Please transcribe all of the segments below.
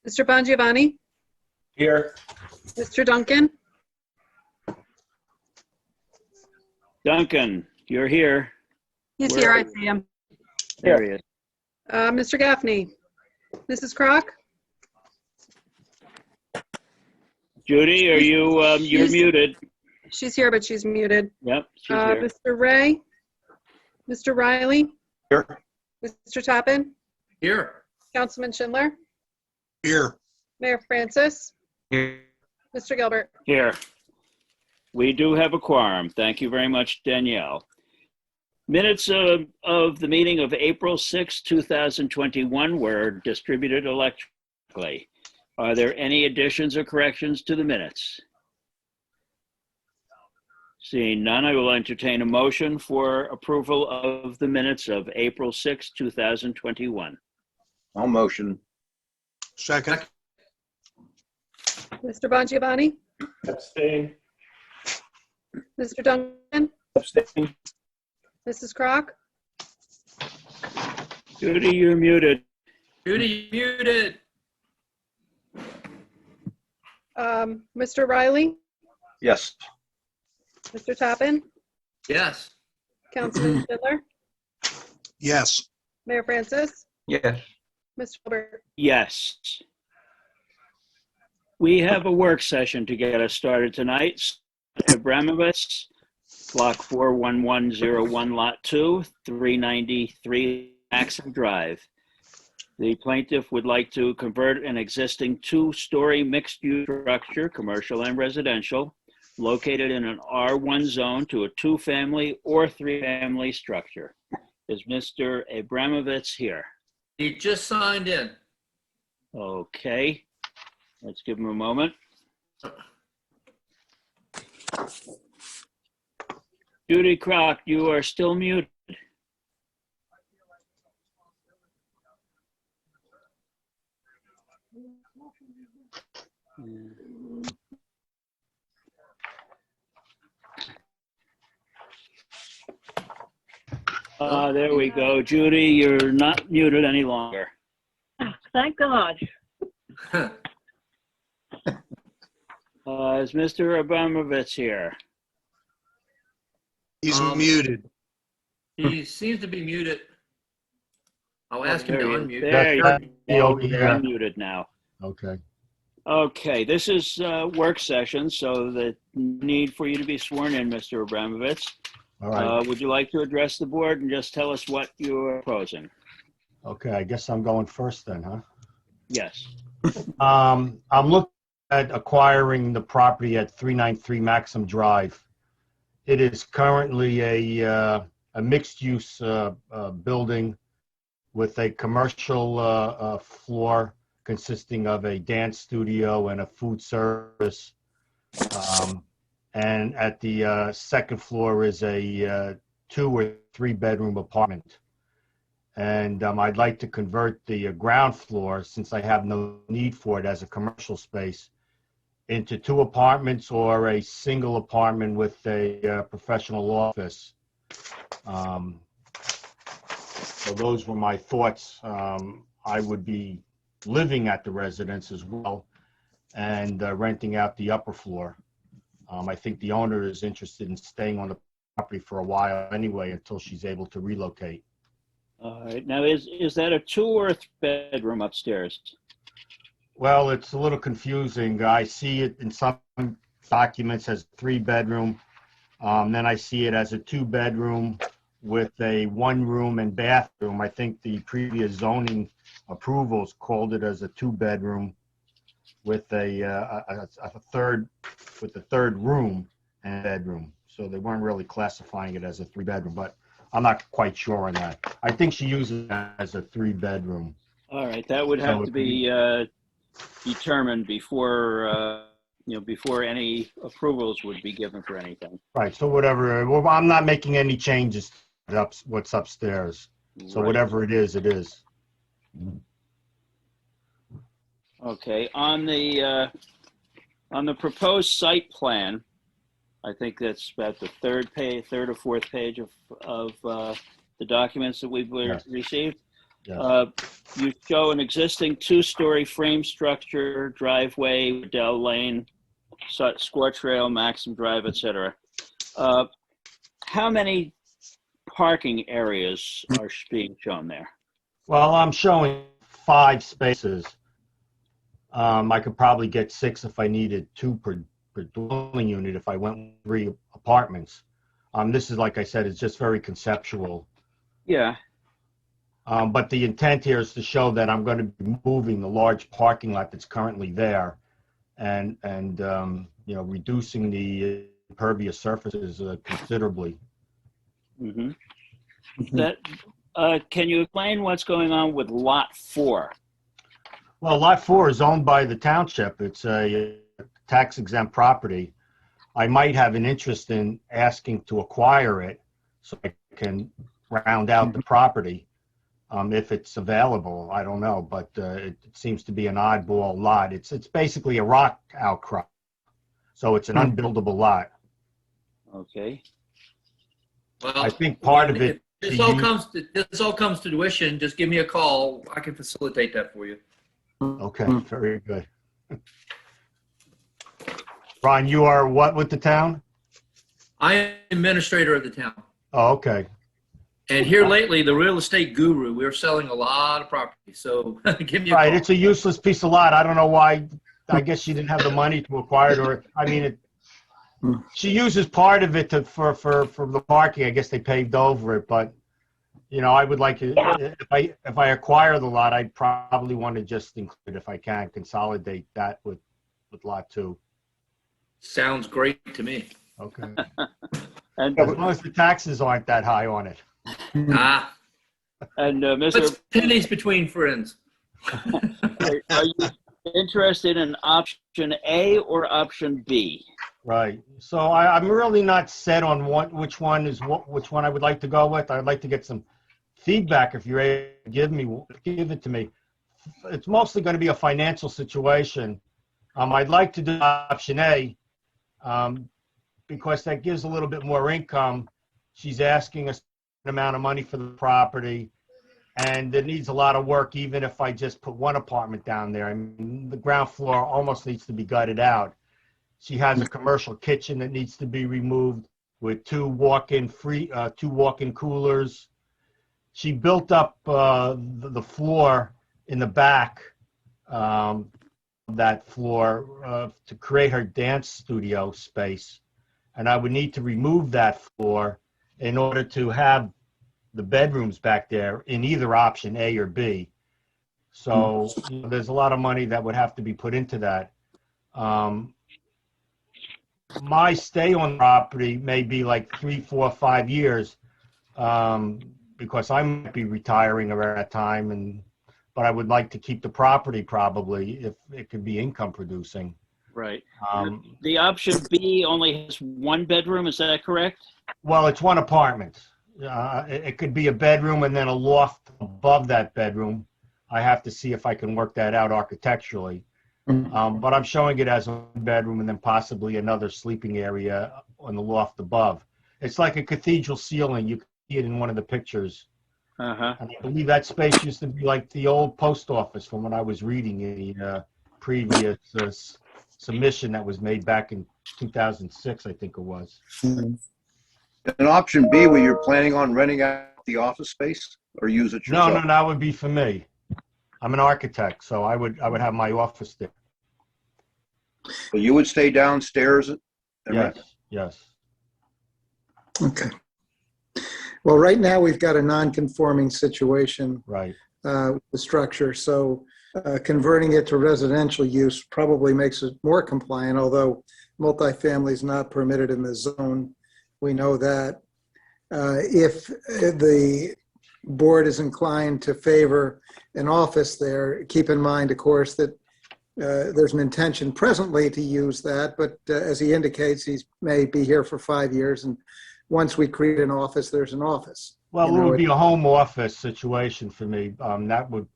Mr. Bongiovanni, Here. Mr. Duncan, Duncan, you're here. he's Where here, are I you? see him. There he is. Mr. Gaffney, Mrs. Crock, Judy, are you, you're She's- muted. she's here, but she's muted. Yep, she's here. Mr. Ray, Mr. Riley, Here. Mr. Toppin, Here. Councilman Schindler, Here. Mayor Francis, Here. Mr. Gilbert. Here. We do have a quorum. Thank you very much, Danielle. Minutes of the meeting of April 6, 2021 were distributed electronically. Are there any additions or corrections to the minutes? Seeing none, I will entertain a motion for approval of the minutes of April 6, 2021. I'll motion. Second. Mr. Bongiovanni, Abstain. Mr. Duncan, Abstain. Mrs. Crock, Judy, you're muted. Judy, muted. Mr. Riley, Yes. Mr. Toppin, Yes. Councilman Schindler, Yes. Mayor Francis, Yes. Mr. Gilbert. Yes. We have a work session to get us started tonight. Abramovitz, Block 41101, Lot 2, 393 Maxim Drive. The plaintiff would like to convert an existing two-story mixed-use structure, commercial and residential, located in an R1 zone to a two-family or three-family structure. Is Mr. Abramovitz here? He just signed in. Okay, let's give him a moment. Judy Crock, you are still muted. There we go. Judy, you're not muted any longer. Thank God. Is Mr. Abramovitz here? He's Um, muted. He seems to be muted. I'll ask him to There he is. unmute. There you Be go. over You're here. unmuted now. Okay. Okay, this is a work session, so the need for you to be sworn in, Mr. Abramovitz. All right. Would you like to address the board and just tell us what you're proposing? Okay. I guess I'm going first then, huh? Yes. I'm looking at acquiring the property at 393 Maxim Drive. It is currently a mixed-use building with a commercial floor consisting of a dance studio and a food service. And at the second floor is a 2 or 3 bedroom apartment. And I'd like to convert the ground floor, since I have no need for it as a commercial space, into 2 apartments or a single apartment with a professional office. So those were my thoughts. I would be living at the residence as well and renting out the upper floor. I think the owner is interested in staying on the property for a while anyway until she's able to relocate. All right. Now, is that a 2 or a 3 bedroom upstairs? Well, it's a little confusing. I see it in some documents as 3 bedroom. Then I see it as a 2 bedroom with a 1 room and bathroom. I think the previous zoning approvals called it as a 2 bedroom with a third room and bedroom. So they weren't really classifying it as a 3 bedroom, but I'm not quite sure on that. I think she uses it as a 3 bedroom. All right. That would have to be determined before, before any approvals would be given for anything. Right. So whatever. Well, I'm not making any changes to what's upstairs. So Right. whatever it is, it is. Okay. On the proposed site plan, I think that's about the third or fourth page of the documents that we've Yes. received. Yes. You show an existing two-story frame structure, driveway, Riddell Lane, Square Trail, Maxim Drive, etc. How many parking areas are being shown there? Well, I'm showing 5 spaces. I could probably get 6 if I needed 2 per dwelling unit if I went with 3 apartments. This is, like I said, it's just very conceptual. Yeah, But the intent here is to show that I'm going to be moving the large parking lot that's currently there and reducing the impervious surfaces considerably. mm-hmm. Can you explain what's going on with Lot 4? Well, Lot 4 is owned by the township. It's a tax-exempt property. I might have an interest in asking to acquire it so I can round out the property if it's available. I don't know, but it seems to be an oddball lot. It's basically a rock outcrop, so it's an unbuildable lot. Okay. Well, I think part of it. If this all comes to tuition, just give me a call. I can facilitate that for you. Okay, very good. Ron, you are what with the town? I am administrator of the town. Oh, okay. And here lately, the real estate guru, we're selling a lot of property. So give me a Right, call. it's a useless piece of lot. I don't know why. I guess she didn't have the money to acquire it, or I mean, she uses part of it for the parking. I guess they paved over it, but I would like it if I acquire the lot, I'd probably want to just include, if I can, consolidate that with lot 2. Sounds great to me. Okay. And As long as the taxes aren't that high on it. Ah, Mr. it's pennies between friends. Are you interested in option A or option B? Right. So I'm really not set on which one I would like to go with. I'd like to get some feedback if you're able to give it to me. It's mostly going to be a financial situation. I'd like to do option A because that gives a little bit more income. She's asking a certain amount of money for the property, and it needs a lot of work even if I just put one apartment down there. I mean, the ground floor almost needs to be gutted out. She has a commercial kitchen that needs to be removed with 2 walk-in coolers. She built up the floor in the back, that floor, to create her dance studio space. And I would need to remove that floor in order to have the bedrooms back there in either option A or B. So there's a lot of money that would have to be put into that. My stay on the property may be like 3, 4, 5 years because I might be retiring around that time, but I would like to keep the property probably if it could be income producing. Right. The option B only has 1 bedroom, is that correct? Well, it's 1 apartment. It could be a bedroom and then a loft above that bedroom. I have to see if I can work that out architecturally. But I'm showing it as a bedroom and then possibly another sleeping area on the loft above. It's like a cathedral ceiling. You can see it in one of the pictures. Uh-huh. And I believe that space used to be like the old post office from when I was reading the previous submission that was made back in 2006, I think it was. And option B, where you're planning on renting out the office space or use it yourself? No, that would be for me. I'm an architect, so I would have my office there. So you would stay downstairs? Yes. Okay. Well, right now we've got a non-conforming situation Right. with the structure, so converting it to residential use probably makes it more compliant, although multifamily is not permitted in the zone. We know that. If the board is inclined to favor an office there, keep in mind, of course, that there's an intention presently to use that, but as he indicates, he may be here for 5 years, and once we create an office, there's an office. Well, it would be a home office situation for me. That would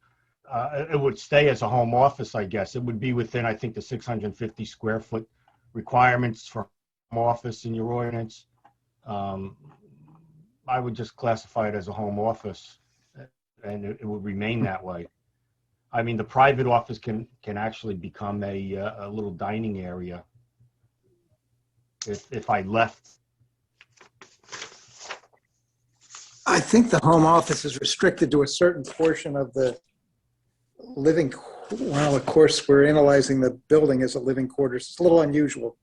it would stay as a home office, I guess. It would be within, I think, the 650 square foot requirements for home office in your ordinance. I would just classify it as a home office, and it would remain that way. I mean, the private office can actually become a little dining area if I left. I think the home office is restricted to a certain portion of the living, well, of course, we're analyzing the building as a living quarters. It's a little unusual.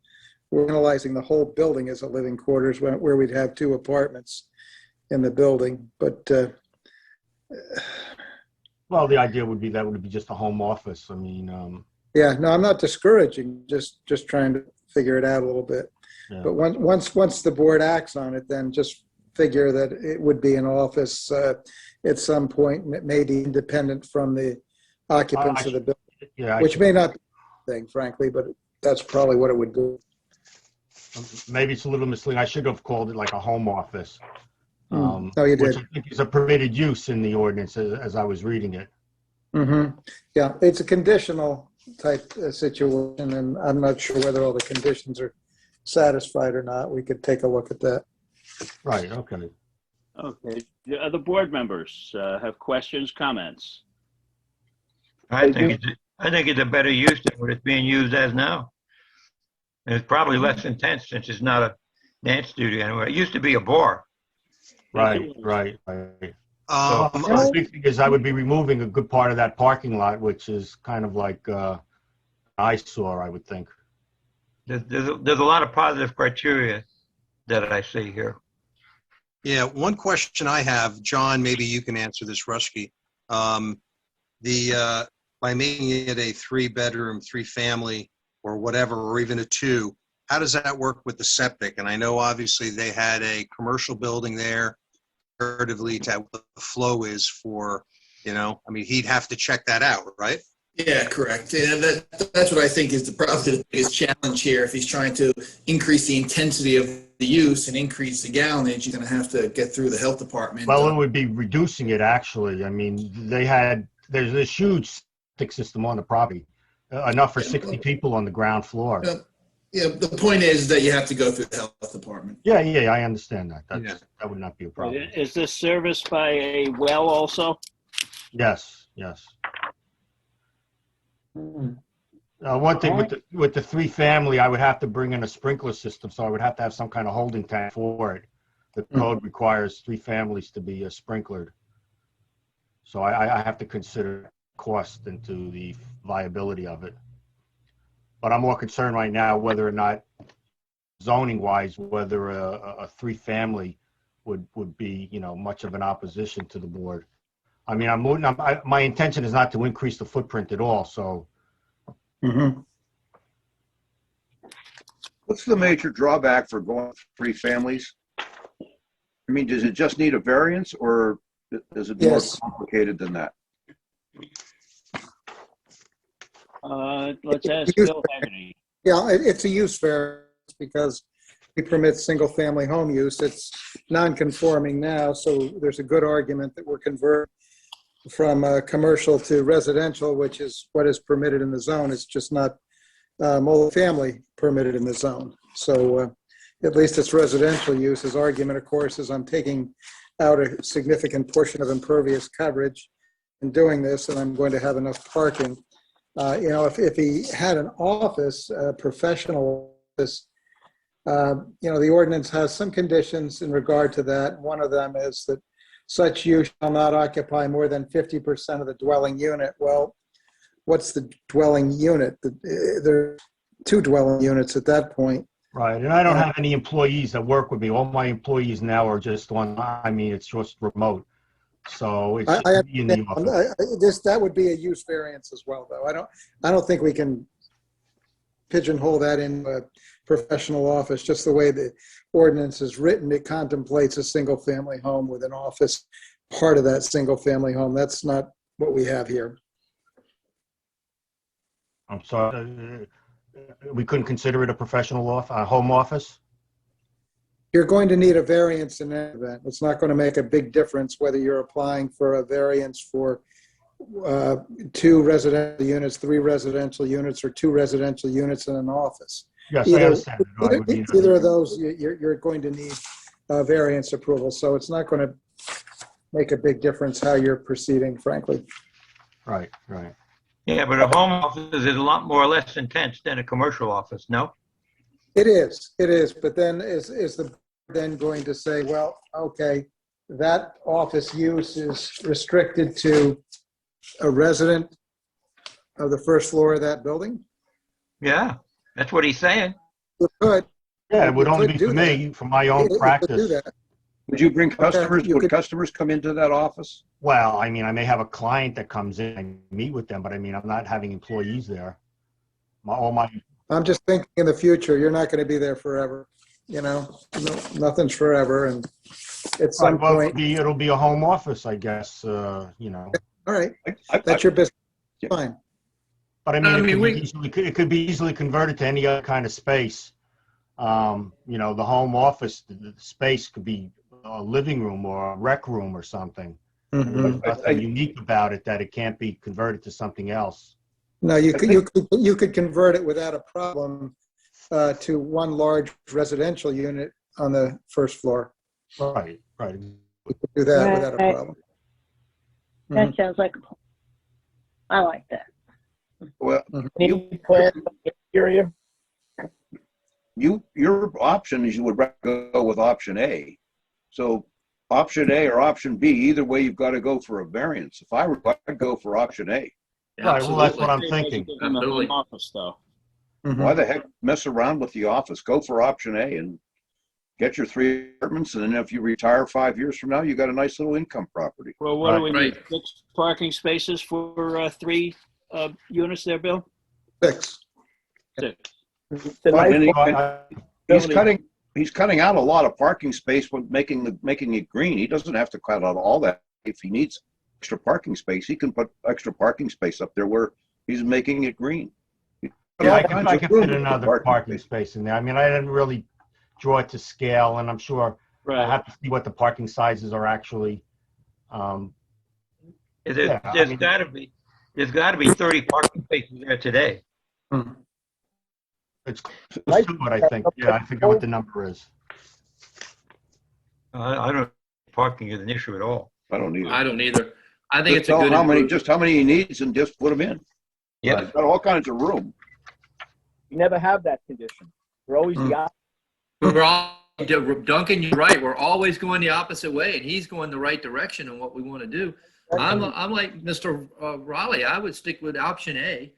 We're analyzing the whole building as a living quarters where we'd have 2 apartments in the building. But Well, the idea would be that would be just a home office. I mean, yeah, no, I'm not discouraging, just trying to figure it out a little bit. yeah. But once the board acts on it, then just figure that it would be an office at some point, and it may be independent from the occupants of the building, Yeah, which may not be a thing, frankly, but that's probably what it would be. maybe it's a little misleading. I should have called it like a home office. No, you Which did. I think is a permitted use in the ordinance as I was reading it. Yeah, it's a conditional type situation, and I'm not sure whether all the conditions are satisfied or not. We could take a look at that. Right, okay. Okay. The other board members have questions, comments? I think it's a better use than what it's being used as now. And it's probably less intense since it's not a dance studio anymore. It used to be a bar. Right. So Um, the big thing is I would be removing a good part of that parking lot, which is kind of like eyesore, I would think. There's a lot of positive criteria that I see here. yeah, one question I have, John, maybe you can answer this, Rusky. By making it a 3-bedroom, 3-family, or whatever, or even a 2, how does that work with the septic? And I know obviously they had a commercial building there, comparatively to what the flow is for, I mean, he'd have to check that out, right? Yeah, correct. And that's what I think is probably the biggest challenge here. If he's trying to increase the intensity of the use and increase the gallonage, he's going to have to get through the health department. Well, it would be reducing it, actually. I mean, there's this huge septic system on the property, enough for 60 people on the ground floor. Yeah, the point is that you have to go through the health department. Yeah, I understand that. Yeah. That would not be a problem. Is this serviced by a well also? Yes. One thing with the 3-family, I would have to bring in a sprinkler system, so I would have to have some kind of holding tank for it. The code requires 3 families to be sprinklered. So I have to consider cost into the viability of it. But I'm more concerned right now whether or not zoning wise, whether a 3-family would be, much of an opposition to the board. I mean, my intention is not to increase the footprint at all. So What's the major drawback for going 3 families? I mean, does it just need a variance, or is it more Yes. complicated than that? Let's ask Bill Haggerty. Yeah, it's a use variance because we permit single-family home use. It's non-conforming now, so there's a good argument that we're converting from commercial to residential, which is what is permitted in the zone. It's just not multifamily permitted in the zone. So at least it's residential use. His argument, of course, is I'm taking out a significant portion of impervious coverage in doing this, and I'm going to have enough parking. If he had an office, a professional office, the ordinance has some conditions in regard to that. One of them is that such use shall not occupy more than 50% of the dwelling unit. Well, what's the dwelling unit? There are 2 dwelling units at that point. right, and I don't have any employees that work with me. All my employees now are just it's just remote. So it's just me in the office. That would be a use variance as well, though. I don't think we can pigeonhole that in a professional office. Just the way the ordinance is written, it contemplates a single-family home with an office part of that single-family home. That's not what we have here. I'm sorry. We couldn't consider it a professional home office? You're going to need a variance in that event. It's not going to make a big difference whether you're applying for a variance for 2 residential units, 3 residential units, or 2 residential units in an office. Yes, I understand. Either of those, you're going to need variance approval. So it's not going to make a big difference how you're proceeding, frankly. Right, right. Yeah, but a home office is a lot more or less intense than a commercial office, no? It is. But then is the then going to say, well, okay, that office use is restricted to a resident of the first floor of that building? Yeah, that's what he's saying. You could. Yeah, it would You only could be do for that. me, for my You own could do practice. that. Would you bring customers? you Would could- customers come into that office? Well, I mean, I may have a client that comes in and meet with them, but I mean, I'm not having employees there. All my, I'm just thinking in the future, you're not going to be there forever. You know, nothing's forever. And at some well, point, it'll be a home office, I guess, you know. all right, I- that's your business. Yeah. Fine. But I mean, I mean, it could be easily converted to any other kind of space. You know, the home office, the space could be a living room or a rec room or something. Mhm. There's nothing unique about it that it can't be converted to something else. No, you could convert it without a problem to one large residential unit on the first floor. Right, right. You could do that without a Right. problem. That sounds like a plan. I like that. Well, Any plan on the exterior? your option is you would rather go with option A. So option A or option B, either way, you've got to go for a variance. If I were, I'd go for option A. Right, well, that's what Absolutely. I'm thinking. Give them the home office, though. Mhm. Why the heck mess around with the office? Go for option A and get your 3 apartments. And then if you retire 5 years from now, you got a nice little income property. Well, what do we Right. need? 6 parking spaces for 3 units there, Bill? 6. 6. It's a Well, nice and he- building. he's cutting out a lot of parking space when making it green. He doesn't have to cut out all that. If he needs extra parking space, he can put extra parking space up there where he's making it green. Yeah, All I kinds could of fit room for another parking space in there. I mean, I didn't really draw it to scale, and I'm sure I Right. have to see what the parking sizes are actually. Yeah, I There's mean- got to be 30 parking spaces there today. It's close to it, I think. Yeah, I forget what the number is. I don't, parking is an issue at all. I don't need it. I don't either. I think it's a Tell good him how many improvement. he needs and just put them in. Yeah. He's got all kinds of room. You never have that condition. You're always the opposite. We're all, Duncan, you're right. We're always going the opposite way, and he's going the right direction in what we want to do. I'm like Mr. Raleigh. I would stick with option A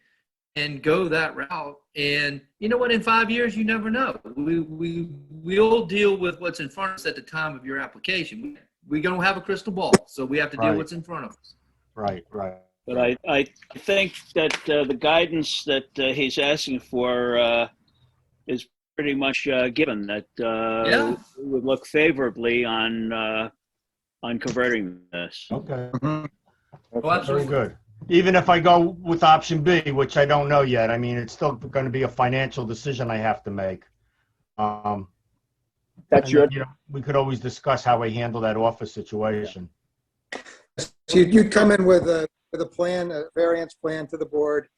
and go that route. And you know what? In 5 years, you never know. We'll deal with what's in front of us at the time of your application. We don't have a crystal ball, so we have to deal Right. with what's in front of us. Right. But I think that the guidance that he's asking for is pretty much given, that Yeah. we would look favorably on converting this. Okay. Well, Very absolutely. good. Even if I go with option B, which I don't know yet, I mean, it's still going to be a financial decision I have to make. That's And, your, you know, we could always discuss how I handle that office situation. So you'd come in with a plan, a variance plan to the board,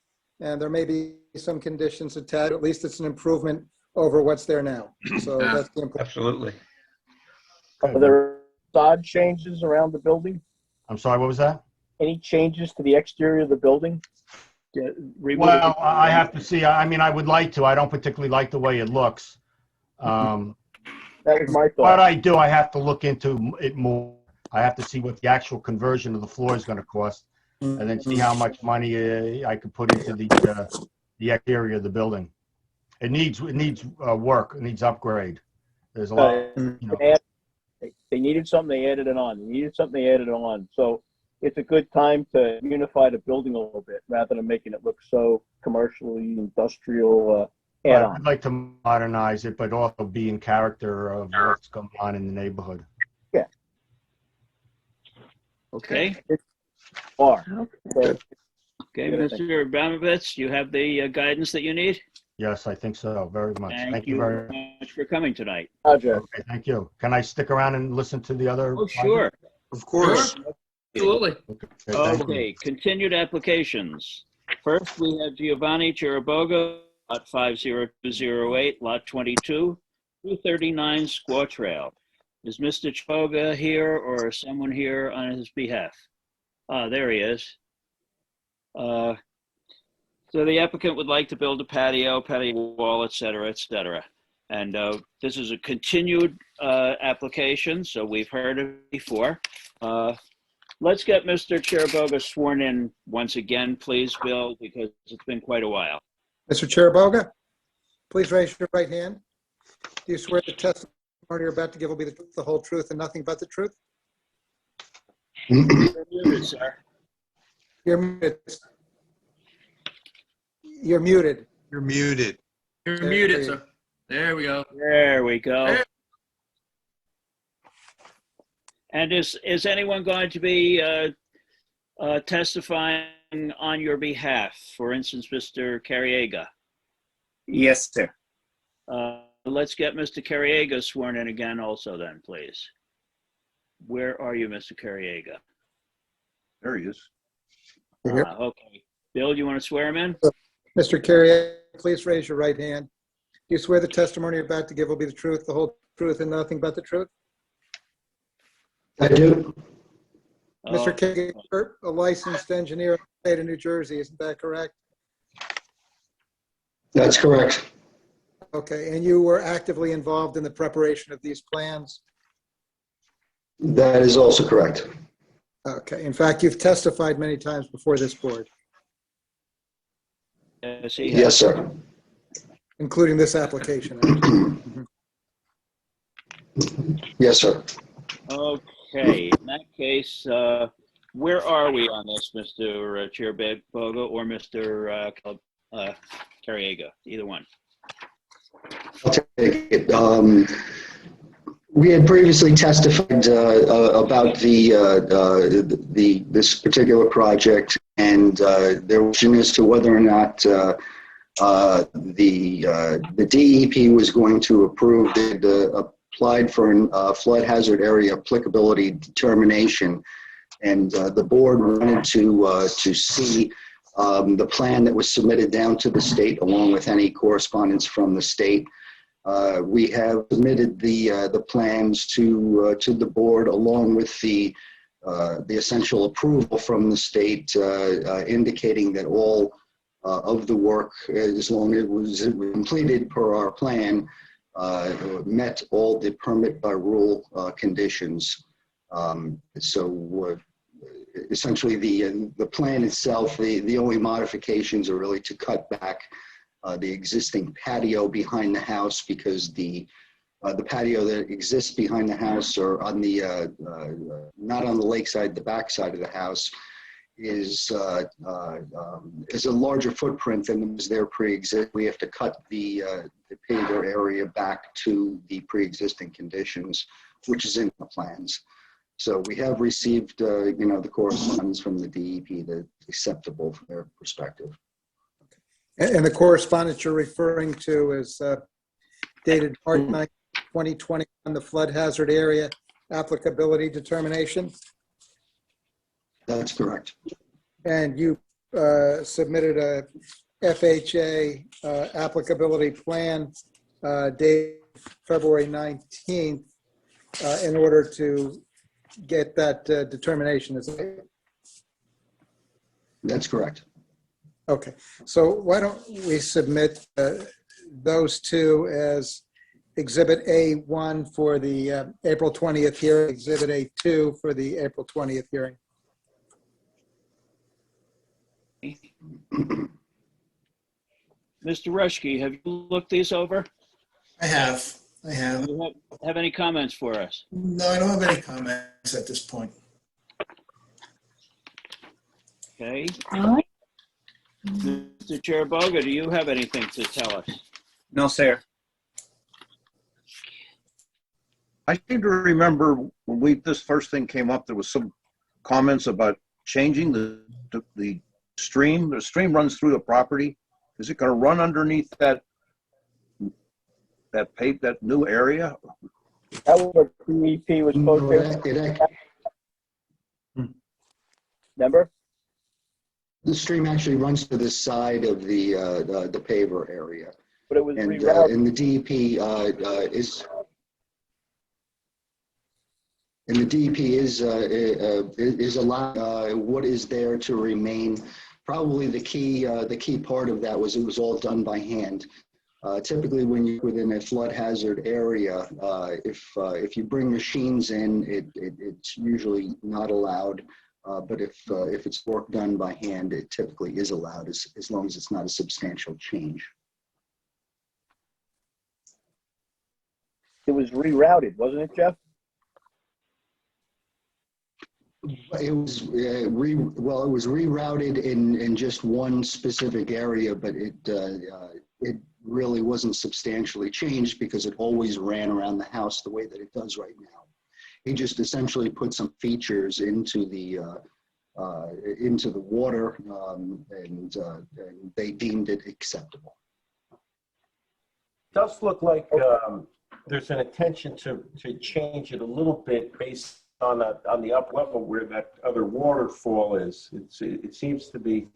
and there may be some conditions attached. At least it's an improvement over what's there now. So that's the important. Absolutely. are there facade changes around the building? I'm sorry, what was that? Any changes to the exterior of the building? Well, I have to see. I mean, I would like to. I don't particularly like the way it looks. That was my What thought. I do, I have to look into it more. I have to see what the actual conversion of the floor is going to cost, and then see how much money I could put into the exterior of the building. It needs work. It needs upgrade. There's a lot. You know. They needed something, they added it on. They needed something, they added it on. So it's a good time to unify the building a little bit rather than making it look so commercially, industrial, I'd add-on. like to modernize it, but also be in character of what's going on in the neighborhood. Okay. Are. Okay. So Okay, Mr. Abramovitz, you have the guidance that you need? Yes, I think so. Very much. Thank you very very much for coming tonight. Roger. Okay, thank you. Can I stick around and listen to the other? Oh, sure. Of course. Absolutely. Okay, thank you. Okay, continued applications. First, we have Giovanni Chiriboga, lot 50208, lot 22, 239 Squaw Trail. Is Mr. Chiriboga here or is someone here on his behalf? Ah, there he is. So the applicant would like to build a patio wall, et cetera, et cetera. And this is a continued application, so we've heard it before. Let's get Mr. Chiriboga sworn in once again, please, Bill, because it's been quite a while. Mr. Chiriboga, please raise your right hand. Do you swear the testimony you're about to give will be the whole truth and nothing but the truth? You're muted, sir. You're muted. You're muted. You're muted. You're There muted, you sir. There we go. There we go. There. And is anyone going to be testifying on your behalf? For instance, Mr. Carriega. Yes, sir. Let's get Mr. Carriega sworn in again also then, please. Where are you, Mr. Carriega? There he is. Here. Okay. Bill, you want to swear him in? Mr. Carrier, please raise your right hand. Do you swear the testimony you're about to give will be the truth, the whole truth, and nothing but the truth? I do. Mr. Carrier, you're a licensed engineer in the state of New Jersey, isn't that correct? That's correct. Okay, and you were actively involved in the preparation of these plans? That is also correct. Okay, in fact, you've testified many times before this board, Yes, he has. Yes, sir. including this application. Yes, sir. Okay, in that case, where are we on this, Mr. Chiriboga or Mr. Carriega? Either one. I'll take it. We had previously testified about this particular project, and there was question as to whether or not the DEP was going to approve applied for a flood hazard area applicability determination, and the board wanted to see the plan that was submitted down to the state, along with any correspondence from the state. We have submitted the plans to the board, along with the essential approval from the state, indicating that all of the work, as long as it was completed per our plan, met all the permit by rule conditions. So essentially the plan itself, the only modifications are really to cut back the existing patio behind the house, because the patio that exists behind the house, or on the not on the lakeside, the backside of the house, is a larger footprint than was there pre-existing. We have to cut the paver area back to the pre-existing conditions, which is in the plans. So we have received the correspondence from the DEP that's acceptable from their perspective. And the correspondence you're referring to is dated March 9, 2020, on the flood hazard area applicability determination. That's correct. And you submitted a FHA applicability plan dated February 19th in order to get that determination. Is that? That's correct. Okay, so why don't we submit those two as Exhibit A1 for the April 20th hearing, Exhibit A2 for the April 20th hearing. Mr. Rushke, have you looked these over? I have. Do you have any comments for us? No, I don't have any comments at this point. Okay. All right. Mr. Chiriboga, do you have anything to tell us? No, sir. I seem to remember when this first thing came up, there was some comments about changing the stream. The stream runs through the property. Is it going to run underneath that new area? That was what DEP was supposed to. Remember? The stream actually runs to the side of the paver area, But it was and rerouted. and the DEP is. And the DEP is allowing what is there to remain probably the key part of that was it was all done by hand. Typically, when you're within a flood hazard area, if you bring machines in, it's usually not allowed. But if it's work done by hand, it typically is allowed as long as it's not a substantial change. It was rerouted, wasn't it, Jeff? It was it was rerouted in just one specific area, but it really wasn't substantially changed because it always ran around the house the way that it does right now. He just essentially put some features into the water, and they deemed it acceptable. It does look like there's an intention to change it a little bit based on the up level where that other waterfall is. It seems to be.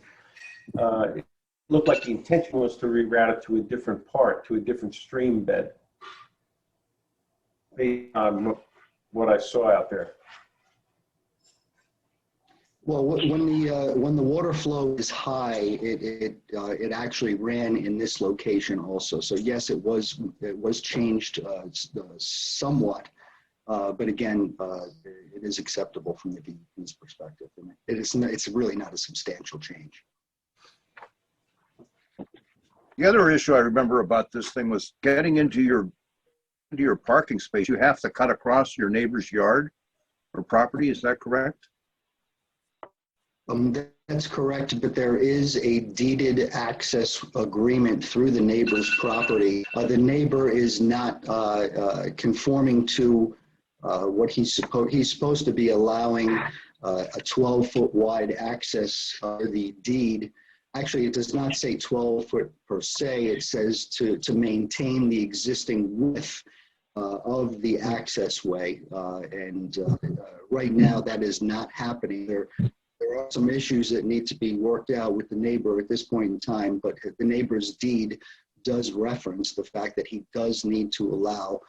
It looked like the intention was to reroute it to a different part, to a different stream bed, based on what I saw out there. Well, when the water flow is high, it actually ran in this location also. So yes, it was changed somewhat, but again, it is acceptable from the DEP's perspective. And it's really not a substantial change. The other issue I remember about this thing was getting into your parking space. You have to cut across your neighbor's yard or property. Is that correct? That's correct, but there is a deeded access agreement through the neighbor's property. The neighbor is not conforming to what he's supposed to be allowing a 12-foot wide access. The deed, actually, it does not say 12 foot per se. It says to maintain the existing width of the access way, and right now that is not happening. There are some issues that need to be worked out with the neighbor at this point in time, but the neighbor's deed does reference the fact that he does need to allow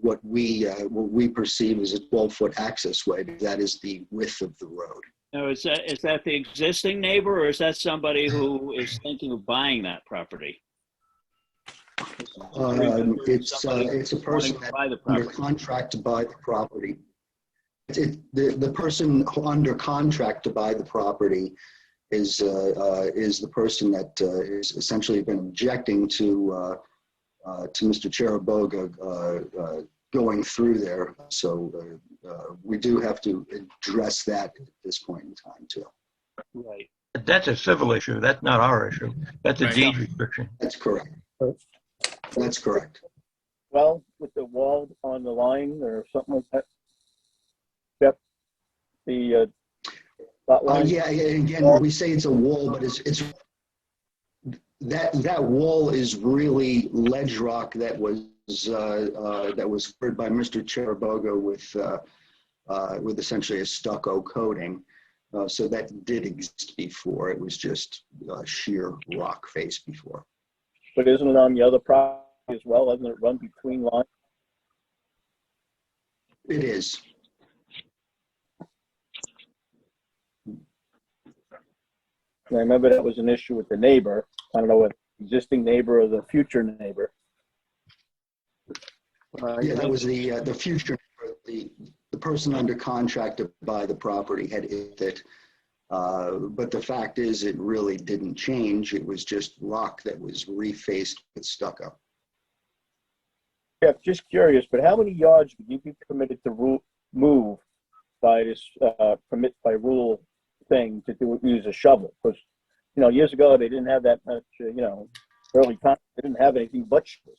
what we perceive as a 12-foot access way. That is the width of the road. Now, is that the existing neighbor, or is that somebody who is thinking of buying that property? It's a person that's under contract to buy the property. The person under contract to buy the property is the person that is essentially been objecting to Mr. Cheraboga going through there. So we do have to address that at this point in time too. Right. That's a civil issue. That's not our issue. That's a deed restriction. That's correct. That's correct. Well, with the wall on the line or something like that. Yep. The lot line. Yeah. Again, we say it's a wall, but it's that wall is really ledge rock that was covered by Mr. Cheraboga with essentially a stucco coating. So that did exist before. It was just sheer rock face before. But isn't it on the other property as well? Doesn't it run between lines? It is. I remember that was an issue with the neighbor. I don't know what existing neighbor or the future neighbor. Yeah, that was the future. The person under contract to buy the property had it, but the fact is, it really didn't change. It was just rock that was refaced with stucco. Yeah, just curious, but how many yards would you be permitted to move by this permit by rule thing to use a shovel? Because years ago they didn't have that much. Early time they didn't have anything but shovels.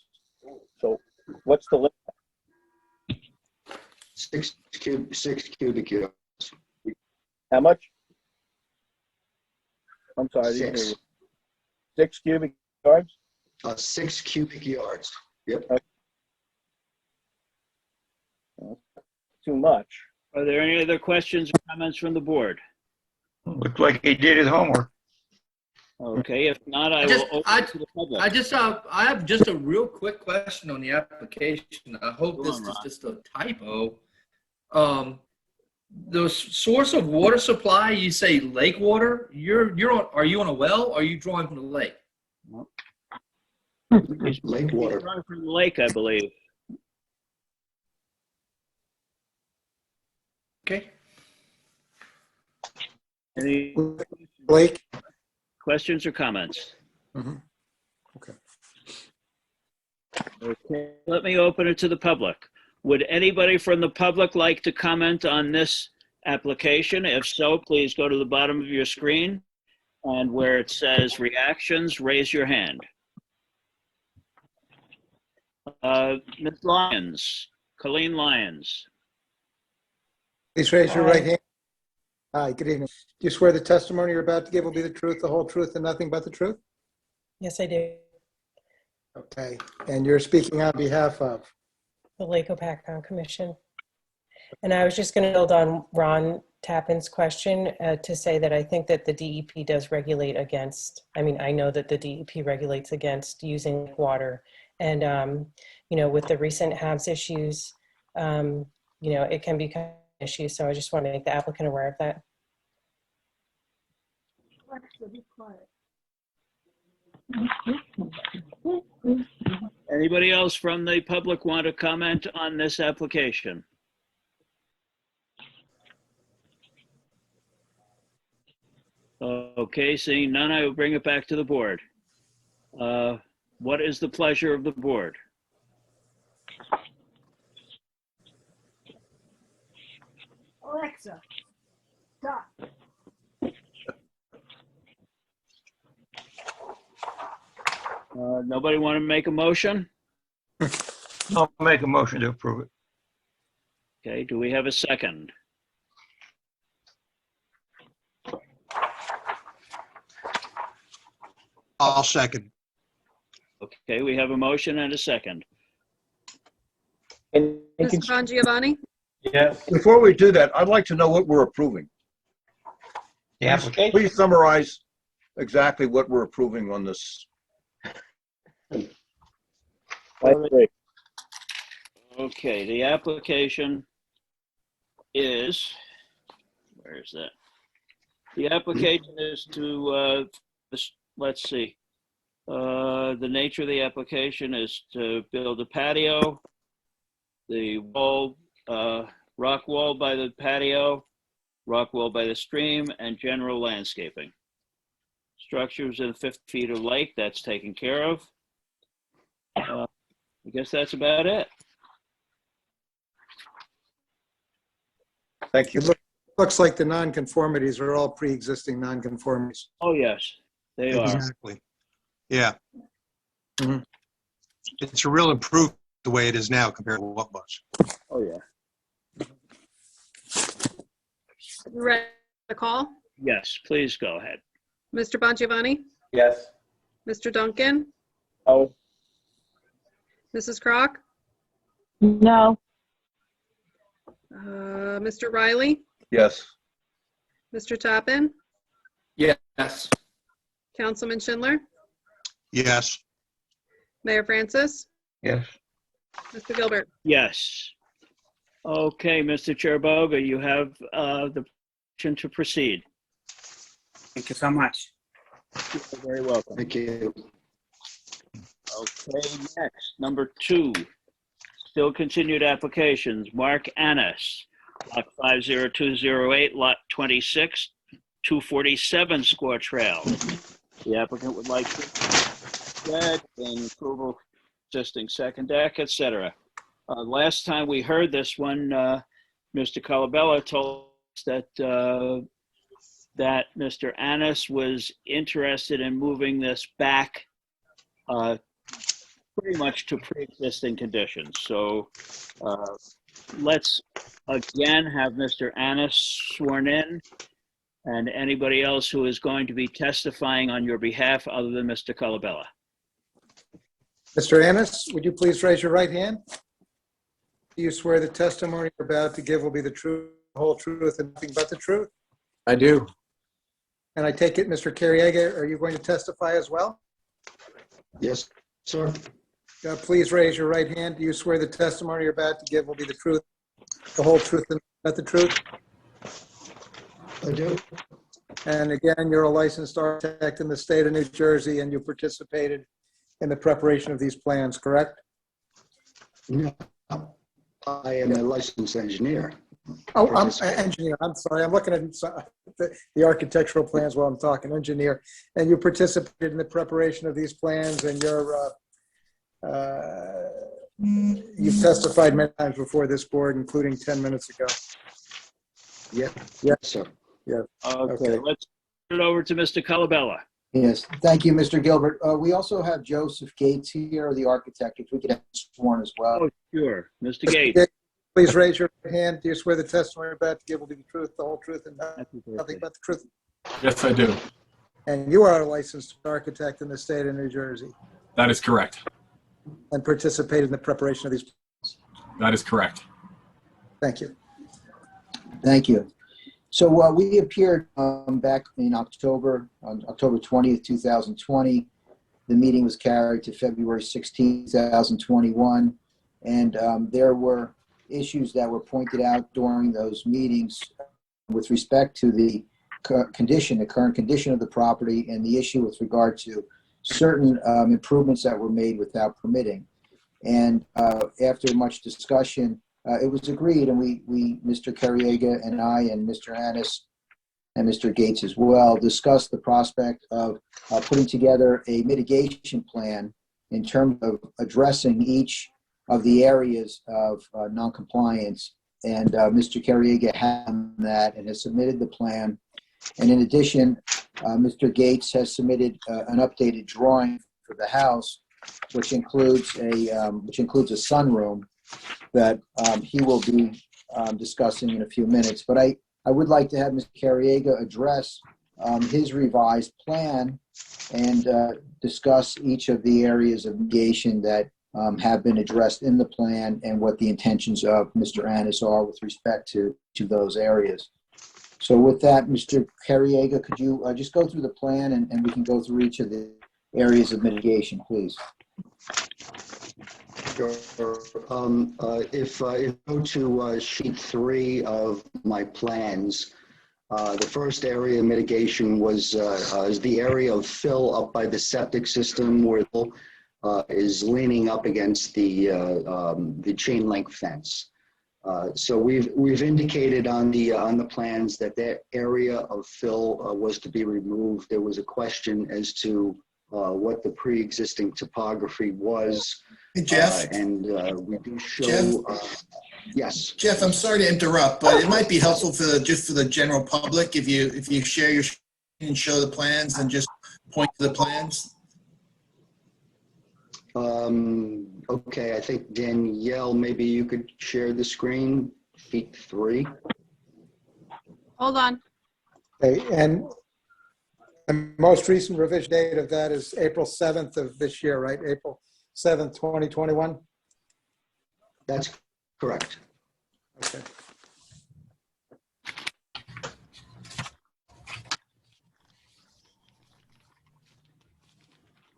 So what's the limit? 6 cubic yards. How much? I'm sorry. 6. 6 cubic yards? 6 cubic yards. Yep. Okay. Too much. Are there any other questions or comments from the board? Looks like he did his homework. Okay, if not, I will open to the public. I have just a real quick question on the application. I hope this is just a typo. the source of water supply, you say lake water, are you on a well or are you drawing from the lake? Lake water. Run from the lake, I believe. Okay. Any Blake? questions or comments? Mhm. Okay. Okay, let me open it to the public. Would anybody from the public like to comment on this application? If so, please go to the bottom of your screen and where it says reactions, raise your hand. Ms. Lyons, Colleen Lyons. Please raise your right hand. Hi, good evening. Do you swear the testimony you're about to give will be the truth, the whole truth, and nothing but the truth? Yes, I do. Okay, and you're speaking on behalf of? The Lake Hopatcong Commission. And I was just going to build on Ron Tappan's question to say that I think that the DEP does regulate against, I mean, I know that the DEP regulates against using water. And, you know, with the recent HABs issues, you know, it can become an issue. So I just want to make the applicant aware of that. Anybody else from the public want to comment on this application? Okay, seeing none, I will bring it back to the board. What is the pleasure of the board? Alexa, stop. Nobody want to make a motion? I'll make a motion to approve it. Okay, do we have a second? I'll second. Okay, we have a motion and a second. And Mr. Bongiovanni? Yes. Before we do that, I'd like to know what we're approving. The application? Please summarize exactly what we're approving on this. I agree. Okay, the application is, where is that? The application is to, let's see. The nature of the application is to build a patio, the wall, rock wall by the patio, rock wall by the stream, and general landscaping. Structures in 50 feet of lake, that's taken care of. I guess that's about it. Thank you. It looks like the nonconformities are all pre-existing nonconformities. Oh, yes, they are. Exactly. Yeah. Mhm. It's a real improvement the way it is now compared to what was. Oh, yeah. You ready to call? Yes, please go ahead. Mr. Bongiovanni? Yes. Mr. Duncan? Oh, Mrs. Crock? No. Mr. Riley? Yes. Mr. Tappan? Yes. Councilman Schindler? Yes. Mayor Francis? Yes. Mr. Gilbert? Yes. Okay, Mr. Cheriboga, you have the permission to proceed. Thank you so much. You're very welcome. Thank you. Okay, next, number 2, still continued applications. Mark Annis, lot 50208, lot 26, 247 Squaw Trail. The applicant would like to add in approval, existing second deck, etc. Last time we heard this one, Mr. Colabella told us that that Mr. Annis was interested in moving this back pretty much to pre-existing conditions. So let's again have Mr. Annis sworn in, and anybody else who is going to be testifying on your behalf other than Mr. Colabella. Mr. Annis, would you please raise your right hand? Do you swear the testimony you're about to give will be the truth, the whole truth, and nothing but the truth? I do. And I take it, Mr. Carriega, are you going to testify as well? Yes, sir. Please raise your right hand. Do you swear the testimony you're about to give will be the truth, the whole truth, and not the truth? I do. And again, you're a licensed architect in the state of New Jersey, and you participated in the preparation of these plans, correct? No, I am a licensed engineer. Oh, I'm an engineer. I'm sorry. I'm looking at the architectural plans while I'm talking engineer. And you participated in the preparation of these plans, and you've testified many times before this board, including 10 minutes ago. Yeah. Yeah. Sir. Yeah. Okay, let's turn it over to Mr. Colabella. Yes, thank you, Mr. Gilbert. We also have Joseph Gates here, the architect, if we could have him sworn as well. Oh, sure. Mr. Mr. Gates. Please raise your hand. Do you swear the testimony you're about to give will be the truth, the whole truth, and nothing but the truth? Yes, I do. And you are a licensed architect in the state of New Jersey That is correct. and participated in the preparation of these plans. That is correct. Thank you. Thank you. So we appeared back in October, on October 20th, 2020. The meeting was carried to February 16th, 2021. And there were issues that were pointed out during those meetings with respect to the current condition of the property, and the issue with regard to certain improvements that were made without permitting. And after much discussion, it was agreed, and we, Mr. Carriega and I and Mr. Annis and Mr. Gates as well, discussed the prospect of putting together a mitigation plan in terms of addressing each of the areas of noncompliance. And Mr. Carriega had done that and has submitted the plan. And in addition, Mr. Gates has submitted an updated drawing for the house, which includes a sunroom that he will be discussing in a few minutes. But I would like to have Mr. Carriega address his revised plan and discuss each of the areas of mitigation that have been addressed in the plan and what the intentions of Mr. Annis are with respect to those areas. So with that, Mr. Carriega, could you just go through the plan and we can go through each of the areas of mitigation, please? Sure. If I go to sheet 3 of my plans, the first area of mitigation was is the area of fill up by the septic system, where is leaning up against the chain link fence. So we've indicated on the plans that area of fill was to be removed. There was a question as to what the pre-existing topography was. Hey, Jeff. And we do show. Jeff? Yes. Jeff, I'm sorry to interrupt, but it might be helpful for the general public if you share your screen and show the plans and just point to the plans. Okay, I think Danielle, maybe you could share the screen, sheet 3. Hold on. Okay, and the most recent revision date of that is April 7th of this year, right? April 7th, 2021? That's correct. Okay.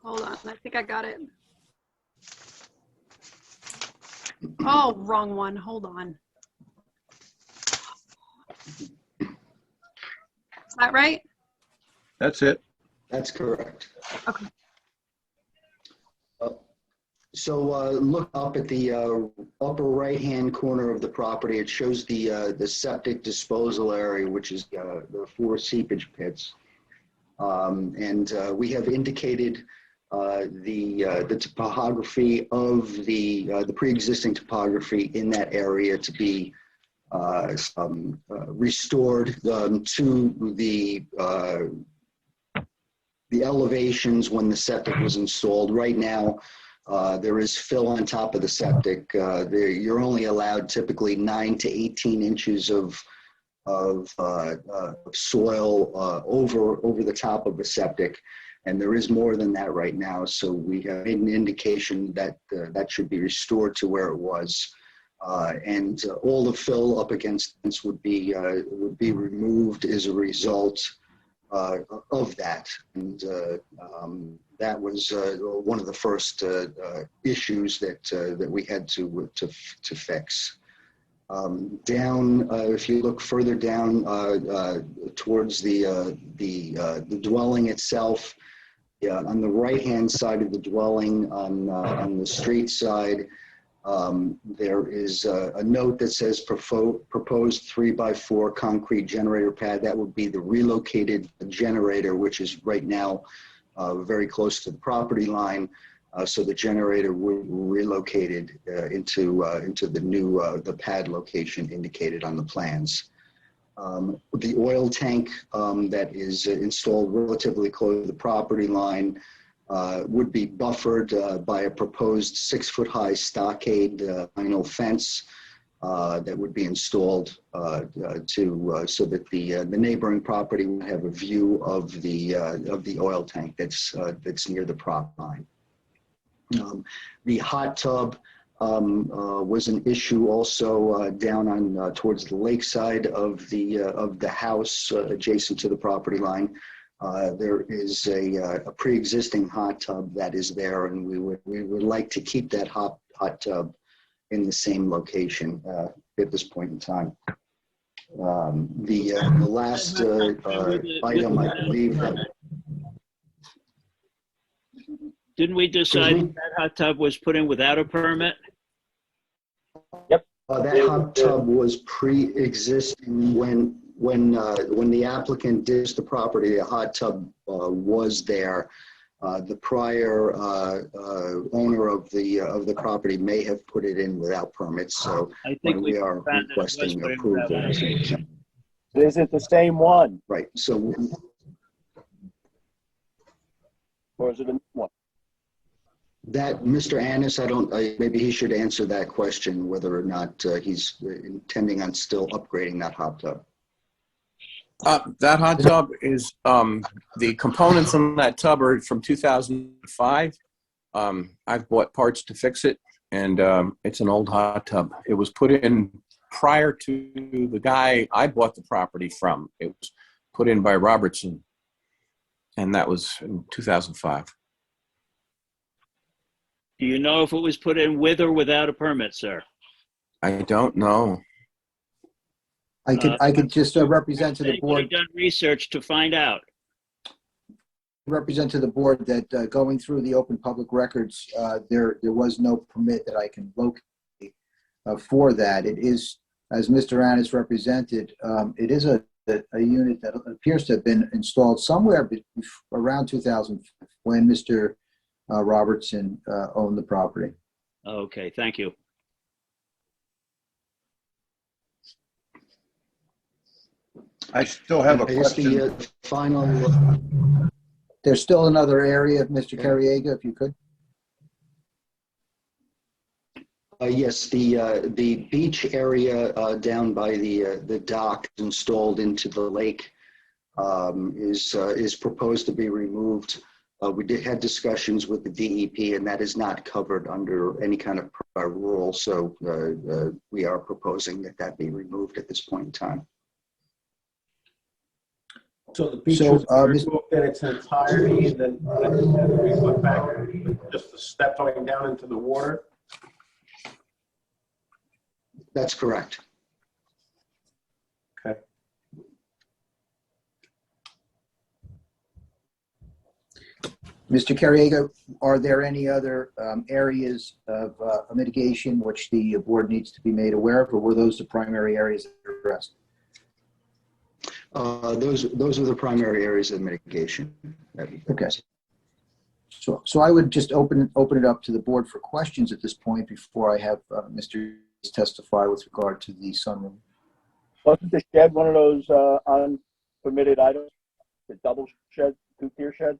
Hold on. I think I got it. Oh, wrong one. Hold on. Is that right? That's it. That's correct. Okay. So look up at the upper right-hand corner of the property. It shows the septic disposal area, which is the 4 seepage pits. And we have indicated the topography of the pre-existing topography in that area to be restored to the elevations when the septic was installed. Right now, there is fill on top of the septic. You're only allowed typically 9 to 18 inches of soil over the top of the septic, and there is more than that right now. So we have made an indication that that should be restored to where it was, and all the fill up against this would be removed as a result of that. And that was one of the first issues that we had to fix. Down, if you look further down towards the dwelling itself, on the right-hand side of the dwelling, on the street side, there is a note that says proposed 3x4 concrete generator pad. That would be the relocated generator, which is right now very close to the property line. So the generator will be relocated into the new the pad location indicated on the plans. The oil tank that is installed relatively close to the property line would be buffered by a proposed 6-foot-high stockade vinyl fence that would be installed so that the neighboring property would have a view of the oil tank that's near the prop line. The hot tub was an issue also down on towards the lakeside of the house adjacent to the property line. There is a pre-existing hot tub that is there, and we would like to keep that hot tub in the same location at this point in time. The last item, I believe that. Didn't we decide that hot tub was put in without a permit? Yep. That hot tub was pre-existing when the applicant did the property. A hot tub was there. The prior owner of the property may have put it in without permits. So I think we are requesting approval. Is it the same one? Right. So, or is it a new one? That Mr. Annis, maybe he should answer that question, whether or not he's intending on still upgrading that hot tub. That hot tub is, the components on that tub are from 2005. I've bought parts to fix it, and it's an old hot tub. It was put in prior to the guy I bought the property from. It was put in by Robertson, and that was in 2005. Do you know if it was put in with or without a permit, sir? I don't know. I could just represent to the board. Done research to find out. Represent to the board that going through the open public records, there was no permit that I can locate for that. It is, as Mr. Annis represented, it is a unit that appears to have been installed somewhere around 2000 when Mr. Robertson owned the property. Okay, thank you. I still have a question. The final. There's still another area, Mr. Carriega, if you could. Yes, the beach area down by the dock installed into the lake is proposed to be removed. We had discussions with the DEP, and that is not covered under any kind of rule. So we are proposing that be removed at this point in time. So the beach was removed in its entirety, and then we put back just the step going down into the water? That's correct. Okay. Mr. Carriega, are there any other areas of mitigation which the board needs to be made aware of, or were those the primary areas that were addressed? Those are the primary areas of mitigation. Okay. So I would just open it up to the board for questions at this point before I have Mr. testify with regard to the sunroom. Wasn't the shed one of those unpermitted items? The double shed, two-tier shed?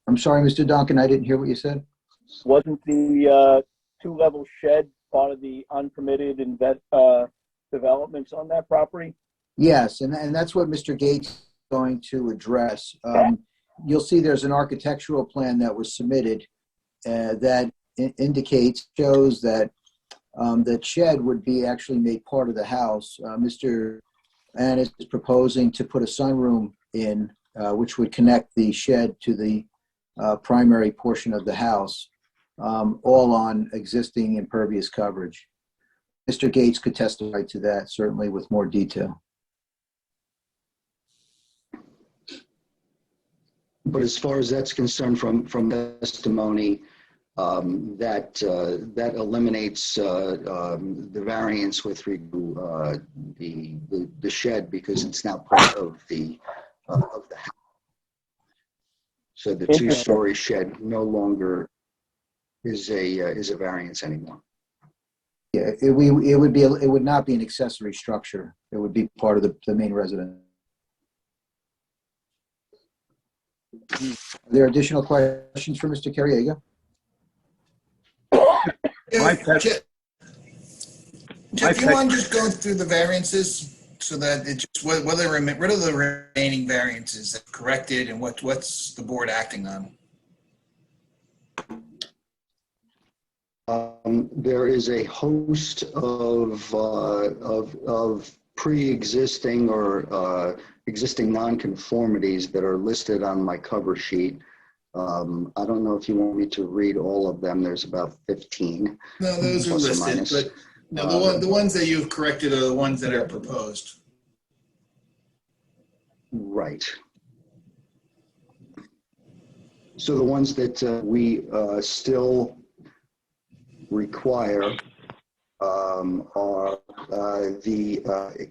I'm sorry, Mr. Duncan, I didn't hear what you said. Wasn't the two-level shed part of the unpermitted developments on that property? Yes, and that's what Mr. Gates is going to address. You'll see there's an architectural plan that was submitted that shows that that shed would be actually made part of the house. Mr. Annis is proposing to put a sunroom in, which would connect the shed to the primary portion of the house, all on existing impervious coverage. Mr. Gates could testify to that, certainly with more detail. But as far as that's concerned, from testimony, that eliminates the variance with regard to the shed, because it's now part of the house. So the two-story shed no longer is a variance anymore. Yeah, it would not be an accessory structure. It would be part of the main residence. Are there additional questions for Mr. Carriega? Jeff, do you mind just going through the variances so that it just, what are the remaining variances that corrected, and what's the board acting on? There is a host of pre-existing or existing nonconformities that are listed on my cover sheet. I don't know if you want me to read all of them. There's about 15. No, those are listed, but no, the ones that you've corrected are the ones that are proposed. Right. So the ones that we still require are the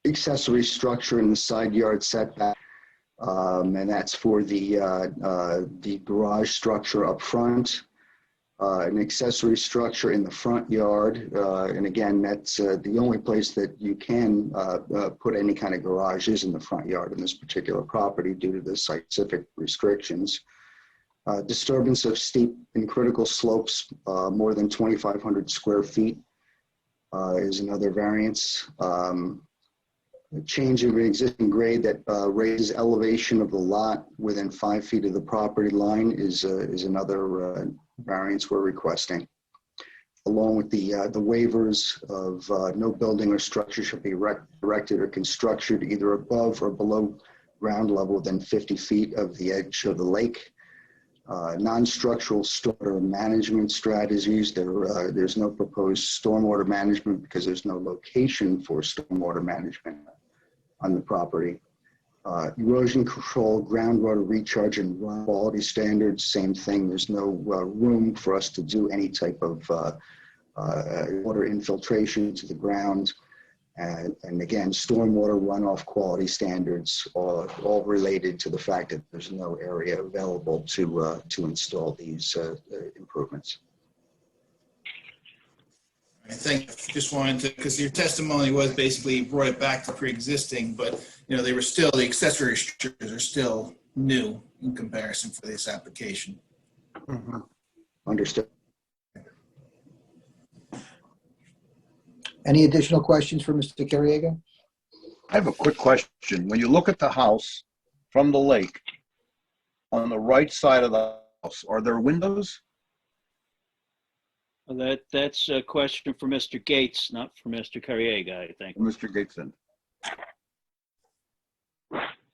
accessory structure in the side yard setback, and that's for the garage structure up front, an accessory structure in the front yard, and again, that's the only place that you can put any kind of garage is in the front yard in this particular property due to the site-specific restrictions. Disturbance of steep and critical slopes more than 2,500 square feet is another variance. Change in existing grade that raises elevation of the lot within 5 feet of the property line is another variance we're requesting, along with the waivers of no building or structure should be erected or constructed either above or below ground level within 50 feet of the edge of the lake. Non-structural stormwater management strategies. There's no proposed stormwater management because there's no location for stormwater management on the property. Erosion control, groundwater recharge, and run quality standards, same thing. There's no room for us to do any type of water infiltration to the ground. And again, stormwater runoff quality standards are all related to the fact that there's no area available to install these improvements. I think just wanted to, because your testimony was basically brought it back to pre-existing, but they were still, the accessory structures are still new in comparison for this application. Mm-hmm. Understood. Any additional questions for Mr. Carriega? I have a quick question. When you look at the house from the lake, on the right side of the house, are there windows? Well, that's a question for Mr. Gates, not for Mr. Carriega, I think. Mr. Gates then.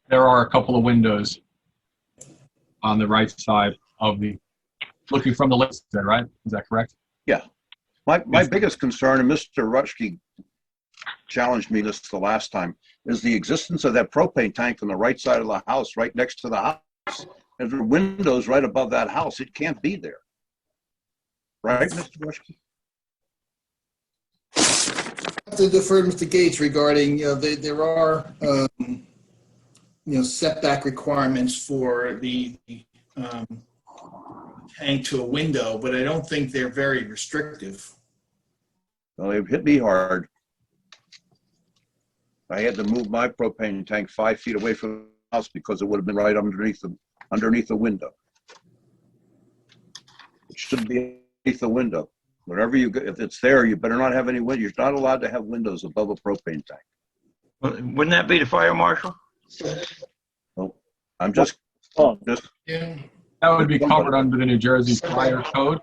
There are a couple of windows on the right side of looking from the list there, right? Is that correct? Yeah. My biggest concern, and Mr. Rutschke challenged me this the last time, is the existence of that propane tank on the right side of the house, right next to the house. If there are windows right above that house, it can't be there. Right, Mr. Rutschke? I have to defer to Mr. Gates regarding, there are, setback requirements for the tank to a window, but I don't think they're very restrictive. Well, they've hit me hard. I had to move my propane tank 5 feet away from the house because it would have been right underneath the window. It shouldn't be underneath the window. Whatever if it's there, you better not have any windows. You're not allowed to have windows above a propane tank. Well, wouldn't that be the fire marshal? Well, I'm just. Yeah. That would be covered under the New Jersey Fire Code.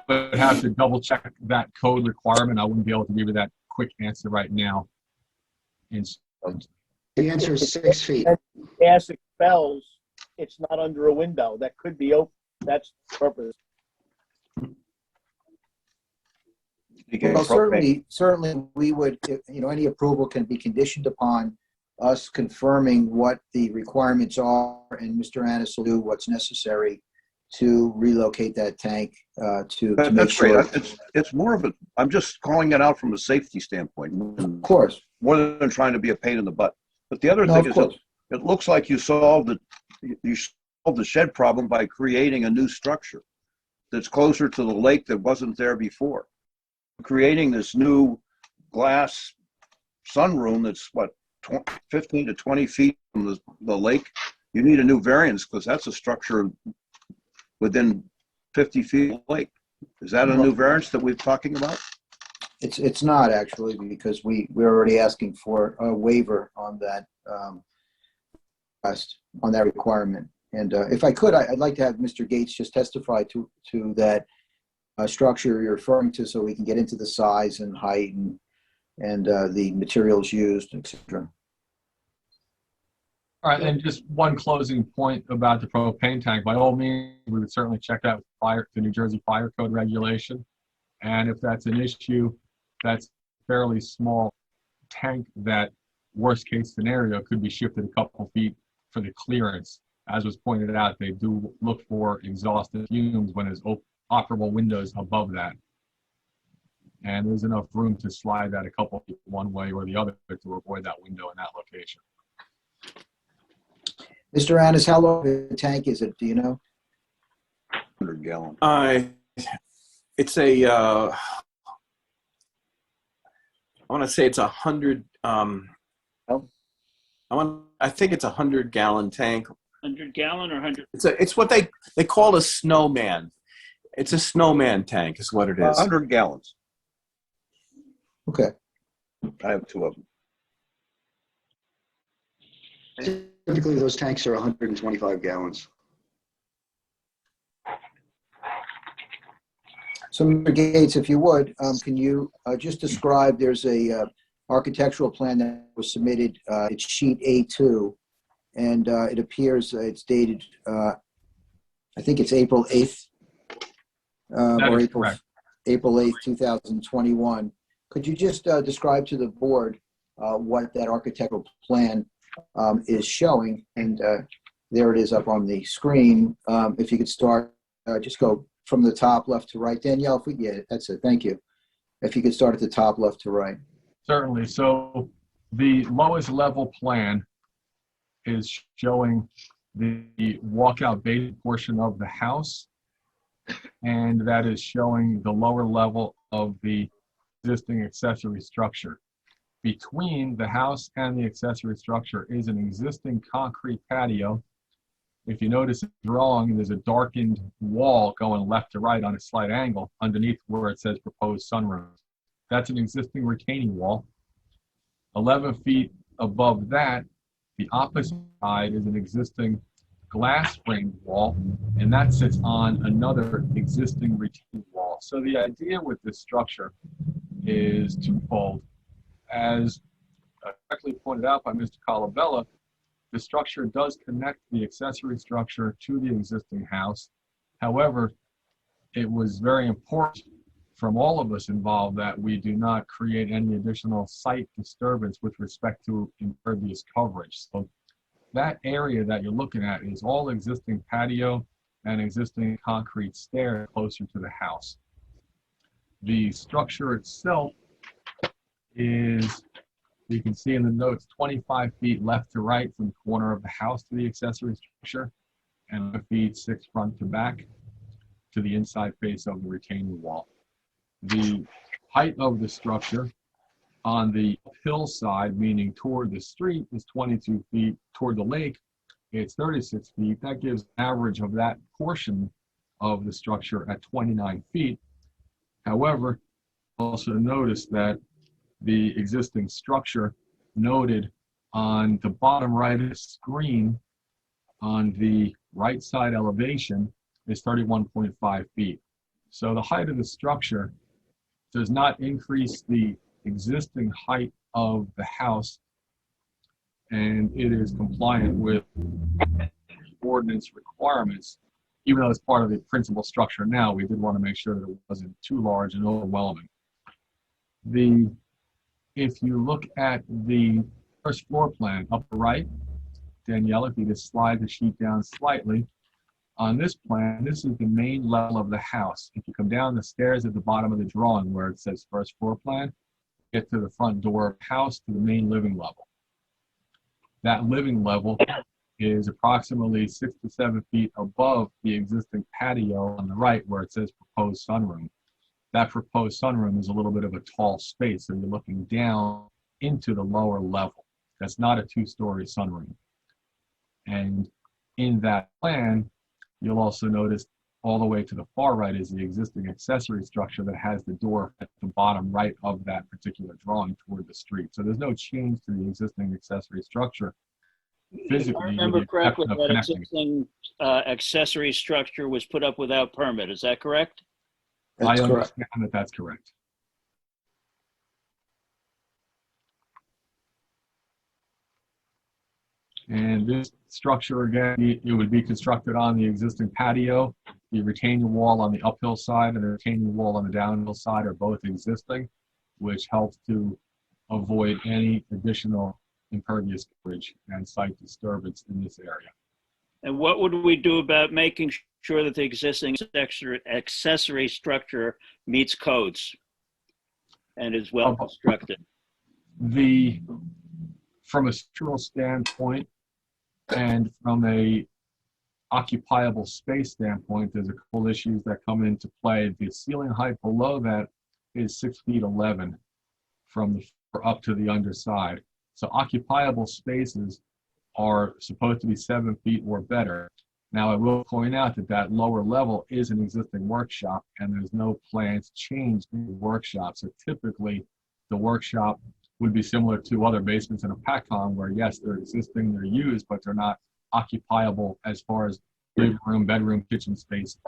I would have to double check that code requirement. I wouldn't be able to give you that quick answer right now. The answer is 6 feet. Gas expels, it's not under a window. That could be open. That's the purpose. Indicating Well, propane. certainly we would, any approval can be conditioned upon us confirming what the requirements are, and Mr. Annis will do what's necessary to relocate that tank to make That's sure. great. It's more of a, I'm just calling it out from a safety standpoint. Of course. More than trying to be a pain in the butt. But the other No, thing of is, course. it looks like you solved the shed problem by creating a new structure that's closer to the lake that wasn't there before. Creating this new glass sunroom that's 15 to 20 feet from the lake. You need a new variance because that's a structure within 50 feet of the lake. Is that a new variance that we're talking about? It's not actually, because we're already asking for a waiver on that on that requirement. And if I could, I'd like to have Mr. Gates just testify to that structure you're referring to, so we can get into the size and height and the materials used, etc. All right, and just one closing point about the propane tank. By all means, we would certainly check out the New Jersey Fire Code regulation. And if that's an issue, that's a fairly small tank that, worst case scenario, could be shifted a couple feet for the clearance. As was pointed out, they do look for exhaust and fumes when there's operable windows above that. And there's enough room to slide that a couple feet one way or the other to avoid that window in that location. Mr. Annis, how long of a tank is it? Do you know? 100 gallon. It's a, I want to say it's 100, I think it's 100-gallon tank. 100 gallon or 100? It's what they call a snowman. It's a snowman tank is what it is. 100 gallons. Okay. I have two of them. Typically, those tanks are 125 gallons. So, Mr. Gates, if you would, can you just describe, there's a architectural plan that was submitted, it's sheet A2, and it appears it's dated, I think it's April 8th, or April 8th, 2021. Could you just describe to the board what that architectural plan is showing? And there it is up on the screen. If you could start, just go from the top left to right. Danielle, yeah, that's it. Thank you. If you could start at the top left to right. Certainly. So the lowest level plan is showing the walkout bay portion of the house, and that is showing the lower level of the existing accessory structure. Between the house and the accessory structure is an existing concrete patio. If you notice the drawing, there's a darkened wall going left to right on a slight angle underneath where it says proposed sunroom. That's an existing retaining wall. 11 feet above that, the opposite side is an existing glass framed wall, and that sits on another existing retaining wall. So the idea with this structure is twofold. As correctly pointed out by Mr. Colabella, the structure does connect the accessory structure to the existing house. However, it was very important from all of us involved that we do not create any additional site disturbance with respect to impervious coverage. So that area that you're looking at is all existing patio and existing concrete stair closer to the house. The structure itself is, you can see in the notes, 25 feet left to right from the corner of the house to the accessory structure, and 1 feet 6 front to back to the inside face of the retaining wall. The height of the structure on the hillside, meaning toward the street, is 22 feet. Toward the lake, it's 36 feet. That gives an average of that portion of the structure at 29 feet. However, also notice that the existing structure noted on the bottom right of the screen on the right side elevation is 31.5 feet. So the height of the structure does not increase the existing height of the house, and it is compliant with ordinance requirements. Even though it's part of the principal structure now, we did want to make sure that it wasn't too large and overwhelming. If you look at the first floor plan, upper right, Danielle, if you just slide the sheet down slightly, on this plan, this is the main level of the house. If you come down the stairs at the bottom of the drawing where it says first floor plan, get to the front door of the house to the main living level. That living level is approximately 6 to 7 feet above the existing patio on the right where it says proposed sunroom. That proposed sunroom is a little bit of a tall space, so you're looking down into the lower level. That's not a two-story sunroom. And in that plan, you'll also notice all the way to the far right is the existing accessory structure that has the door at the bottom right of that particular drawing toward the street. So there's no change to the existing accessory structure physically. If I remember correctly, with the that exception of connecting. existing accessory structure was put up without permit. Is that correct? I understand that that's correct. And this structure, again, it would be constructed on the existing patio. The retaining wall on the uphill side and the retaining wall on the downhill side are both existing, which helps to avoid any additional impervious coverage and site disturbance in this area. And what would we do about making sure that the existing accessory structure meets codes and is well constructed? From a structural standpoint and from a occupiable space standpoint, there's a couple issues that come into play. The ceiling height below that is 6 feet 11 from the floor up to the underside. So occupiable spaces are supposed to be 7 feet or better. Now, I will point out that that lower level is an existing workshop and there's no plans changed in the workshop. So typically the workshop would be similar to other basements in Hopatcong where yes, they're existing, they're used, but they're not occupiable as far as living room, bedroom, kitchen spaces.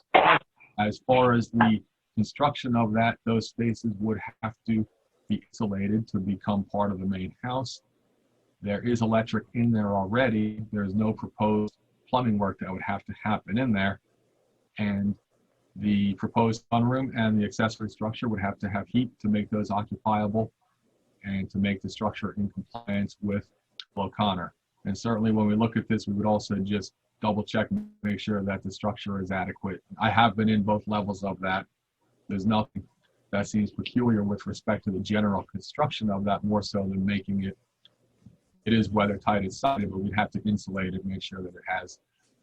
As far as the construction of that, those spaces would have to be insulated to become part of the main house. There is electric in there already. There's no proposed plumbing work that would have to happen in there. And the proposed sunroom and the accessory structure would have to have heat to make those occupiable and to make the structure in compliance with O'Connor. And certainly when we look at this, we would also just double check and make sure that the structure is adequate. I have been in both levels of that. There's nothing that seems peculiar with respect to the general construction of that, more so than making it, it is weather tight inside, but we'd have to insulate it, make sure that it has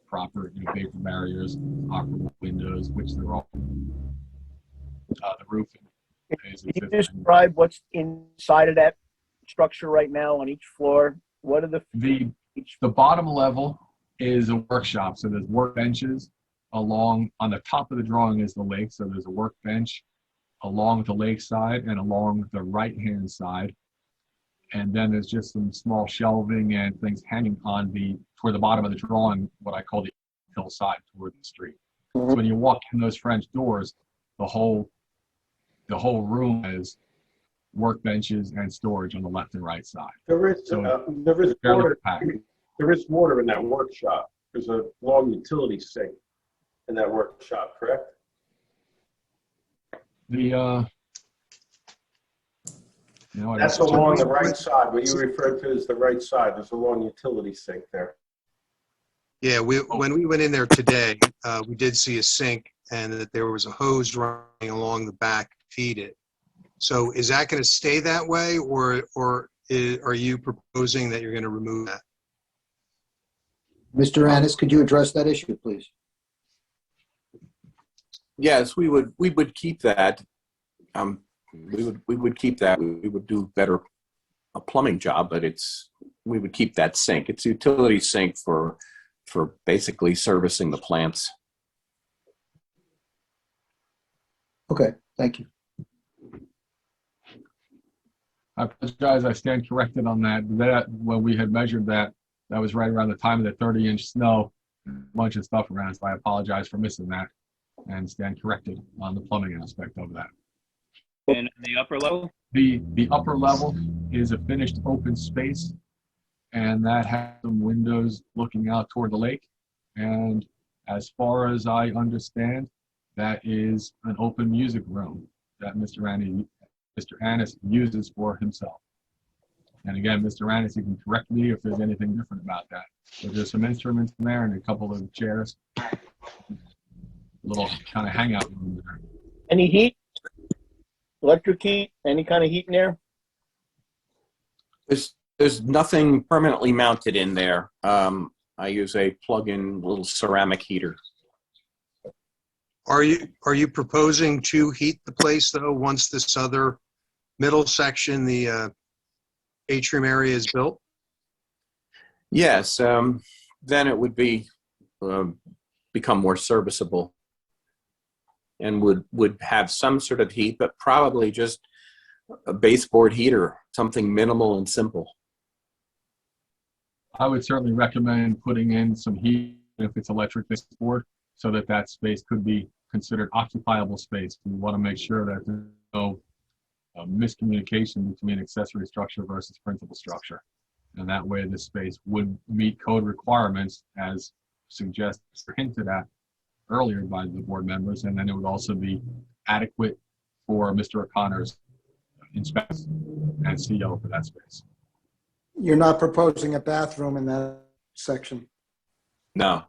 proper vapor barriers, operable windows, which they're all, the roofing. Can you describe what's inside of that structure right now on each floor? What are the bottom level is a workshop. So there's workbenches along, on the top of the drawing is the lake. So there's a workbench along the lake side and along the right-hand side. And then there's just some small shelving and things hanging on toward the bottom of the drawing, what I call the hillside toward the street. So when you walk in those French doors, the whole room has workbenches and storage on the left and right side. There is water. There is water in that workshop. There's a long utility sink in that workshop, correct? That's along the right side. What you referred to as the right side. There's a long utility sink there. Yeah, when we went in there today, we did see a sink and that there was a hose running along the back to feed it. So is that going to stay that way, or are you proposing that you're going to remove that? Mr. Annis, could you address that issue, please? Yes, we would keep that. We would keep that. We would do better a plumbing job, but we would keep that sink. It's a utility sink for basically servicing the plants. Okay, thank you. I apologize, I stand corrected on that. When we had measured that was right around the time of the 30-inch snow, a bunch of stuff around, so I apologize for missing that and stand corrected on the plumbing aspect of that. And the upper level? The upper level is a finished open space, and that has some windows looking out toward the lake. And as far as I understand, that is an open music room that Mr. Andy Mr. Annis uses for himself. And again, Mr. Annis, you can correct me if there's anything different about that. But there's some instruments in there and a couple of chairs. Little kind of hangout room there. Any heat? Electric heat? Any kind of heat in there? There's nothing permanently mounted in there. I use a plug-in little ceramic heater. Are you proposing to heat the place though, once this other middle section, the atrium area is built? Yes, then it would be become more serviceable and would have some sort of heat, but probably just a baseboard heater, something minimal and simple. I would certainly recommend putting in some heat if it's electric baseboard, so that that space could be considered occupiable space. We want to make sure that there's no miscommunication between accessory structure versus principal structure. And that way the space would meet code requirements as suggested or hinted at earlier by the board members. And then it would also be adequate for Mr. O'Connor's inspection and CO for that space. You're not proposing a bathroom in that section. No,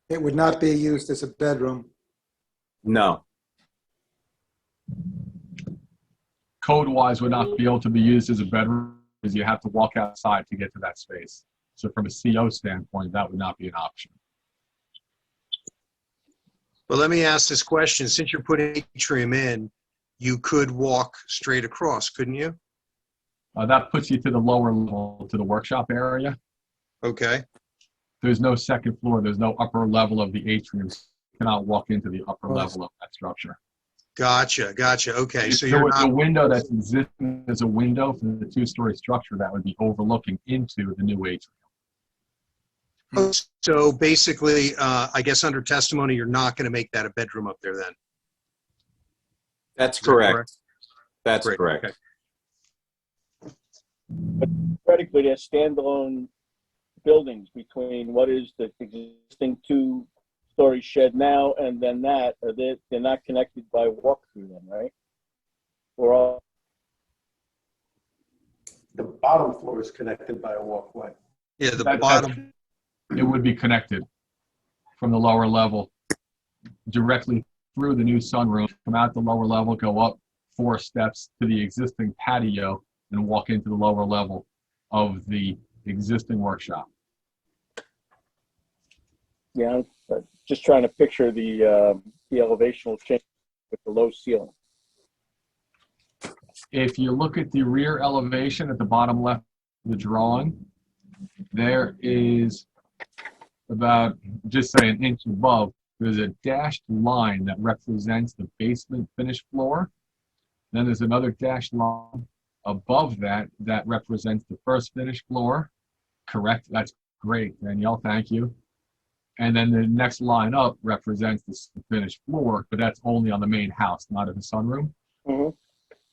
It would not be used as a bedroom. no. Code-wise would not be able to be used as a bedroom because you have to walk outside to get to that space. So from a CO standpoint, that would not be an option. Well, let me ask this question. Since you're putting atrium in, you could walk straight across, couldn't you? That puts you to the lower level, to the workshop area. Okay. There's no second floor. There's no upper level of the atrium. You cannot walk into the upper level of that structure. Gotcha. Okay. So There you're was not. a window that's existing as a window for the two-story structure that would be overlooking into the new atrium. So basically, I guess under testimony, you're not going to make that a bedroom up there then? That's Is that correct. That's Great, correct. okay. But theoretically, they're standalone buildings between what is the existing two-story shed now and then that. They're not connected by walkthrough then, right? Or all? The bottom floor is connected by a walkway. Yeah, the That- bottom. It would be connected from the lower level directly through the new sunroom, come out the lower level, go up 4 steps to the existing patio and walk into the lower level of the existing workshop. Yeah, I'm just trying to picture the elevational change with the low ceiling. If you look at the rear elevation at the bottom left of the drawing, there is about, just say an inch above, there's a dashed line that represents the basement finished floor. Then there's another dashed line above that that represents the first finished floor. Correct, that's great, Danielle, thank you. And then the next line up represents the finished floor, but that's only on the main house, not in the sunroom. Mm-hmm.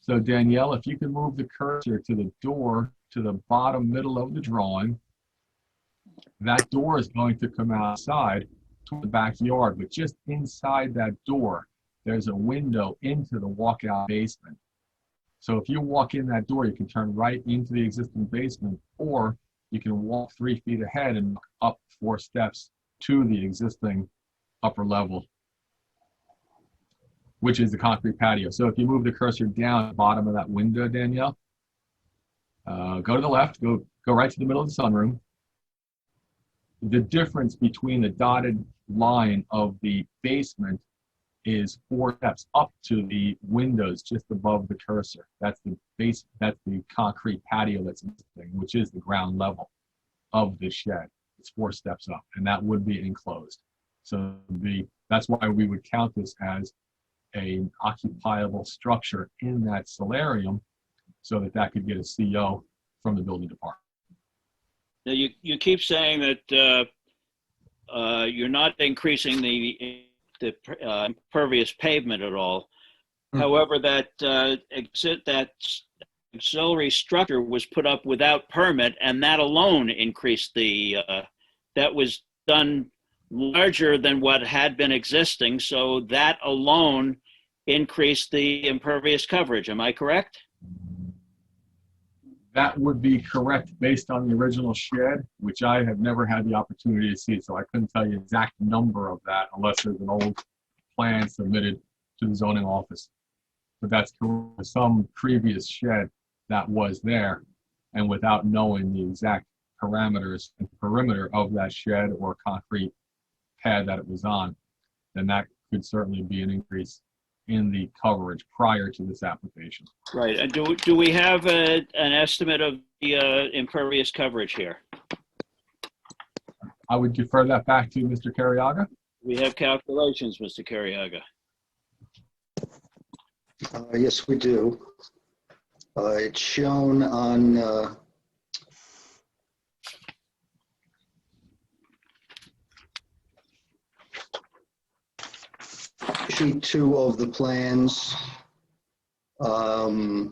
So Danielle, if you can move the cursor to the door to the bottom middle of the drawing, that door is going to come outside to the backyard, but just inside that door, there's a window into the walkout basement. So if you walk in that door, you can turn right into the existing basement, or you can walk 3 feet ahead and up 4 steps to the existing upper level, which is the concrete patio. So if you move the cursor down the bottom of that window, Danielle, go to the left, go right to the middle of the sunroom. The difference between the dotted line of the basement is 4 steps up to the windows just above the cursor. That's the base, that's the concrete patio that's existing, which is the ground level of the shed. It's 4 steps up, and that would be enclosed. So that's why we would count this as an occupiable structure in that solarium, so that could get a CO from the building department. Now, you keep saying that you're not increasing the impervious pavement at all. However, that auxiliary structure was put up without permit, and that alone increased that was done larger than what had been existing. So that alone increase the impervious coverage. Am I correct? That would be correct based on the original shed, which I have never had the opportunity to see, so I couldn't tell you exact number of that unless there's an old plan submitted to the zoning office. But that's some previous shed that was there, and without knowing the exact parameters and perimeter of that shed or concrete pad that it was on, then that could certainly be an increase in the coverage prior to this application. Right. And do we have an estimate of the impervious coverage here? I would defer that back to Mr. Carriaga. We have calculations, Mr. Carriaga. Yes, we do. It's shown on sheet 2 of the plans. Give me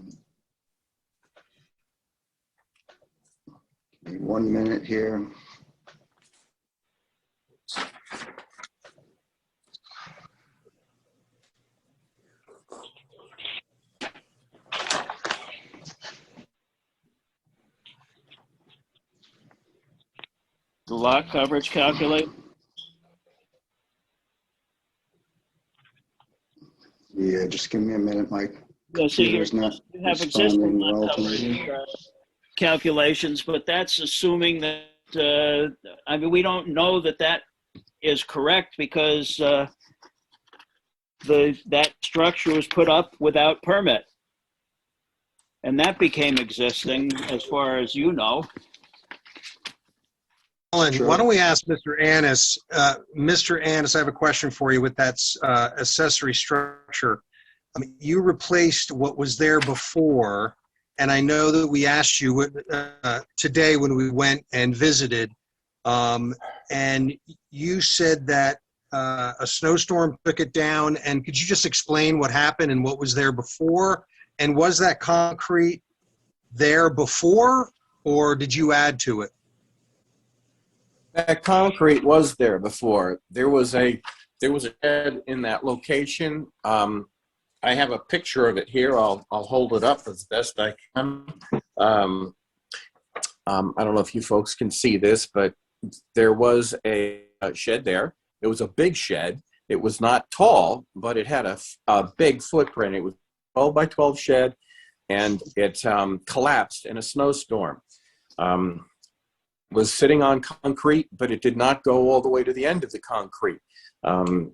1 minute here. The lot coverage calculate? Yeah, just give me a minute. My Yeah, so you computer's not have existing responding lot well to coverage me. calculations, but that's assuming that, I mean, we don't know that that is correct because that structure was put up without permit. And that became existing as far as you know. Alan, why don't we ask Mr. Annis? Mr. Annis, I have a question for you with that accessory structure. I mean, you replaced what was there before, and I know that we asked you today when we went and visited, and you said that a snowstorm took it down. And could you just explain what happened and what was there before? And was that concrete there before, or did you add to it? That concrete was there before. There was a shed in that location. I have a picture of it here. I'll hold it up as best I can. I don't know if you folks can see this, but there was a shed there. It was a big shed. It was not tall, but it had a big footprint. It was 12 by 12 shed, and it collapsed in a snowstorm. Was sitting on concrete, but it did not go all the way to the end of the concrete. And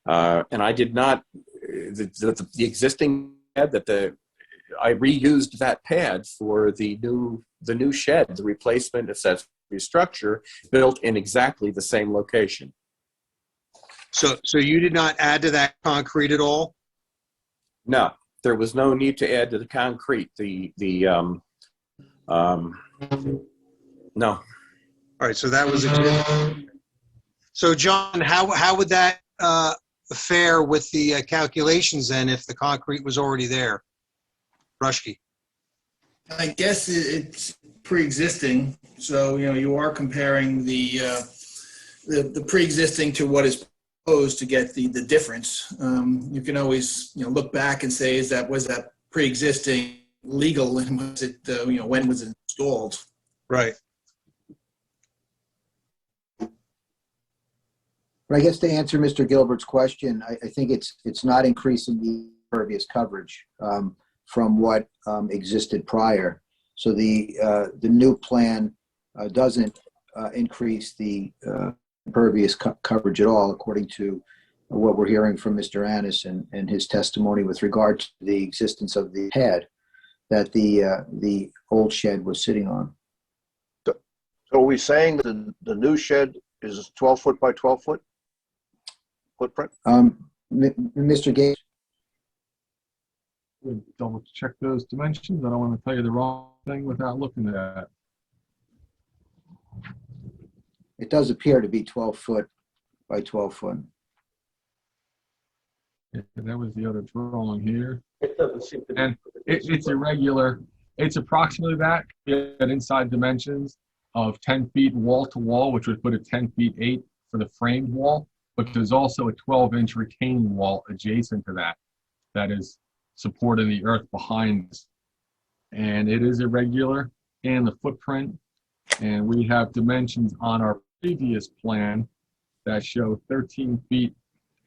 I did not, the existing pad I reused that pad for the new shed, the replacement accessory structure built in exactly the same location. So you did not add to that concrete at all? No, there was no need to add to the concrete. No. All right, so that was existing. So John, how would that fare with the calculations then if the concrete was already there? Rushke. I guess it's pre-existing, so you are comparing the pre-existing to what is proposed to get the difference. You can always look back and say, was that pre-existing legal, and was it when was it installed? Right. But I guess to answer Mr. Gilbert's question, I think it's not increasing the impervious coverage from what existed prior. So the new plan doesn't increase the impervious coverage at all, according to what we're hearing from Mr. Annis and his testimony with regard to the existence of the pad that the old shed was sitting on. So are we saying that the new shed is 12 foot by 12 foot footprint? Mr. Gates? We'll double check those dimensions. I don't want to tell you the wrong thing without looking at it. It does appear to be 12 foot by 12 foot. Yeah, that was the other drawing here. It doesn't seem to be. And it's irregular. It's approximately that inside dimensions of 10 feet wall to wall, which would put it 10 feet 8 for the framed wall. but there's also a 12-inch retaining wall adjacent to that that is supporting the earth behind us. And it is irregular in the footprint, and we have dimensions on our previous plan that show 13 feet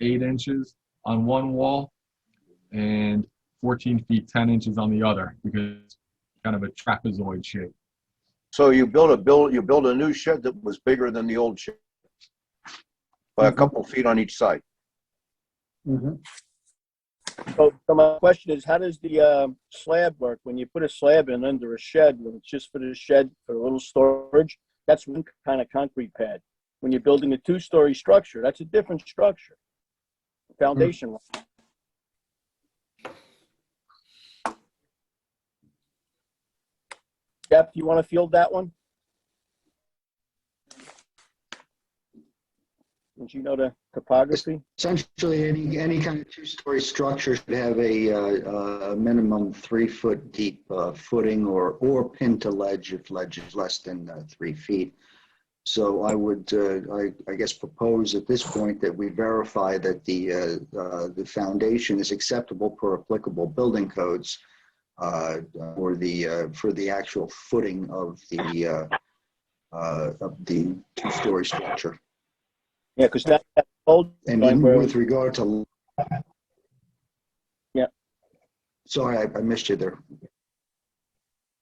8 inches on one wall and 14 feet 10 inches on the other, because it's kind of a trapezoid shape. So you build a new shed that was bigger than the old shed by a couple feet on each side. So my question is, how does the slab work? When you put a slab in under a shed, when it's just for the shed for a little storage, that's one kind of concrete pad. When you're building a 2-story structure, that's a different structure. Foundation. Jeff, do you want to field that one? Since you know the topography. Essentially, any kind of 2-story structure should have a minimum 3-foot deep footing or pin to ledge if ledge is less than 3 feet. So I would, I guess, propose at this point that we verify that the foundation is acceptable per applicable building codes for the actual footing of the 2-story structure. Yeah, because that old. And with regard to. Yeah. Sorry, I missed you there.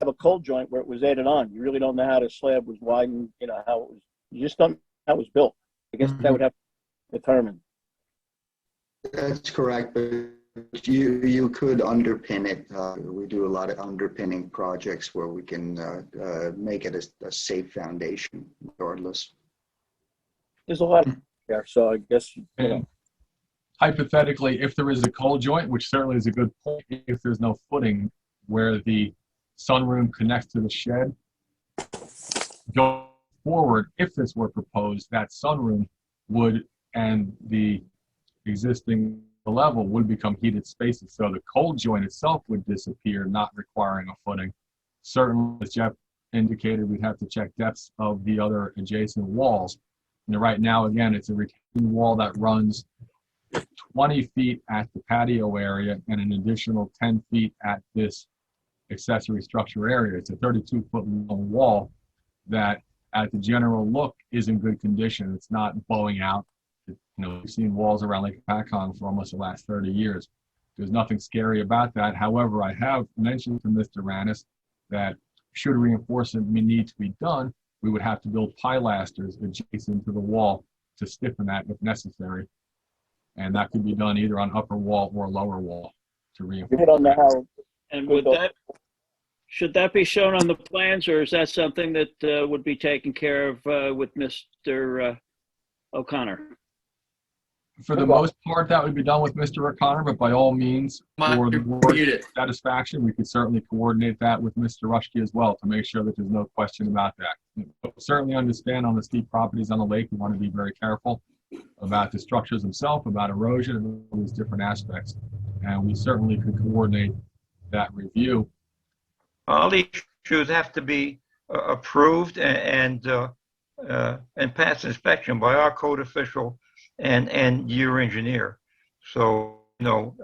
Have a cold joint where it was added on. You really don't know how the slab was widened, you know, how it was, you just don't know how it was built. I guess that would have to determine. That's correct, but you could underpin it. We do a lot of underpinning projects where we can make it a safe foundation regardless. There's a lot there, so I guess, you know. Hypothetically, if there is a cold joint, which certainly is a good point, if there's no footing where the sunroom connects to the shed, going forward, if this were proposed, that sunroom would, and the existing level would become heated spaces. So the cold joint itself would disappear, not requiring a footing. Certainly, as Jeff indicated, we'd have to check depths of the other adjacent walls. And right now, again, it's a retaining wall that runs 20 feet at the patio area and an additional 10 feet at this accessory structure area. It's a 32-foot long wall that, at the general look, is in good condition. It's not bowing out. You know, we've seen walls around Lake Hopatcong for almost the last 30 years. There's nothing scary about that. However, I have mentioned to Mr. Rannis that should reinforcement need to be done, we would have to build pilasters adjacent to the wall to stiffen that if necessary. And that could be done either on upper wall or lower wall to reinforce. And would that, should that be shown on the plans, or is that something that would be taken care of with Mr. O'Connor? For the most part, that would be done with Mr. O'Connor, but by all means, for the board's satisfaction, we could certainly coordinate that with Mr. Rushke as well to make sure that there's no question about that. But certainly understand on the steep properties on the lake, we want to be very careful about the structures themselves, about erosion, and all these different aspects. And we certainly could coordinate that review. All these issues have to be approved and pass inspection by our code official and your engineer. So, you know,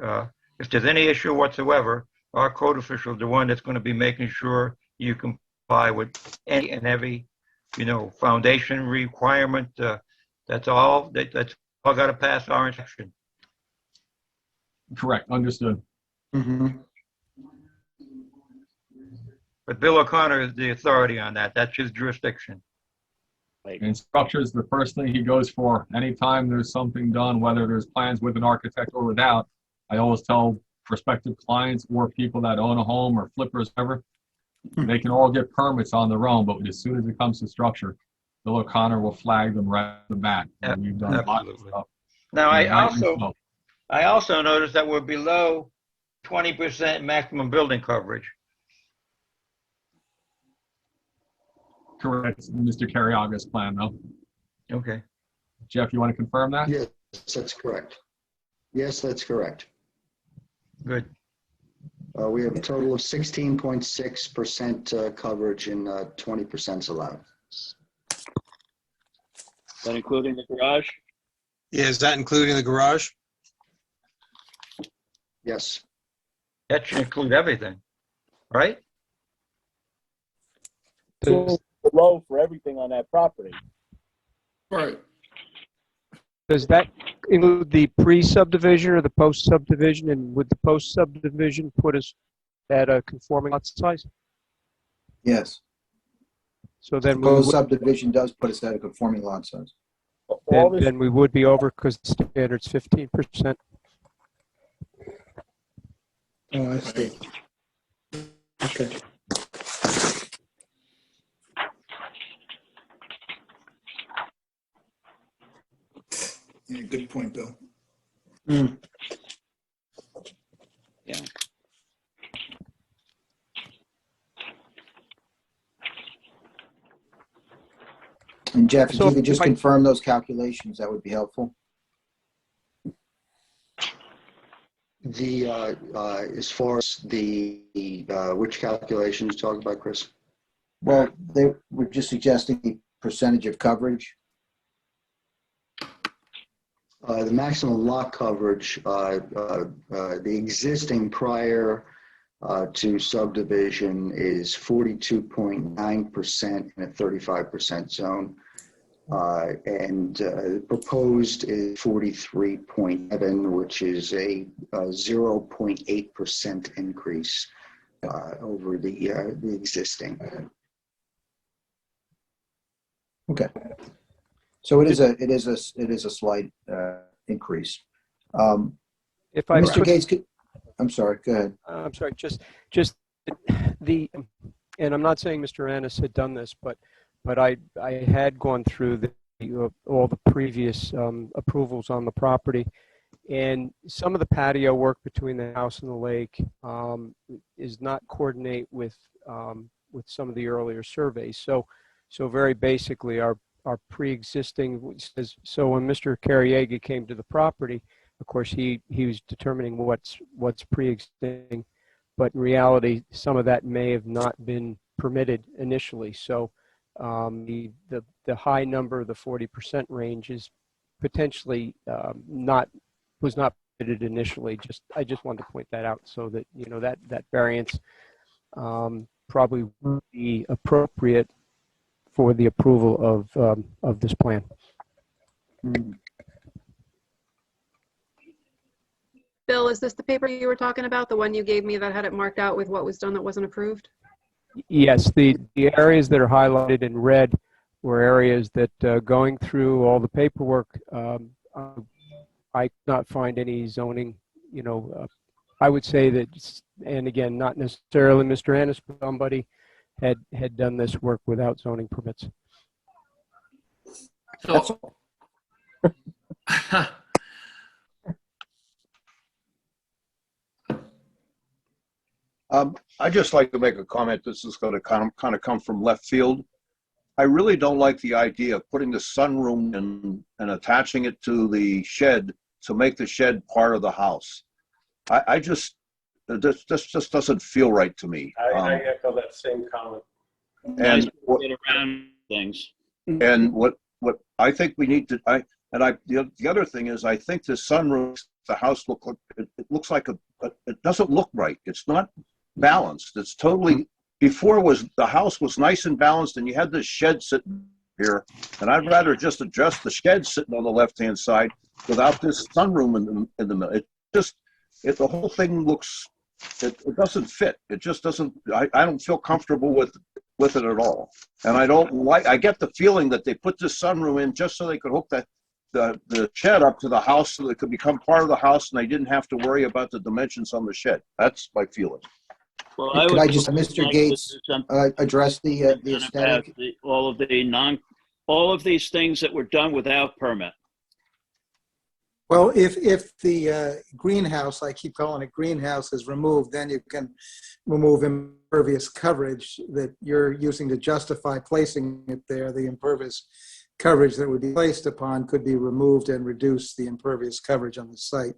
if there's any issue whatsoever, our code official is the one that's going to be making sure you comply with any and every, you know, foundation requirement. That's all got to pass our inspection. Correct. Understood. But Bill O'Connor is the authority on that. That's his jurisdiction. And structures, the first thing he goes for. Anytime there's something done, whether there's plans with an architect or without, I always tell prospective clients or people that own a home or flippers, whatever, they can all get permits on their own, but as soon as it comes to structure, Bill O'Connor will flag them right off the bat. And we've done a lot of stuff. Now, I also noticed that we're below 20% maximum building coverage. Correct. Mr. Carriaga's plan, though. Okay. Jeff, you want to confirm that? Yes, that's correct. Yes, that's correct. Good. We have a total of 16.6% coverage and 20% allowed. That including the garage? Yeah, is that including the garage? Yes. That should include everything, right? Below for everything on that property. Right. Does that include the pre-subdivision or the post-subdivision? And would the post-subdivision put us at a conforming lot size? Yes. So then we Proposed would, subdivision does put us at a conforming lot size. then we would be over because the standard's 15%. Oh, I see. Okay. Yeah, good point, Bill. Yeah. And Jeff, if So you could just if I- confirm those calculations, that would be helpful. The, as far as the, which calculations you talking about, Chris? Well, they were just suggesting the percentage of coverage. The maximum lot coverage, the existing prior to subdivision is 42.9% in a 35% zone. And proposed is 43.7, which is a 0.8% increase over the existing. Okay. So it is a slight increase. If I Mr. could- Gates, I'm sorry. Go ahead. I'm sorry, just the, and I'm not saying Mr. Annis had done this, but I had gone through all the previous approvals on the property, and some of the patio work between the house and the lake is not coordinate with some of the earlier surveys. So very basically, our pre-existing, so when Mr. Carriega came to the property, of course, he was determining what's pre-existing, but in reality, some of that may have not been permitted initially. So the high number, the 40% range, is potentially was not permitted initially. I just wanted to point that out so that that variance probably would be appropriate for the approval of this plan. Bill, is this the paper you were talking about? The one you gave me that had it marked out with what was done that wasn't approved? Yes, the areas that are highlighted in red were areas that going through all the paperwork, I could not find any zoning, I would say that, and again, not necessarily Mr. Annis, but somebody had done this work without zoning permits. So, I'd just like to make a comment. This is going to kind of come from left field. I really don't like the idea of putting the sunroom in and attaching it to the shed to make the shed part of the house. This just doesn't feel right to me. I echo that same comment. Nice And to get around things. And what I think we need to, the other thing is, I think the sunroom, the house it looks like it doesn't look right. It's not balanced. It's totally, before the house was nice and balanced and you had this shed sitting here, and I'd rather just adjust the shed sitting on the left-hand side without this sunroom in the middle. The whole thing looks, it doesn't fit. It just doesn't, I don't feel comfortable with it at all. And I get the feeling that they put this sunroom in just so they could hook the shed up to the house so that it could become part of the house and they didn't have to worry about the dimensions on the shed. That's my feeling. Well, Could I just, Mr. Gates, address the aesthetic? All of these things that were done without permit. Well, if the greenhouse, I keep calling it greenhouse, is removed, then you can remove impervious coverage that you're using to justify placing it there. The impervious coverage that would be placed upon could be removed and reduce the impervious coverage on the site.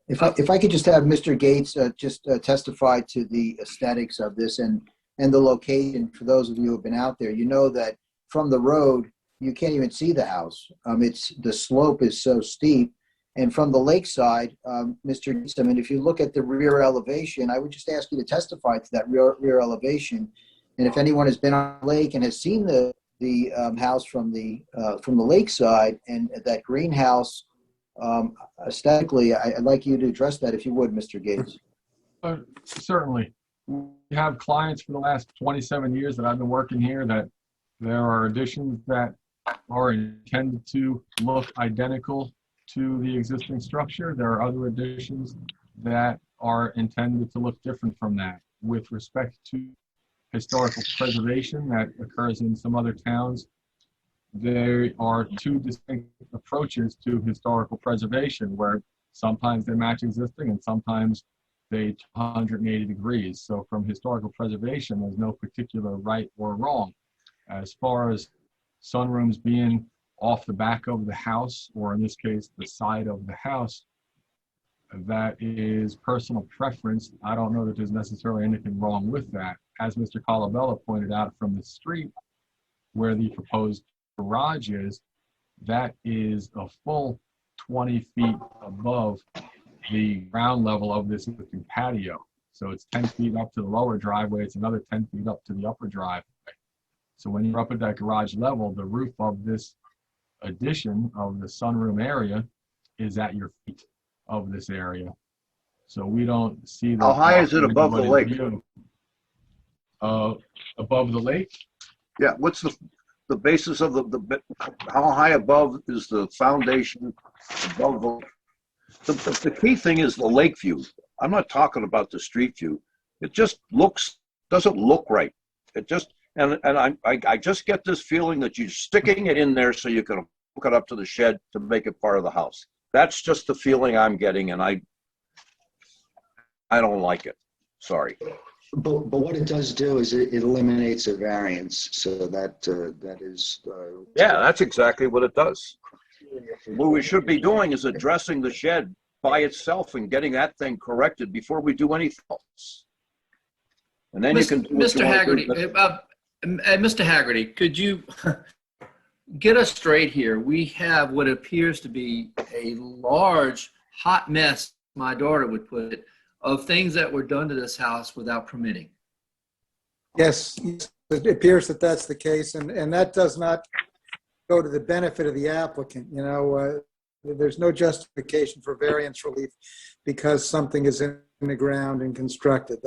If I could just have Mr. Gates testify to the aesthetics of this and the location. For those of you who have been out there, you know that from the road, you can't even see the house. The slope is so steep. And from the lakeside, Mr. Dietz, I mean, if you look at the rear elevation, I would just ask you to testify to that rear elevation. And if anyone has been on the lake and has seen the house from the lakeside and that greenhouse, aesthetically, I'd like you to address that if you would, Mr. Gates. Certainly. We have clients for the last 27 years that I've been working here that there are additions that are intended to look identical to the existing structure. There are other additions that are intended to look different from that. With respect to historical preservation that occurs in some other towns, there are two distinct approaches to historical preservation where sometimes they match existing and sometimes they 180 degrees. So from historical preservation, there's no particular right or wrong. As far as sunrooms being off the back of the house, or in this case, the side of the house, that is personal preference. I don't know that there's necessarily anything wrong with that. As Mr. Colabella pointed out, from the street where the proposed garage is, that is a full 20 feet above the ground level of this existing patio. So it's 10 feet up to the lower driveway. It's another 10 feet up to the upper driveway. So when you're up at that garage level, the roof of this addition of the sunroom area is at your feet of this area. So we don't see that. How high is it above the lake? Above the lake? Yeah, what's the basis of how high above is the foundation above the key thing is the lake view. I'm not talking about the street view. It just doesn't look right. It just, and I just get this feeling that you're sticking it in there so you can hook it up to the shed to make it part of the house. That's just the feeling I'm getting, and I don't like it. Sorry. But what it does do is it eliminates a variance, so that is. Yeah, that's exactly what it does. What we should be doing is addressing the shed by itself and getting that thing corrected before we do anything else. And then you can do what Mr. you want Haggerty, to do. Mr. Haggerty, could you get us straight here? We have what appears to be a large hot mess, my daughter would put it, of things that were done to this house without permitting. Yes, it appears that that's the case, and that does not go to the benefit of the applicant. You know, there's no justification for variance relief because something is in the ground and constructed.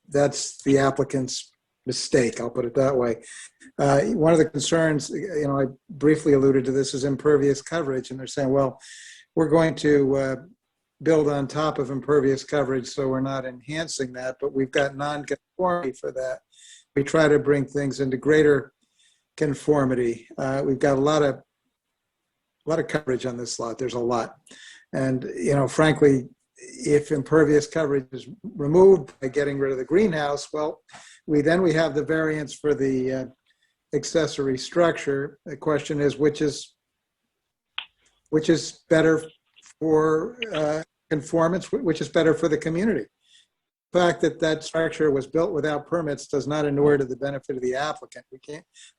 That's the applicant's mistake, I'll put it that way. One of the concerns, you know, I briefly alluded to this, is impervious coverage, and they're saying, well, we're going to build on top of impervious coverage, so we're not enhancing that, but we've got non-conformity for that. We try to bring things into greater conformity. We've got a lot of coverage on this lot. There's a lot. And, you know, frankly, if impervious coverage is removed by getting rid of the greenhouse, well, we have the variance for the accessory structure. The question is, which is better for conformance, which is better for the community. The fact that structure was built without permits does not inure to the benefit of the applicant.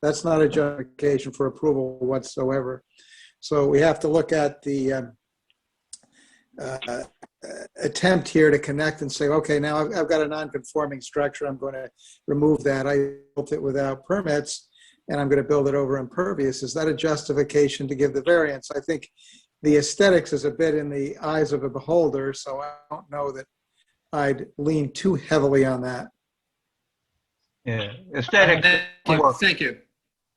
That's not a justification for approval whatsoever. So we have to look at the attempt here to connect and say, okay, now I've got a non-conforming structure. I'm going to remove that. I built it without permits, and I'm going to build it over impervious. Is that a justification to give the variance? I think the aesthetics is a bit in the eyes of a beholder, so I don't know that I'd lean too heavily on that. Yeah, aesthetics don't work. Thank you.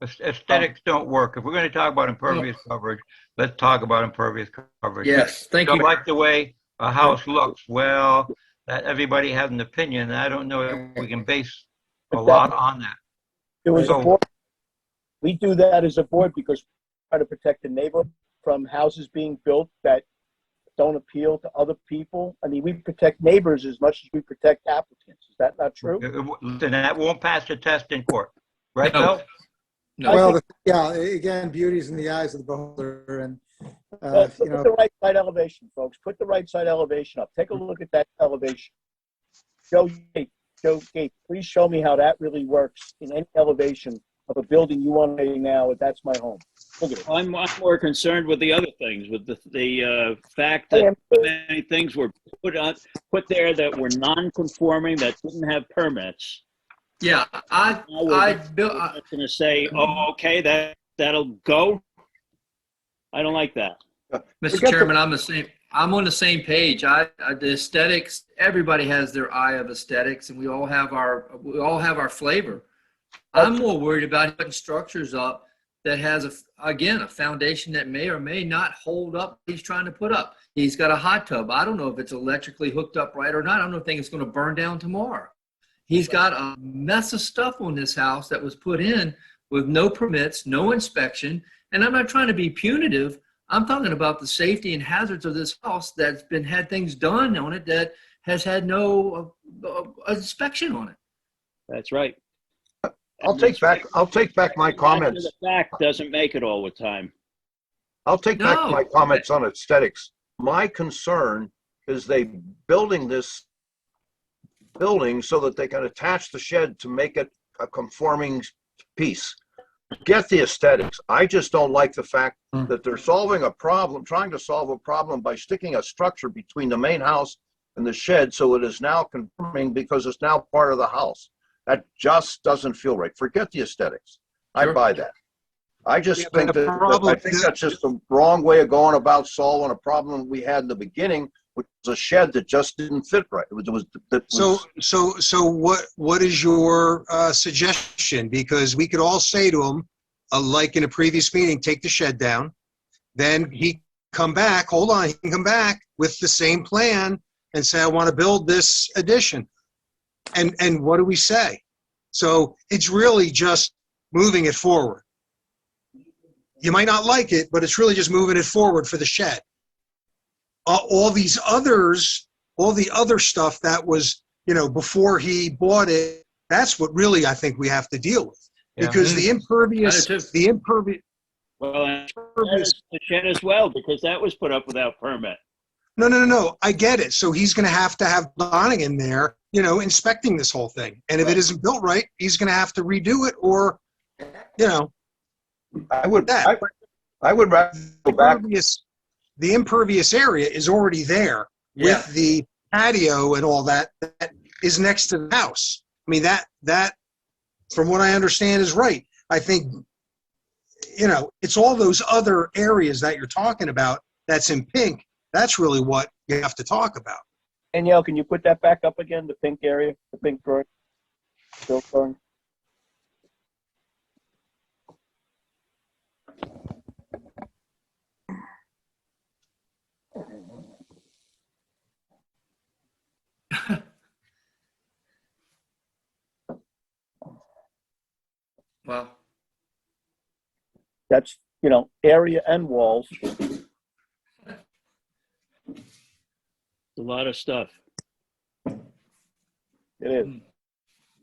Aesthetics don't work. If we're going to talk about impervious coverage, let's talk about impervious coverage. Yes, thank you. Don't like the way a house looks. Well, that everybody has an opinion, and I don't know if we can base a lot on that. It was a board. We do that as a board because we try to protect the neighborhood from houses being built that don't appeal to other people. I mean, we protect neighbors as much as we protect applicants. Is that not true? Then that won't pass the test in court, right, No. Bill? No. Well, yeah, again, beauty's in the eyes of the beholder, and Put you know, the right side elevation, folks. Put the right side elevation up. Take a look at that elevation. Joe Gates, please show me how that really works in any elevation of a building you want to now, that's my home. Look at it. I'm more concerned with the other things, with the fact that so many things were put there that were non-conforming, that didn't have permits. Yeah, I'm going to say, oh, okay, that'll go. I don't like that. Mr. Chairman, I'm on the same page. The aesthetics, everybody has their eye of aesthetics, and we all have our flavor. I'm more worried about putting structures up that has a foundation that may or may not hold up what he's trying to put up. He's got a hot tub. I don't know if it's electrically hooked up right or not. I don't think it's going to burn down tomorrow. He's got a mess of stuff on this house that was put in with no permits, no inspection. And I'm not trying to be punitive. I'm talking about the safety and hazards of this house that's had things done on it that has had no inspection on it. That's right. I'll take back my comments. The fact doesn't make it all the time. I'll take back my comments on aesthetics. My concern is they building this building so that they can attach the shed to make it a conforming piece. Get the aesthetics. I just don't like the fact that they're trying to solve a problem by sticking a structure between the main house and the shed so it is now conforming because it's now part of the house. That just doesn't feel right. Forget the aesthetics. I buy that. I just think that's just the wrong way of going about solving a problem we had in the beginning, which was a shed that just didn't fit right. So what is your suggestion? Because we could all say to him, like in a previous meeting, take the shed down. Then he come back. Hold on, he can come back with the same plan and say, I want to build this addition. And what do we say? So it's really just moving it forward. You might not like it, but it's really just moving it forward for the shed. All the other stuff that was, before he bought it, that's what really I think we have to deal with. Because the impervious. Well, the shed as well, because that was put up without permit. No. I get it. So he's going to have Donegan there, inspecting this whole thing. And if it isn't built right, he's going to have to redo it or, I would rather go back. The impervious area is already there with the patio and all that is next to the house. I mean, that from what I understand is right. I think, it's all those other areas that you're talking about that's in pink. That's really what you have to talk about. Danielle, can you put that back up again, the pink area, the pink drawing? Still drawing? Well, that's, area and walls. A lot of stuff. It is.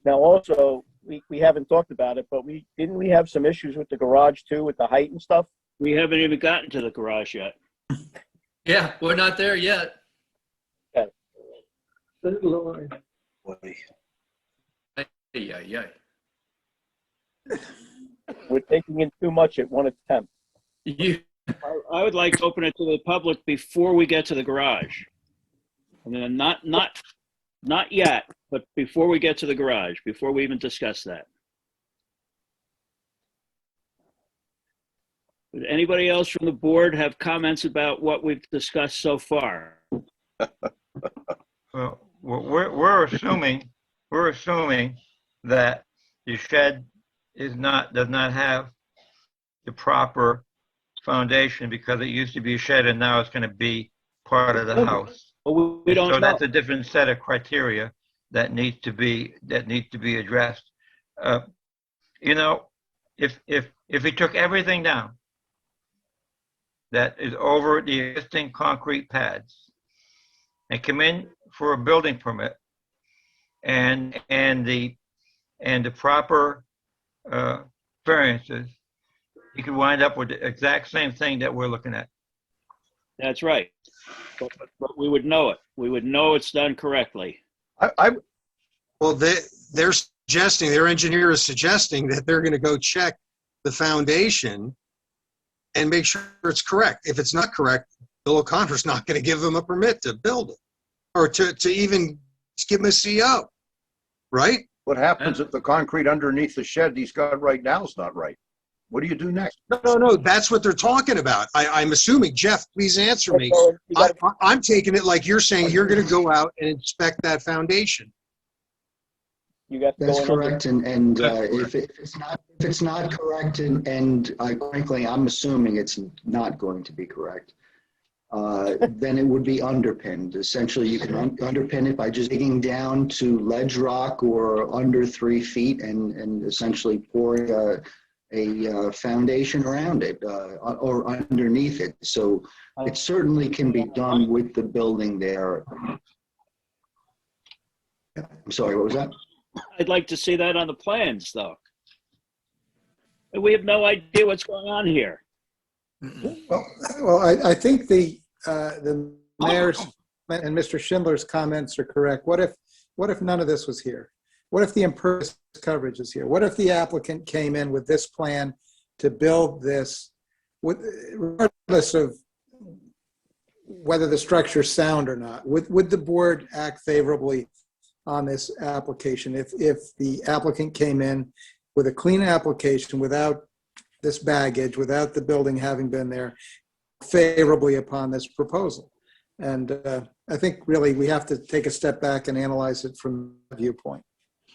Now, also, we haven't talked about it, but didn't we have some issues with the garage too, with the height and stuff? We haven't even gotten to the garage yet. Yeah, we're not there yet. Okay. Good Lord. Yeah. We're taking in too much at one attempt. I would like to open it to the public before we get to the garage. And then not yet, but before we get to the garage, before we even discuss that. Would anybody else from the board have comments about what we've discussed so far? Well, we're assuming that the shed does not have the proper foundation because it used to be a shed and now it's going to be part of the house. Well, we don't so know. That's a different set of criteria that needs to be addressed. If we took everything down that is over the existing concrete pads and come in for a building permit and the proper variances, you could wind up with the exact same thing that we're looking at. That's right. But we would know it. We would know it's done correctly. Well, they're suggesting, their engineer is suggesting that they're going to go check the foundation and make sure it's correct. If it's not correct, Bill O'Connor's not going to give them a permit to build it or to even give them a CO, right? What happens if the concrete underneath the shed he's got right now is not right? What do you do next? No, that's what they're talking about. I'm assuming. Jeff, please answer me. I'm taking it like you're saying you're going to go out and inspect that foundation. You got to That's go in correct, and if it's not correct, and frankly, I'm assuming it's not going to be correct, then it would be underpinned. Essentially, you can underpin it by just digging down to ledge rock or under 3 feet and essentially pouring a foundation around it or underneath it. So it certainly can be done with the building there. I'm sorry, what was that? I'd like to see that on the plans, though. We have no idea what's going on here. Well, I think the mayor's and Mr. Schindler's comments are correct. What if none of this was here? What if the impervious coverage is here? What if the applicant came in with this plan to build this, regardless of whether the structure's sound or not? Would the board act favorably on this application if the applicant came in with a clean application without this baggage, without the building having been there, favorably upon this proposal? And I think really we have to take a step back and analyze it from that viewpoint.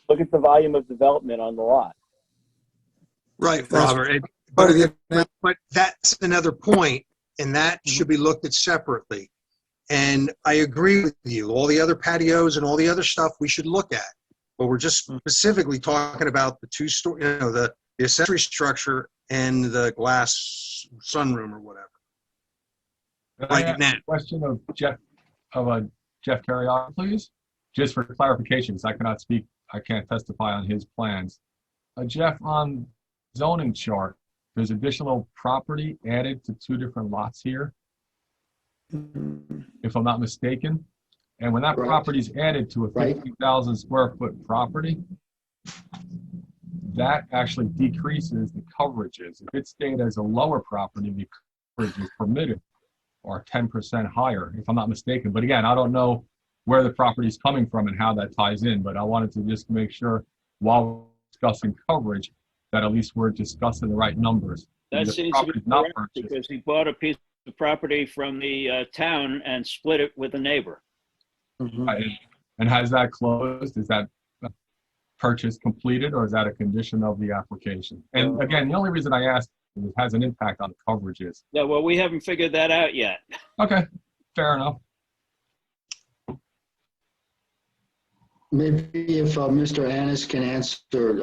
Look at the volume of development on the lot. Right, Robert. But that's another point, and that should be looked at separately. And I agree with you. All the other patios and all the other stuff we should look at. But we're just specifically talking about the two-story, the accessory structure and the glass sunroom or whatever. Right now. Question of Jeff Carriaga, please. Just for clarification, because I cannot speak, I can't testify on his plans. Jeff, on zoning chart, there's additional property added to 2 different lots here, if I'm not mistaken. And when that property is added to a 15,000 square foot property, that actually decreases the coverages. If it stayed as a lower property, the coverage is permitted or 10% higher, if I'm not mistaken. But again, I don't know where the property is coming from and how that ties in, but I wanted to just make sure while we're discussing coverage that at least we're discussing the right numbers. That seems to be correct because he bought a piece of property from the town and split it with a neighbor. And has that closed? Is that purchase completed, or is that a condition of the application? And again, the only reason I asked is it has an impact on the coverages. Yeah, well, we haven't figured that out yet. Okay, fair enough. Maybe if Mr. Annis can answer,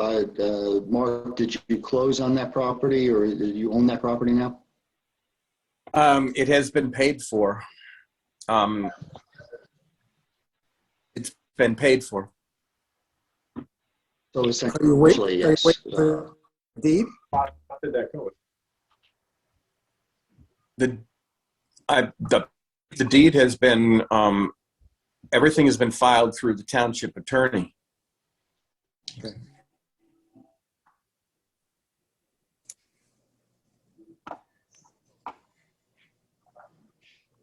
Mark, did you close on that property, or do you own that property now? It has been paid for. It's been paid for. So essentially, yes. For deed? How did that go? The deed has been, everything has been filed through the township attorney. Okay.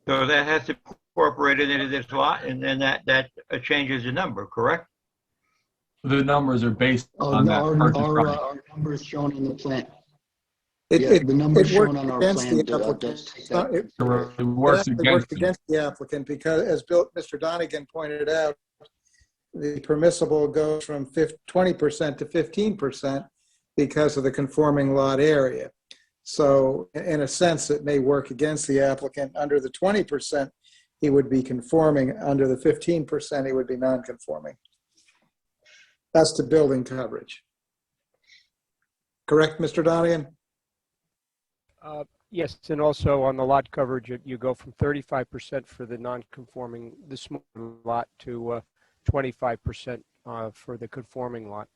So that has to be incorporated into this lot, and then that changes the number, correct? The numbers are based on that purchase price. Our numbers shown on the plan. The numbers works shown on our against plan the applicant. It works against the applicant because, as Mr. Donegan pointed out, the permissible goes from 20% to 15% because of the conforming lot area. So in a sense, it may work against the applicant. Under the 20%, he would be conforming. Under the 15%, he would be non-conforming. That's the building coverage. Correct, Mr. Donegan? Yes, and also on the lot coverage, you go from 35% for the non-conforming, the small lot, to 25% for the conforming lot.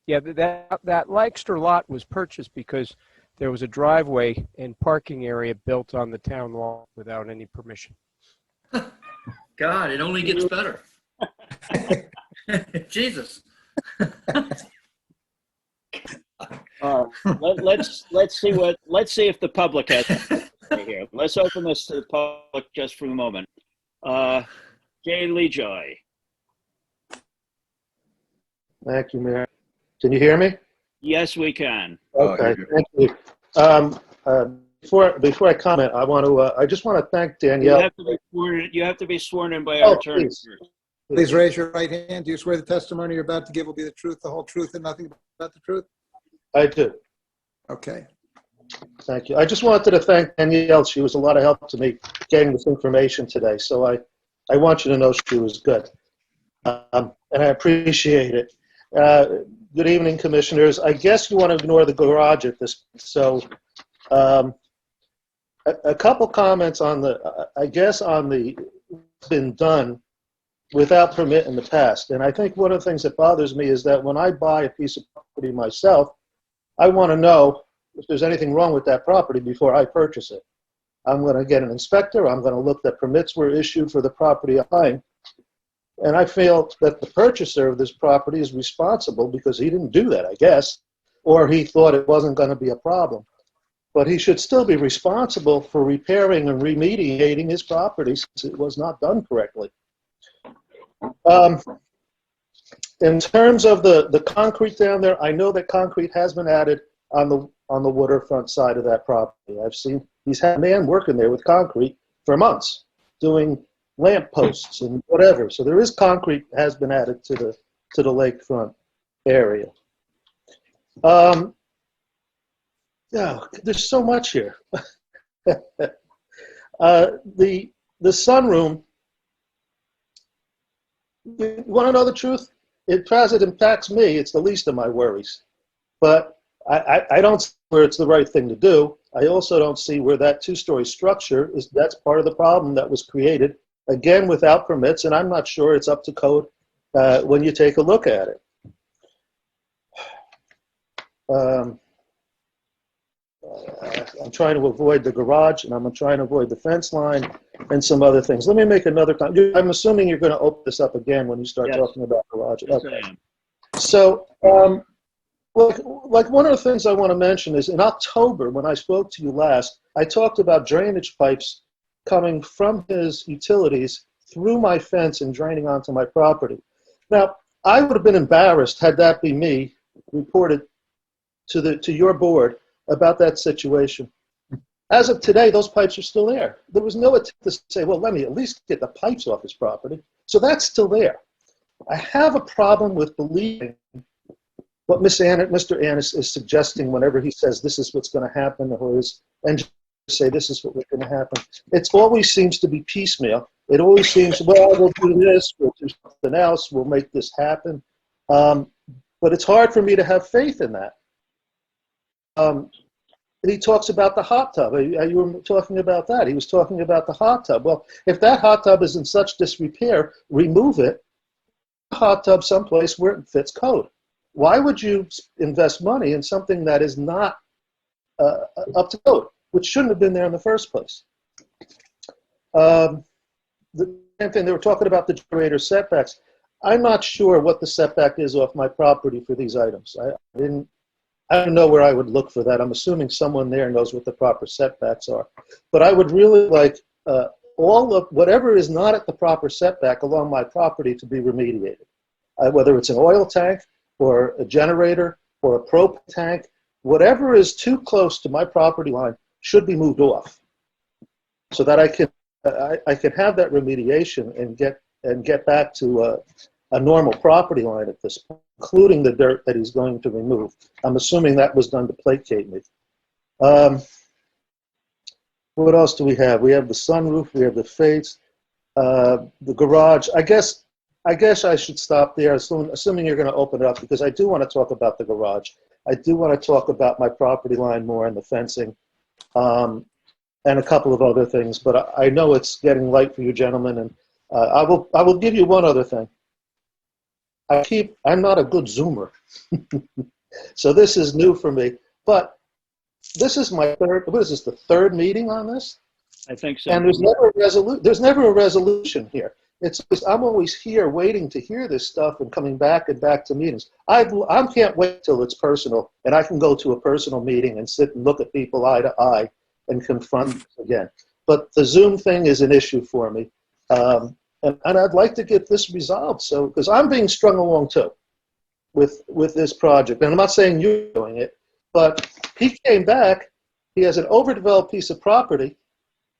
Yeah, that Lancaster lot was purchased because there was a driveway and parking area built on the town lot without any permission. God, it only gets better. Jesus. Let's see if the public has here. Let's open this to the public just for a moment. Jay Lee Joy. Thank you, Mayor. Can you hear me? Yes, we can. Okay, thank you. Before I comment, I just want to thank You Danielle. have to be sworn in by our attorney Please. first. Please raise your right hand. Do you swear the testimony you're about to give will be the truth, the whole truth, and nothing but the truth? I do. Okay. Thank you. I just wanted to thank Danielle. She was a lot of help to me getting this information today. So I want you to know she was good. And I appreciate it. Good evening, commissioners. I guess you want to ignore the garage at this point. So a couple comments on the been done without permit in the past. And I think one of the things that bothers me is that when I buy a piece of property myself, I want to know if there's anything wrong with that property before I purchase it. I'm going to get an inspector. I'm going to look that permits were issued for the property I'm buying. And I feel that the purchaser of this property is responsible because he didn't do that, I guess, or he thought it wasn't going to be a problem. But he should still be responsible for repairing and remediating his property since it was not done correctly. In terms of the concrete down there, I know that concrete has been added on the waterfront side of that property. I've seen he's had a man working there with concrete for months, doing lamp posts and whatever. So there is concrete has been added to the lakefront area. Yeah, there's so much here. The sunroom. You want to know the truth? As it impacts me, it's the least of my worries. But I don't see where it's the right thing to do. I also don't see where that two-story structure that's part of the problem that was created, again, without permits, and I'm not sure it's up to code when you take a look at it. I'm trying to avoid the garage, and I'm trying to avoid the fence line and some other things. Let me make another comment. I'm assuming you're going to open this up again when you start talking about garage. Yes, Okay. I am. So, like one of the things I want to mention is in October, when I spoke to you last, I talked about drainage pipes coming from his utilities through my fence and draining onto my property. Now, I would have been embarrassed had that be me reported to your board about that situation. As of today, those pipes are still there. There was no attempt to say, well, let me at least get the pipes off his property. So that's still there. I have a problem with believing what Mr. Annis is suggesting whenever he says this is what's going to happen, or his engineers say this is what's going to happen. It always seems to be piecemeal. It always seems, well, we'll do this, we'll do something else, we'll make this happen. But it's hard for me to have faith in that. He talks about the hot tub. You were talking about that. He was talking about the hot tub. Well, if that hot tub is in such disrepair, remove it. Hot tub someplace where it fits code. Why would you invest money in something that is not up to code, which shouldn't have been there in the first place? The same thing, they were talking about the generator setbacks. I'm not sure what the setback is off my property for these items. I don't know where I would look for that. I'm assuming someone there knows what the proper setbacks are. But I would really like all of whatever is not at the proper setback along my property to be remediated. Whether it's an oil tank or a generator or a propane tank, whatever is too close to my property line should be moved off, so that I can have that remediation and get back to a normal property line at this point, including the dirt that he's going to remove. I'm assuming that was done to placate me. What else do we have? We have the sunroof, we have the fates, the garage. I guess I should stop there, assuming you're going to open it up, because I do want to talk about the garage. I do want to talk about my property line more and the fencing, and a couple of other things. But I know it's getting late for you gentlemen, and I will give you one other thing. I'm not a good Zoomer, so this is new for me. But this is my third. What is this? The third meeting on this? I think so. And there's never a resolution here. I'm always here waiting to hear this stuff and coming back and back to meetings. I can't wait till it's personal and I can go to a personal meeting and sit and look at people eye to eye and confront them again. But the Zoom thing is an issue for me. And I'd like to get this resolved. So, because I'm being strung along too with this project. And I'm not saying you're doing it, but he came back. He has an overdeveloped piece of property.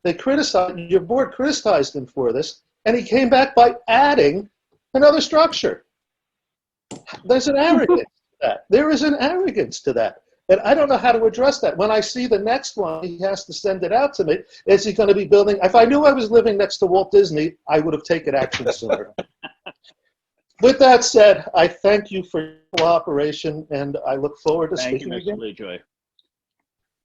Your board criticized him for this. And he came back by adding another structure. There's an arrogance to that. There is an arrogance to that. And I don't know how to address that. When I see the next one, he has to send it out to me. Is he going to be building? If I knew I was living next to Walt Disney, I would have taken action sooner. With that said, I thank you for your cooperation, and I look forward to speaking again. Thank you, Mr.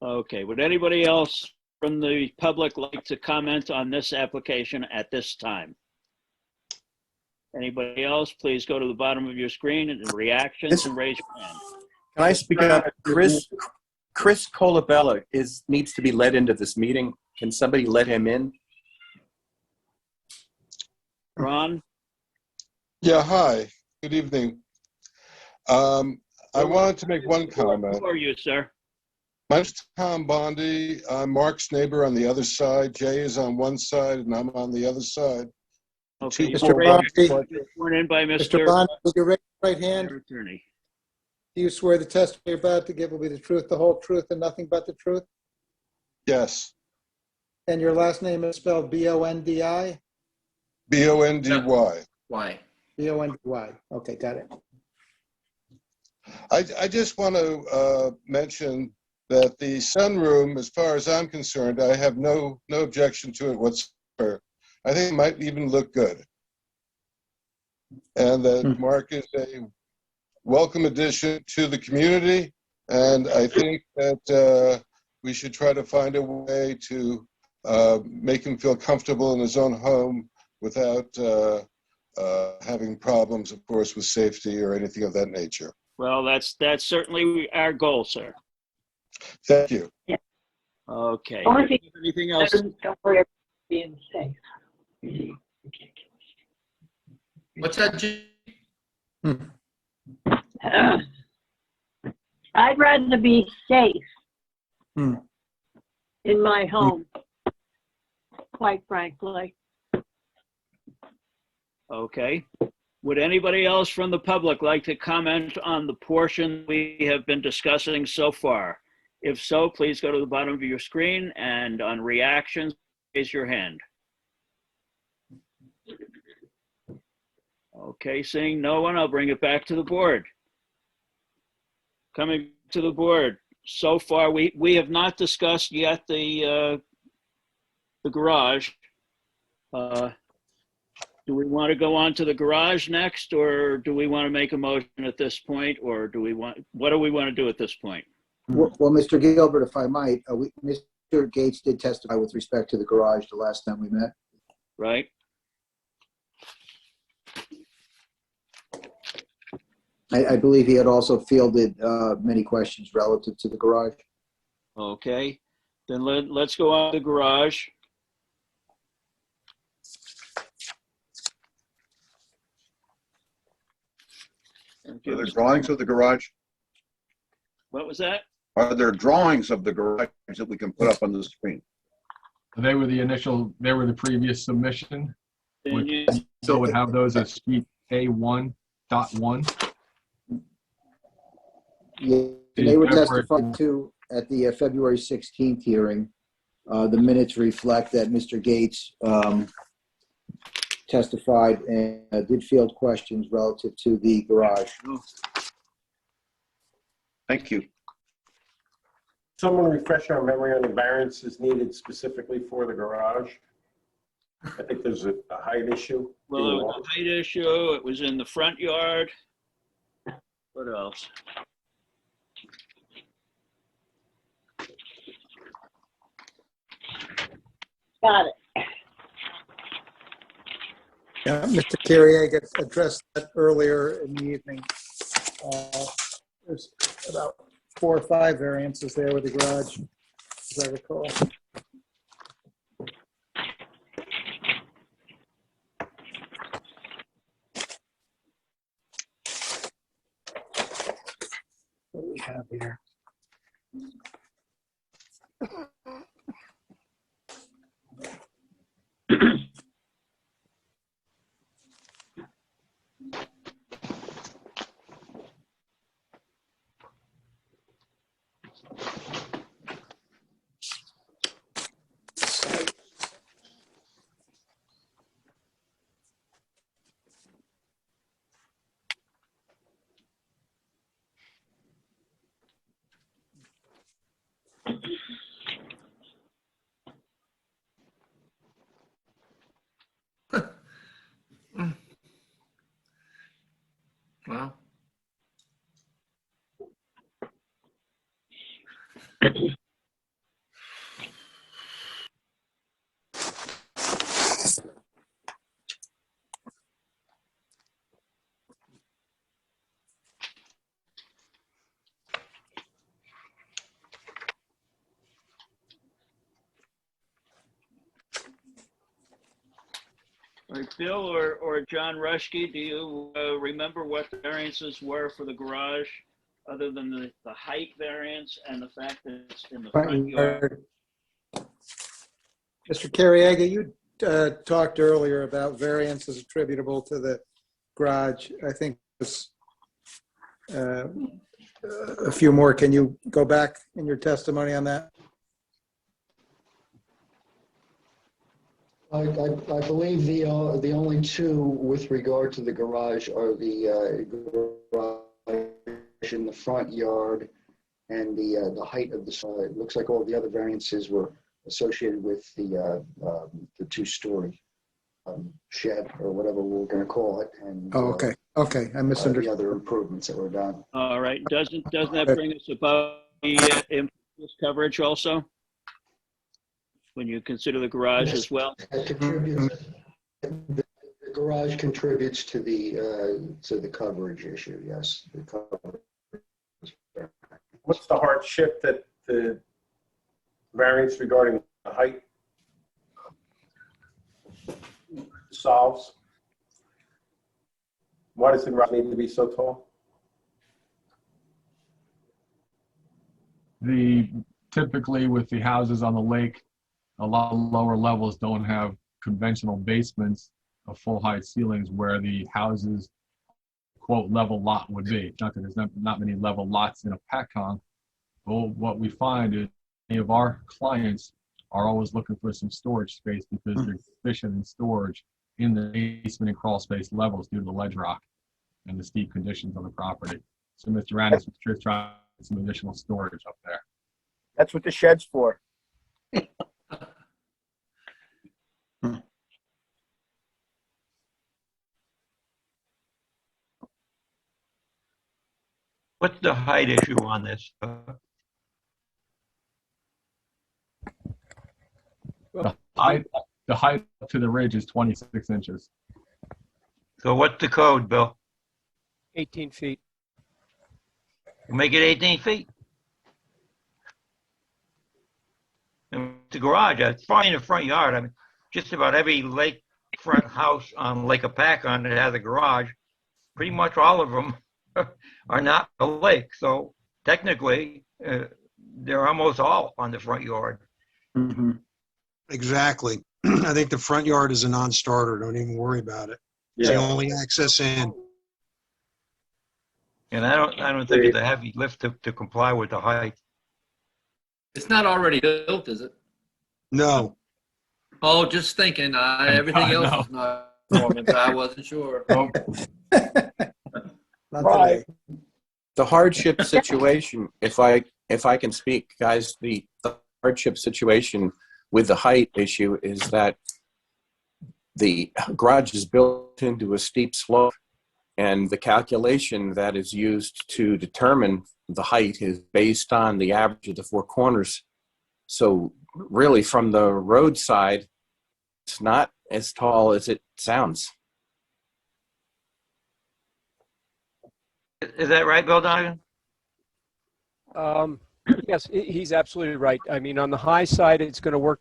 LeJoy. Okay, would anybody else from the public like to comment on this application at this time? Anybody else, please go to the bottom of your screen and reactions and raise your hand. Can I speak up? Chris Colabella needs to be let into this meeting. Can somebody let him in? Ron? Yeah, hi. Good evening. I wanted to make one comment. Who are you, sir? My name's Tom Bondi. I'm Mark's neighbor on the other side. Jay is on one side, and I'm on the other side. Okay, Mr. Bondi, sworn in by Mr. Bondi, with your right hand, attorney. do you swear the testimony you're about to give will be the truth, the whole truth, and nothing but the truth? Yes. And your last name is spelled B-O-N-D-I? B-O-N-D-Y. Why? B-O-N-D-Y. Okay, got it. I just want to mention that the sunroom, as far as I'm concerned, I have no objection to it whatsoever. I think it might even look good. And that Mark is a welcome addition to the community. And I think that we should try to find a way to make him feel comfortable in his own home without having problems, of course, with safety or anything of that nature. Well, that's certainly our goal, sir. Thank you. Yeah. Okay. Anything else? Don't worry about being safe. What's that, Jim? I'd rather be safe in my home, quite frankly. Okay. Would anybody else from the public like to comment on the portion we have been discussing so far? If so, please go to the bottom of your screen and on reactions, raise your hand. Okay, seeing no one, I'll bring it back to the board. Coming to the board, so far we have not discussed yet the garage. Do we want to go on to the garage next, or do we want to make a motion at this point, or what do we want to do at this point? Well, Mr. Gilbert, if I might, Mr. Gates did testify with respect to the garage the last time we met. Right. I believe he had also fielded many questions relative to the garage. Okay, then let's go on to the garage. Are there drawings of the garage? What was that? Are there drawings of the garage that we can put up on the screen? They were the previous submission. So would have those as sheet A1.1. Yeah, they were testified to at the February 16th hearing. The minutes reflect that Mr. Gates testified and did field questions relative to the garage. Thank you. Someone refresh our memory on the variances needed specifically for the garage. I think there's a height issue. Well, it was a height issue. It was in the front yard. What else? Got it. Yeah, Mr. Kyrie addressed that earlier in the evening. There's about 4 or 5 variances there with the garage, as I recall. What do we have here? Wow. All right, Bill or John Rushke, do you remember what the variances were for the garage, other than the height variance and the fact that it's in the front yard? Mr. Carriaga, you talked earlier about variances attributable to the garage. I think there's a few more. Can you go back in your testimony on that? I believe the only two with regard to the garage are the garage in the front yard and the height of the. It looks like all the other variances were associated with the two-story shed or whatever we're going to call it. And Oh, okay. Okay, I misunderstood. the other improvements that were done. All right, doesn't that bring us above the impervious coverage also? When you consider the garage as well? That contributes. The garage contributes to the coverage issue. Yes, the coverage. What's the hardship that the variance regarding the height solves? Why does the garage need to be so tall? Typically with the houses on the lake, a lot of lower levels don't have conventional basements of full height ceilings where the houses, quote, level lot would be. Not that there's not many level lots in a Hopatcong. Well, what we find is many of our clients are always looking for some storage space because they're deficient in storage in the basement and crawl space levels due to the ledge rock and the steep conditions on the property. So Mr. Rannis was just trying to get some additional storage up there. That's what the shed's for. What's the height issue on this? The height up to the ridge is 26 inches. So what's the code, Bill? 18 feet. Make it 18 feet. And the garage, it's fine in the front yard. I mean, just about every lakefront house on Lake Hopatcong that has a garage, pretty much all of them are not a lake. So technically, they're almost all on the front yard. Mm-hmm. Exactly. I think the front yard is a non-starter. Don't even worry about it. It's the only access in. And I don't think it's a heavy lift to comply with the height. It's not already built, is it? No. Oh, just thinking. Everything else is not performance. I wasn't sure. Right. The hardship situation, if I can speak, guys, the hardship situation with the height issue is that the garage is built into a steep slope, and the calculation that is used to determine the height is based on the average of the four corners. So really from the roadside, it's not as tall as it sounds. Is that right, Bill Donegan? Yes, he's absolutely right. I mean, on the high side, it's going to work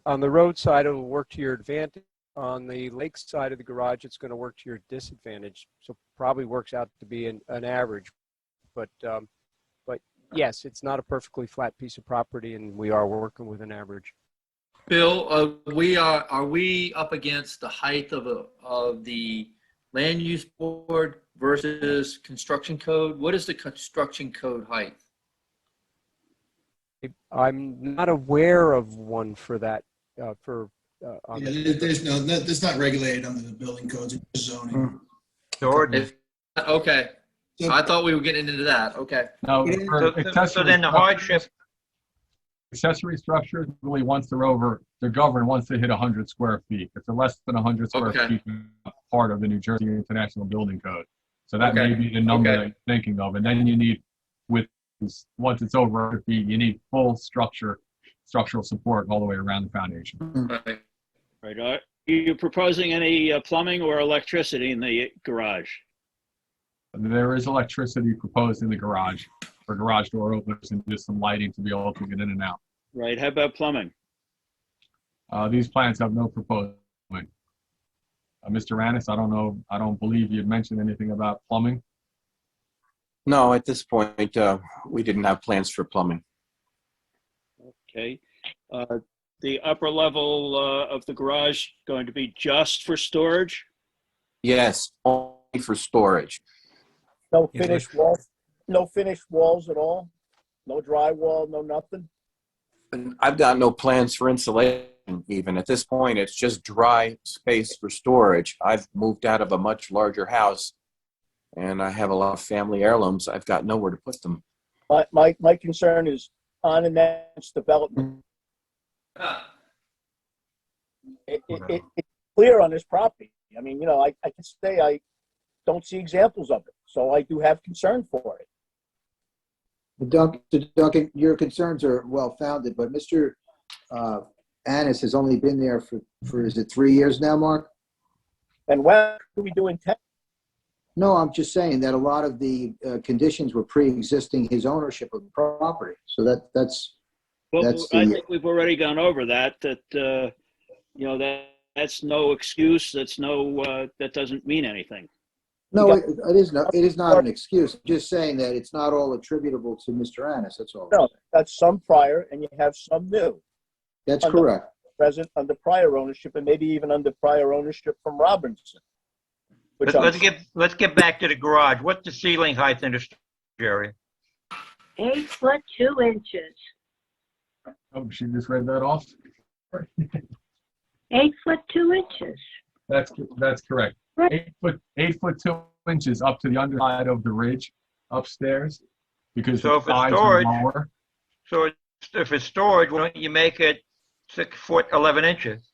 on the road side, it will work to your advantage. On the lake side of the garage, it's going to work to your disadvantage. So probably works out to be an average. But But yes, it's not a perfectly flat piece of property, and we are working with an average. Bill, are we up against the height of the land use board versus construction code? What is the construction code height? I'm not aware of one for that. On Yeah, that's not regulated under the building codes, it's just zoning. Okay. So- I thought we were getting into that. Okay. No, for So then the hardship, accessory structures, really once they're governed once they hit 100 square feet. If they're less than 100 square Okay. feet, they're not part of the New Jersey International Building Code. So that Okay. may be the number Okay. that you're thinking of. And then you need, once it's over 100 feet, you need full structural support all the way around the foundation. Right. Right. Are you proposing any plumbing or electricity in the garage? There is electricity proposed in the garage for garage door openers and just some lighting to be able to get in and out. Right. How about plumbing? These plans have no proposed plumbing. Mr. Rannis, I don't believe you mentioned anything about plumbing. No, at this point, we didn't have plans for plumbing. Okay. The upper level of the garage going to be just for storage? Yes, only for storage. No finished walls, no finished walls at all? No drywall, no nothing? And I've got no plans for insulation even. At this point, it's just dry space for storage. I've moved out of a much larger house and I have a lot of family heirlooms. I've got nowhere to put them. My concern is on and next development. It's clear on this property. I mean, I can say I don't see examples of it, so I do have concern for it. Duncan, your concerns are well-founded, but Mr. Annis has only been there for is it 3 years now, Mark? And what are we doing? No, I'm just saying that a lot of the conditions were pre-existing his ownership of the property. So that's Well, the. I think we've already gone over that that's no excuse. That doesn't mean anything. No, it is not an excuse. I'm just saying that it's not all attributable to Mr. Annis, that's all. No, that's some prior and you have some new. That's correct. Present under prior ownership and maybe even under prior ownership from Robinson. let's get back to the garage. What's the ceiling height in the storage area? 8 foot 2 inches. Oh, she just read that off? 8 foot 2 inches. That's correct. 8 foot 2 inches up to the underside of the ridge upstairs, because So the if it's sides are storage, lower. so if it's storage, why don't you make it 6 foot 11 inches?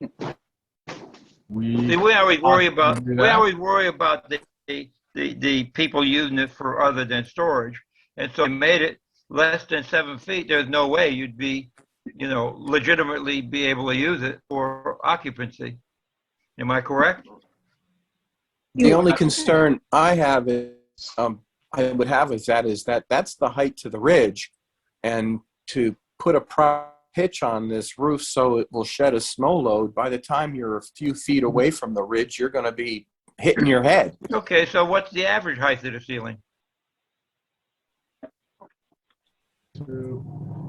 See, we always worry about the people using it for other than storage, and so you made it less than 7 feet. There's no way you'd be, legitimately be able to use it for occupancy. Am I correct? The only concern I have is, that's the height to the ridge, and to put a proper pitch on this roof so it will shed a snow load, by the time you're a few feet away from the ridge, you're going to be hitting your head. Okay, so what's the average height of the ceiling?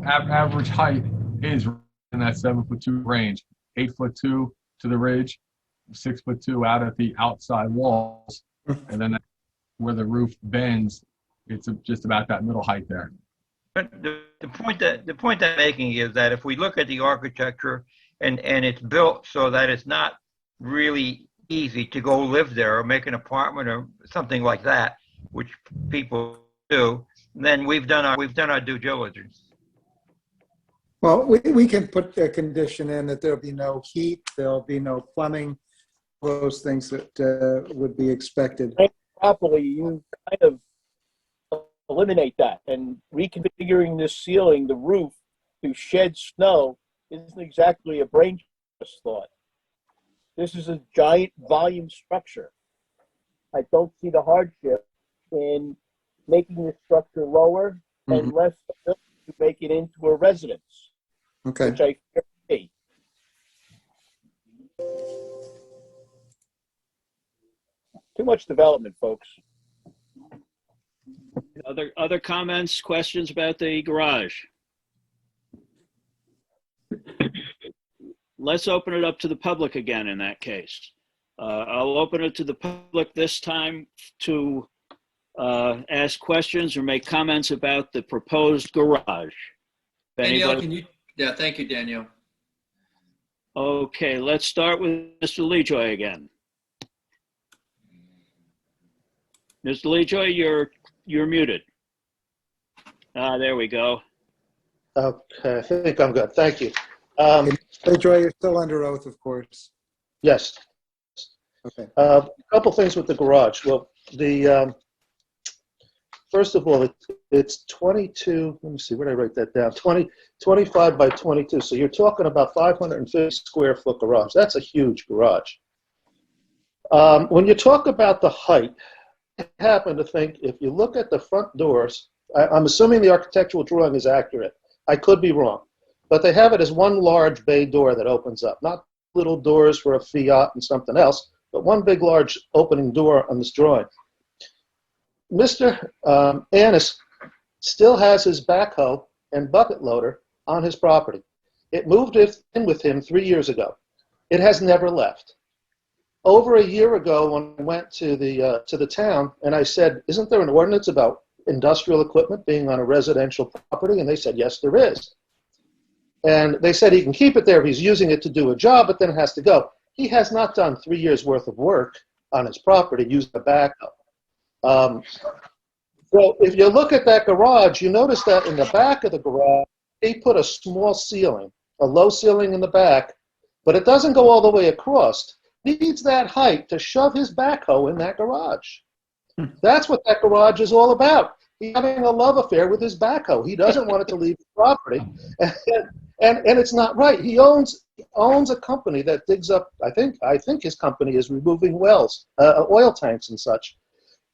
Average height is in that 7 foot 2 range. 8 foot 2 to the ridge, 6 foot 2 out at the outside walls, and then where the roof bends, it's just about that middle height there. But the point I'm making is that if we look at the architecture and it's built so that it's not really easy to go live there or make an apartment or something like that, which people do, then we've done our due diligence. Well, we can put a condition in that there'll be no heat, there'll be no plumbing, those things that would be expected. Properly, you kind of eliminate that, and reconfiguring this ceiling, the roof, to shed snow isn't exactly a brain thought. This is a giant volume structure. I don't see the hardship in making the structure lower and less to make it into a residence. Okay. Which I see. Too much development, folks. Other comments, questions about the garage? Let's open it up to the public again in that case. I'll open it to the public this time to ask questions or make comments about the proposed garage. If Danielle, anybody- can you? Yeah, thank you, Danielle. Okay, let's start with Mr. Lejoy again. Mr. Lejoy, you're muted. There we go. Okay, I think I'm good. Thank you. Hey, Joy, you're still under oath, of course. Yes. Okay. A couple things with the garage. Well, first of all, it's 22, let me see, where did I write that down? 25 by 22. So you're talking about 550 square foot garage. That's a huge garage. When you talk about the height, I happen to think if you look at the front doors, I'm assuming the architectural drawing is accurate. I could be wrong. But they have it as one large bay door that opens up, not little doors for a Fiat and something else, but one big large opening door on this drawing. Mr. Annis still has his backhoe and bucket loader on his property. It moved in with him 3 years ago. It has never left. Over a year ago, when I went to the town and I said, isn't there an ordinance about industrial equipment being on a residential property? And they said, yes, there is. And they said he can keep it there if he's using it to do a job, but then it has to go. He has not done 3 years worth of work on his property using a backhoe. So if you look at that garage, you notice that in the back of the garage, he put a small ceiling, a low ceiling in the back, but it doesn't go all the way across. He needs that height to shove his backhoe in that garage. That's what that garage is all about. He's having a love affair with his backhoe. He doesn't want it to leave the property, and it's not right. He owns a company that digs up. I think his company is removing wells, oil tanks and such.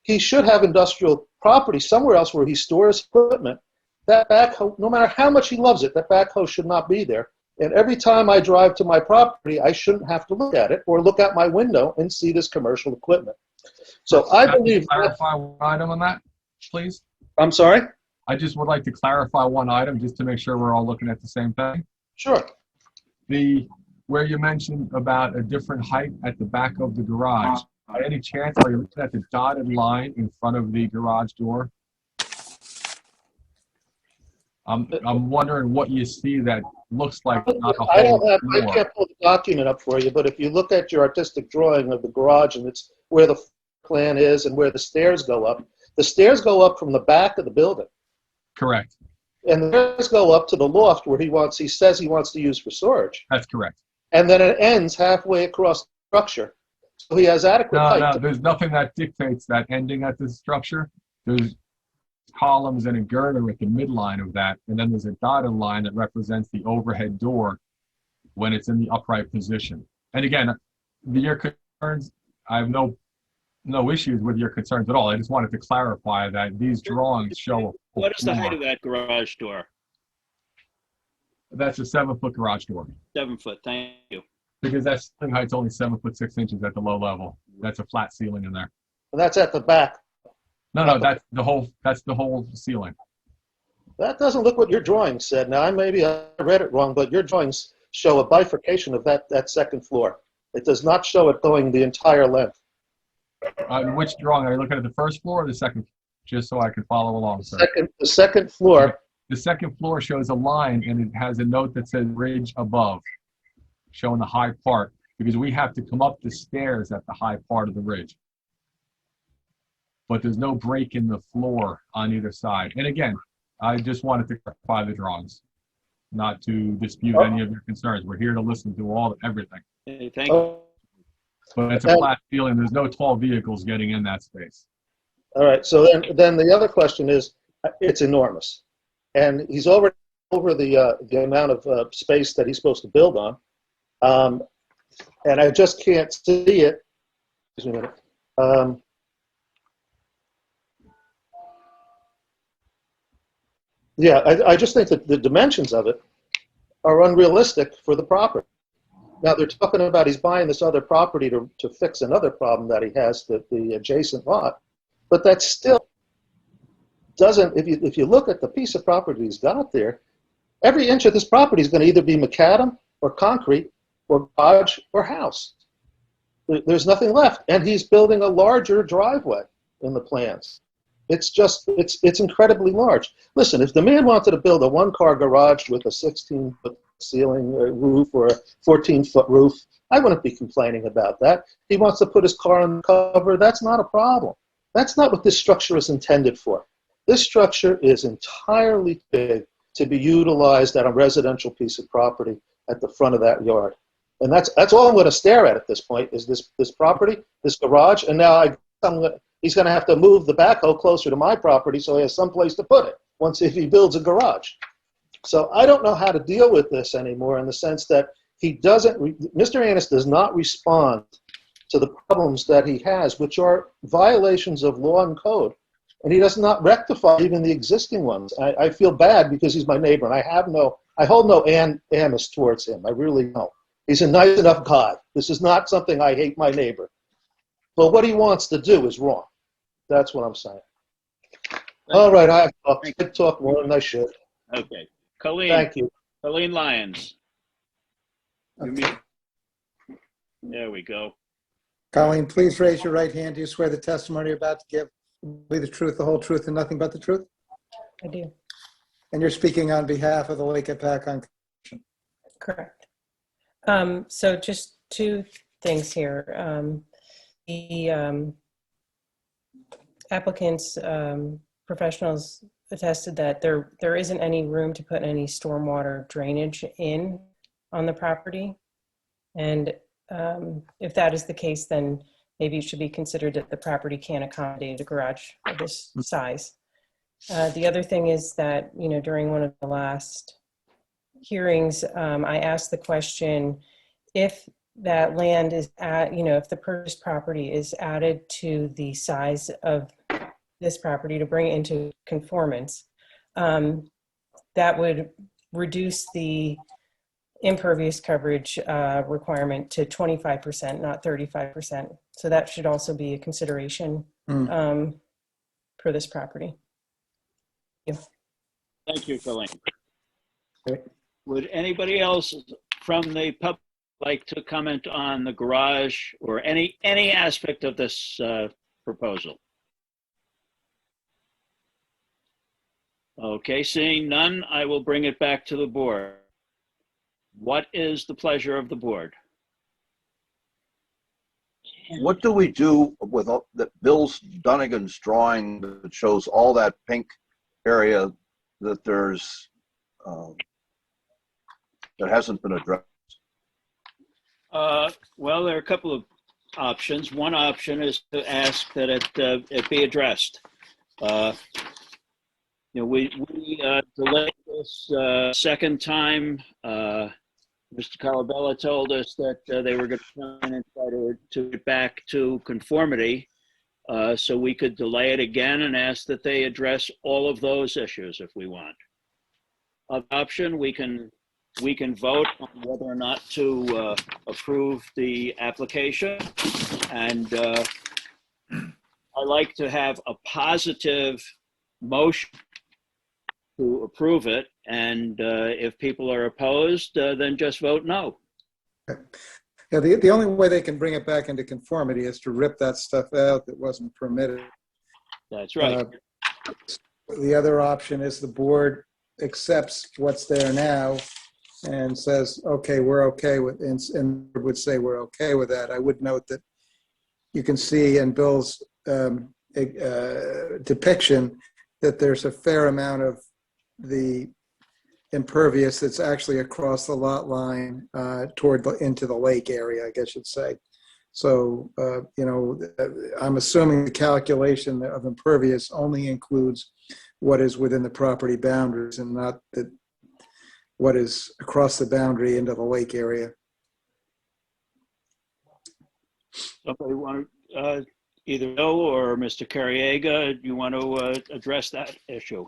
He should have industrial property somewhere else where he stores equipment. That backhoe, no matter how much he loves it, that backhoe should not be there. And every time I drive to my property, I shouldn't have to look at it or look out my window and see this commercial equipment. So I believe. Clarify one item on that, please. I'm sorry? I just would like to clarify one item just to make sure we're all looking at the same thing. Sure. Where you mentioned about a different height at the back of the garage. By any chance, are you looking at the dotted line in front of the garage door? I'm wondering what you see that looks like not a whole I can't pull the document up for you, but if you look at your artistic drawing of the garage and it's where the plan is and where the stairs go up from the back of the building. Correct. And the stairs go up to the loft where he says he wants to use for storage. That's correct. And then it ends halfway across the structure. So he has adequate height. No, there's nothing that dictates that ending at the structure. There's columns and a girder at the midline of that, and then there's a dotted line that represents the overhead door when it's in the upright position. And again, your concerns, I have no issues with your concerns at all. I just wanted to clarify that these drawings show. What is the height of that garage door? That's a 7-foot garage door. 7 foot, thank you. Because that ceiling height's only 7 foot 6 inches at the low level. That's a flat ceiling in there. And that's at the back. No, that's the whole ceiling. That doesn't look what your drawing said. Now, maybe I read it wrong, but your drawings show a bifurcation of that second floor. It does not show it going the entire length. Which drawing? Are you looking at the first floor or the second? Just so I can follow along, sir. The second floor. The second floor shows a line, and it has a note that says ridge above, showing the high part, because we have to come up the stairs at the high part of the ridge. But there's no break in the floor on either side. And again, I just wanted to clarify the drawings, not to dispute any of your concerns. We're here to listen to everything. Hey, thank you. But it's a flat ceiling. There's no tall vehicles getting in that space. All right. So then the other question is, it's enormous, and he's over the amount of space that he's supposed to build on, and I just can't see it. Excuse me a minute. Yeah, I just think that the dimensions of it are unrealistic for the property. Now, they're talking about he's buying this other property to fix another problem that he has, the adjacent lot. But that's still doesn't, if you look at the piece of property he's got there, every inch of this property is going to either be macadam or concrete or garage or house. There's nothing left. And he's building a larger driveway in the plans. It's just, it's incredibly large. Listen, if the man wanted to build a one-car garage with a 16-foot ceiling roof or a 14-foot roof, I wouldn't be complaining about that. He wants to put his car on the cover, that's not a problem. That's not what this structure is intended for. This structure is entirely big to be utilized at a residential piece of property at the front of that yard. And that's all I'm going to stare at this point is this property, this garage, and now he's going to have to move the backhoe closer to my property so he has someplace to put it once if he builds a garage. So I don't know how to deal with this anymore in the sense that Mr. Annis does not respond to the problems that he has, which are violations of law and code. And he does not rectify even the existing ones. I feel bad because he's my neighbor, and I hold no animus towards him. I really don't. He's a nice enough guy. This is not something I hate my neighbor. But what he wants to do is wrong. That's what I'm saying. All right, I talk more than I should. Okay. Colleen. Thank you. Colleen Lyons. Okay. There we go. Colleen, please raise your right hand. Do you swear the testimony you're about to give will be the truth, the whole truth, and nothing but the truth? I do. And you're speaking on behalf of the Lake Hopatcong Commission. Correct. So just two things here. The applicants, professionals attested that there isn't any room to put any stormwater drainage in on the property. And if that is the case, then maybe it should be considered that the property can't accommodate a garage of this size. The other thing is that, during one of the last hearings, I asked the question, if that land is if the purchased property is added to the size of this property to bring it into conformance, that would reduce the impervious coverage requirement to 25%, not 35%. So that should also be a consideration for this property. Thank you. Thank you, Colleen. Would anybody else from the public like to comment on the garage or any aspect of this proposal? Okay, seeing none, I will bring it back to the board. What is the pleasure of the board? What do we do with Bill's Dunnigan's drawing that shows all that pink area that there's that hasn't been addressed? Well, there are a couple of options. One option is to ask that it be addressed. We delayed this second time. Mr. Carabella told us that they were going to try and try to get back to conformity, so we could delay it again and ask that they address all of those issues if we want. Other option, we can vote on whether or not to approve the application, and I like to have a positive motion to approve it, and if people are opposed, then just vote no. Yeah, the only way they can bring it back into conformity is to rip that stuff out that wasn't permitted. That's right. The other option is the board accepts what's there now and says, okay, we're okay with, and would say we're okay with that. I would note that you can see in Bill's depiction that there's a fair amount of the impervious that's actually across the lot line into the lake area, I guess you'd say. So, I'm assuming the calculation of impervious only includes what is within the property boundaries and not what is across the boundary into the lake area. Somebody want to, either Bill or Mr. Carriega, do you want to address that issue?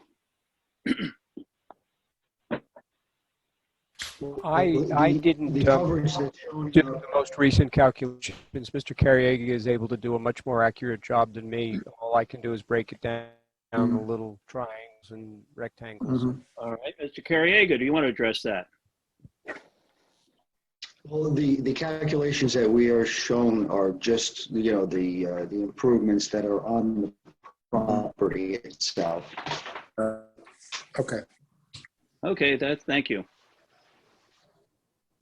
I didn't do the most recent calculations. Mr. Carriega is able to do a much more accurate job than me. All I can do is break it down down the little triangles and rectangles. All right, Mr. Carriega, do you want to address that? Well, the calculations that we are shown are just, the improvements that are on the property itself. Okay. Okay, thank you.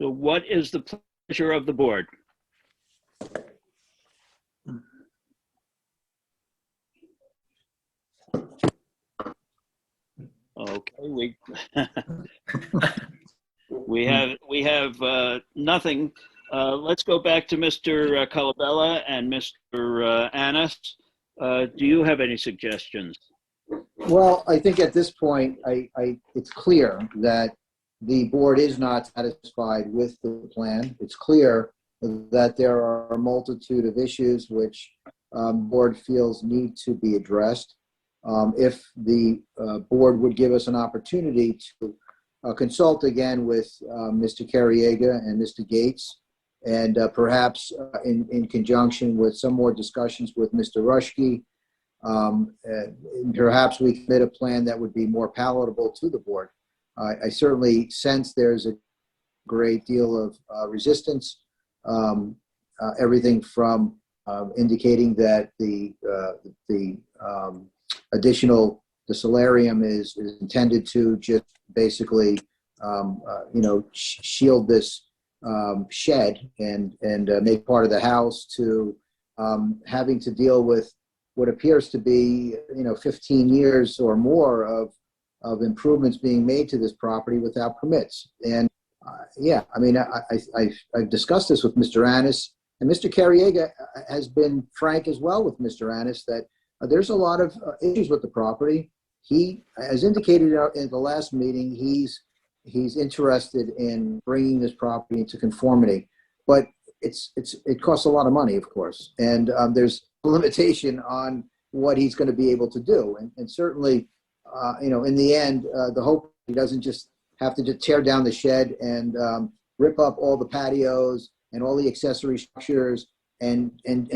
So what is the pleasure of the board? Okay, we have nothing. Let's go back to Mr. Colabella and Mr. Annis. Do you have any suggestions? Well, I think at this point, it's clear that the board is not satisfied with the plan. It's clear that there are a multitude of issues which board feels need to be addressed. If the board would give us an opportunity to consult again with Mr. Carriega and Mr. Gates, and perhaps in conjunction with some more discussions with Mr. Rushke, perhaps we commit a plan that would be more palatable to the board. I certainly sense there's a great deal of resistance, everything from indicating that the solarium is intended to just basically, shield this shed and make part of the house, to having to deal with what appears to be, 15 years or more of improvements being made to this property without permits. And I've discussed this with Mr. Annis, and Mr. Carriega has been frank as well with Mr. Annis that there's a lot of issues with the property. He, as indicated in the last meeting, he's interested in bringing this property into conformity, but it costs a lot of money, of course, and there's a limitation on what he's going to be able to do. And certainly, in the end, the hope he doesn't just have to just tear down the shed and rip up all the patios and all the accessory structures and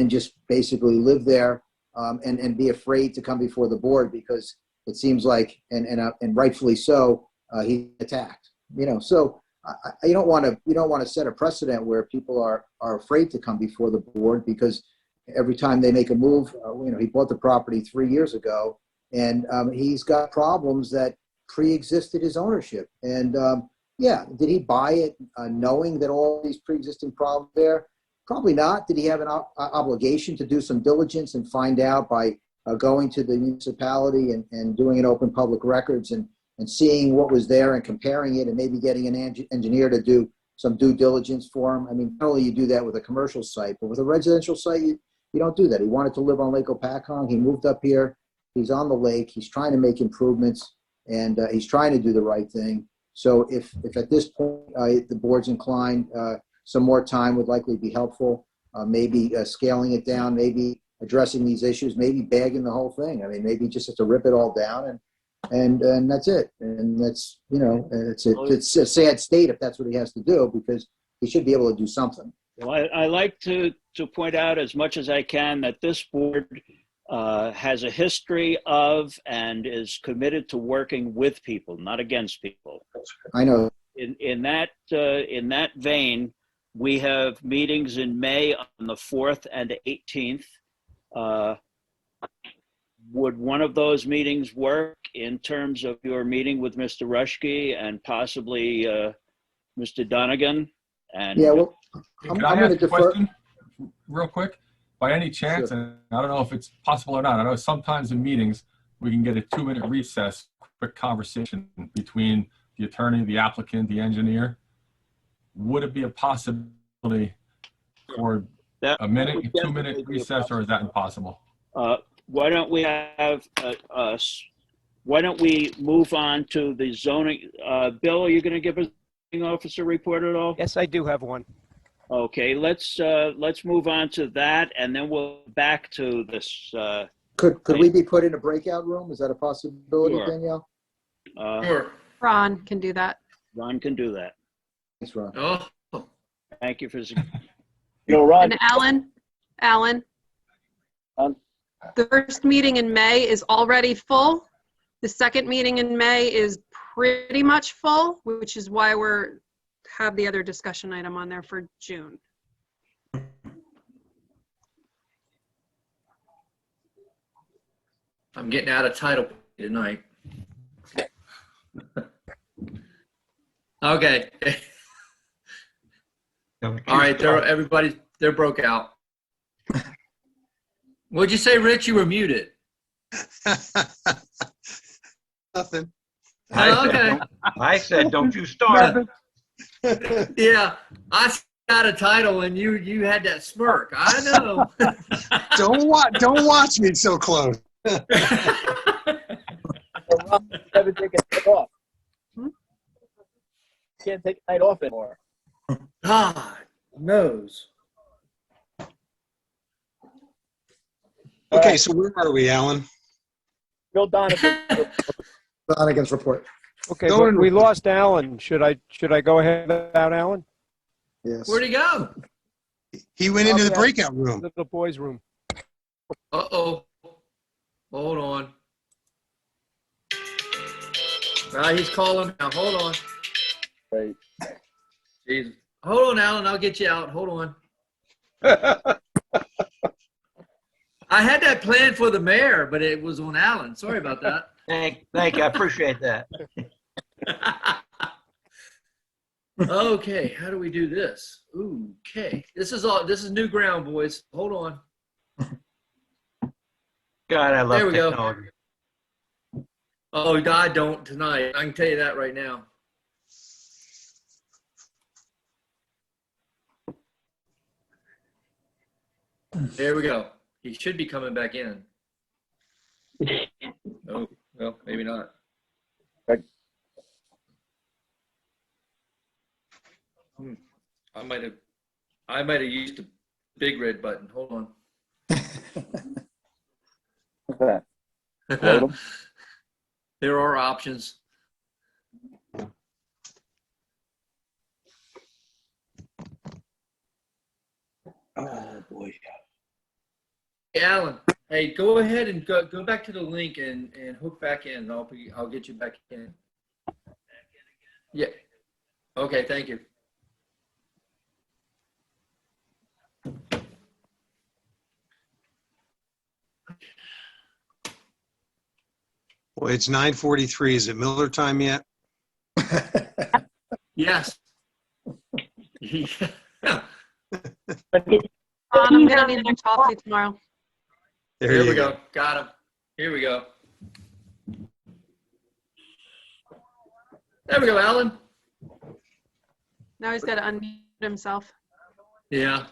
just basically live there and be afraid to come before the board, because it seems like, and rightfully so, he's attacked. So you don't want to set a precedent where people are afraid to come before the board, because every time they make a move, he bought the property 3 years ago, and he's got problems that pre-existed his ownership. And did he buy it knowing that all these pre-existing problems there? Probably not. Did he have an obligation to do some diligence and find out by going to the municipality and doing an open public records and seeing what was there and comparing it, and maybe getting an engineer to do some due diligence for him? I mean, normally you do that with a commercial site, but with a residential site, you don't do that. He wanted to live on Lake Hopatcong. He moved up here. He's on the lake. He's trying to make improvements, and he's trying to do the right thing. So if at this point the board's inclined, some more time would likely be helpful. Maybe scaling it down, maybe addressing these issues, maybe bagging the whole thing. I mean, maybe just have to rip it all down and that's it. And that's, it's a sad state if that's what he has to do, because he should be able to do something. Well, I like to point out as much as I can that this board has a history of and is committed to working with people, not against people. I know. In that vein, we have meetings in May on the 4th and 18th. Would one of those meetings work in terms of your meeting with Mr. Rushke and possibly Mr. Donegan? And yeah, well, Can I ask a question real quick? By any chance, Sure. and I don't know if it's possible or not, I know sometimes in meetings we can get a 2-minute recess, quick conversation between the attorney, the applicant, the engineer. Would it be a possibility for a minute, 2-minute recess, or is that impossible? Why don't we have why don't we move on to the zoning? Bill, are you going to give us a zoning officer report at all? Yes, I do have one. Okay, let's move on to that, and then we'll back to this. Could we be put in a breakout room? Is that a possibility, Sure. Danielle? Sure. Ron can do that. Ron can do that. Thanks, Ron. Oh, Thank you for. Ron. And Alan, The first meeting in May is already full. The second meeting in May is pretty much full, which is why have the other discussion item on there for June. I'm getting out of title tonight. Okay. All right, they're broke out. What'd you say, Rich? You were muted. Nothing. Oh, okay. I said, don't you start. Yeah, I got a title and you had that smirk. I know. Don't watch me so close. Never take a night off. Can't take a night off anymore. God knows. Okay, so where are we, Alan? Bill Donovan. Donegan's report. Okay, but we lost Alan. Should I go ahead without Alan? Yes. Where'd he go? He went into the breakout room. The boys' room. Uh-oh. Hold on. He's calling now. Hold on. Right. Jesus. Hold on, Alan. I'll get you out. Hold on. I had that planned for the mayor, but it was on Alan. Sorry about that. Thank you. I appreciate that. Okay, how do we do this? Okay. This is new ground, boys. Hold on. God, I love There we go. technology. Oh, I don't tonight. I can tell you that right now. There we go. He should be coming back in. Oh, well, maybe not. I might have used the big red button. Hold on. There are options. Oh boy. Hey, Alan, hey, go ahead and go back to the link and hook back in. I'll get you back in. Yeah. Okay, thank you. Well, it's 9:43. Is it Miller time yet? Yes. Yeah. I'm gonna need a coffee tomorrow. There we go. Got him. Here we go. There we go, Alan. Now he's got to unmute himself. Yeah.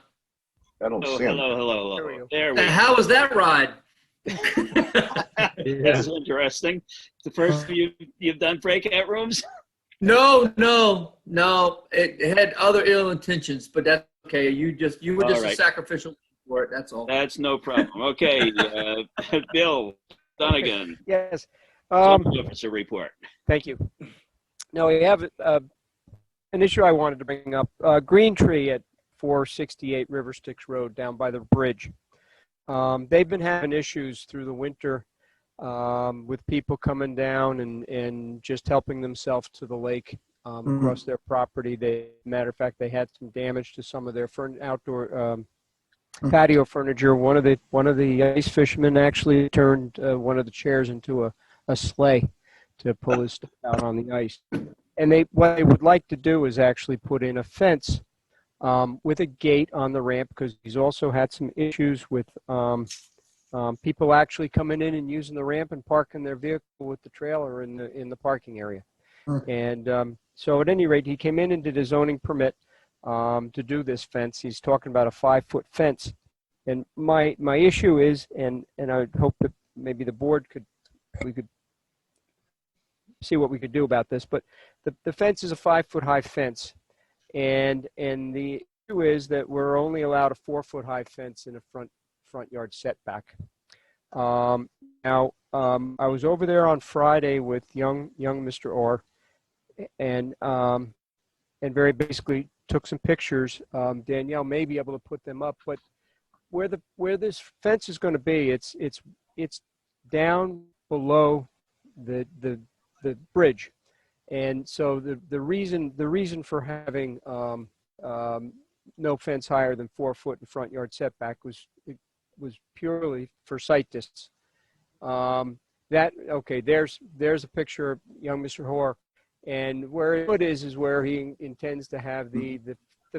I don't see him. Hello. There we go. How was that ride? That's interesting. The first time you've done breakout rooms? No. It had other ill intentions, but that's okay. You were just a sacrificial for it. That's all. That's no problem. Okay, Bill Donegan. Yes. Officer report. Thank you. Now we have an issue I wanted to bring up. Green Tree at 468 River Styx Road down by the bridge. They've been having issues through the winter with people coming down and just helping themselves to the lake across their property. Matter of fact, they had some damage to some of their outdoor patio furniture. One of the ice fishermen actually turned one of the chairs into a sleigh to pull his stuff out on the ice. And what they would like to do is actually put in a fence with a gate on the ramp, because he's also had some issues with people actually coming in and using the ramp and parking their vehicle with the trailer in the parking area. And so at any rate, he came in and did a zoning permit to do this fence. He's talking about a 5-foot fence. And my issue is, and I would hope that maybe the board we could see what we could do about this, but the fence is a 5-foot high fence. And the issue is that we're only allowed a 4-foot high fence in a front yard setback. Now, I was over there on Friday with young Mr. Orr, and very basically took some pictures. Danielle may be able to put them up, but where this fence is going to be, it's down below the bridge, and so the reason for having no fence higher than 4 foot in front yard setback was purely for sight distance. There's a picture of young Mr. Hoare, and where it is where he intends to have the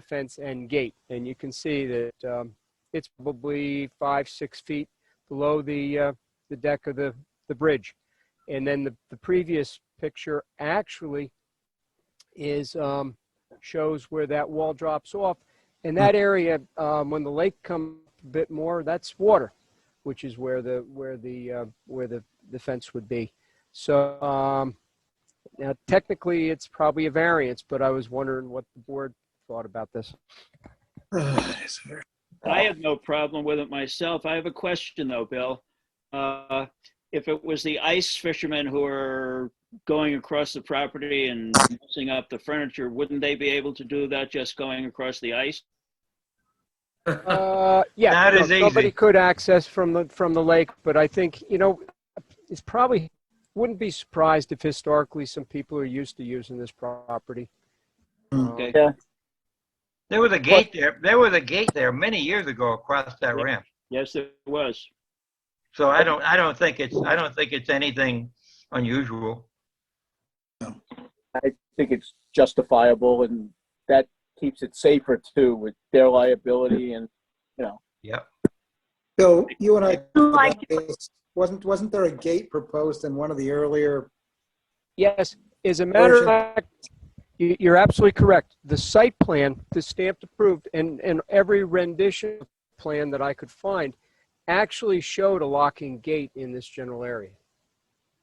fence and gate, and you can see that it's probably 5-6 feet below the deck of the bridge. And then the previous picture actually is shows where that wall drops off, and that area when the lake comes a bit more, that's water, which is where the fence would be. So now technically it's probably a variance, but I was wondering what the board thought about this. I have no problem with it myself. I have a question though, Bill. If it was the ice fishermen who are going across the property and messing up the furniture, wouldn't they be able to do that just going across the ice? Yeah, That is nobody easy. could access from the lake, but I think, it's probably, wouldn't be surprised if historically some people are used to using this property. Okay. Yeah. There was a gate there. There was a gate there many years ago across that ramp. Yes, there was. So I don't think it's anything unusual. I think it's justifiable, and that keeps it safer too with their liability and, Yep. So you and I, Like- wasn't there a gate proposed in one of the earlier? Yes, as a matter of fact, you're absolutely correct. The site plan, the stamped approved, and every rendition plan that I could find actually showed a locking gate in this general area.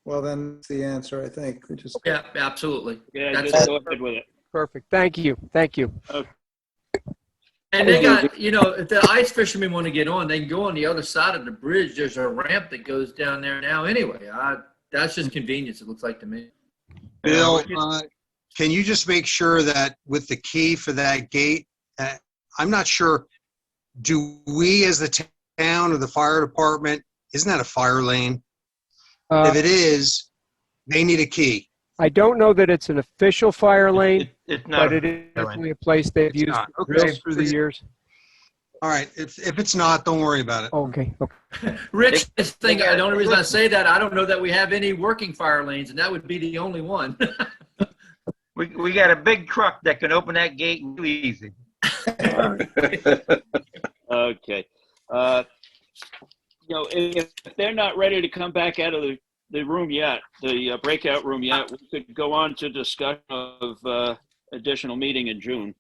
Well, then that's the answer, I think. We just Yeah, absolutely. Yeah, That's just it. go ahead with it. Perfect. Thank you. And they got, if the ice fishermen want to get on, they can go on the other side of the bridge. There's a ramp that goes down there now anyway. That's just convenience, it looks like to me. Bill, can you just make sure that with the key for that gate, I'm not sure, do we as the town or the fire department, isn't that a fire lane? If it is, they need a key. I don't know that it's an official fire lane, It's not. but it is definitely a place they've used not. to Okay. drill through the years. All right, if it's not, don't worry about it. Okay. Rich, the only reason I say that, I don't know that we have any working fire lanes, and that would be the only one. We got a big truck that can open that gate really easy. Okay. If they're not ready to come back out of the room yet, the breakout room yet, we could go on to discussion of additional meeting in June.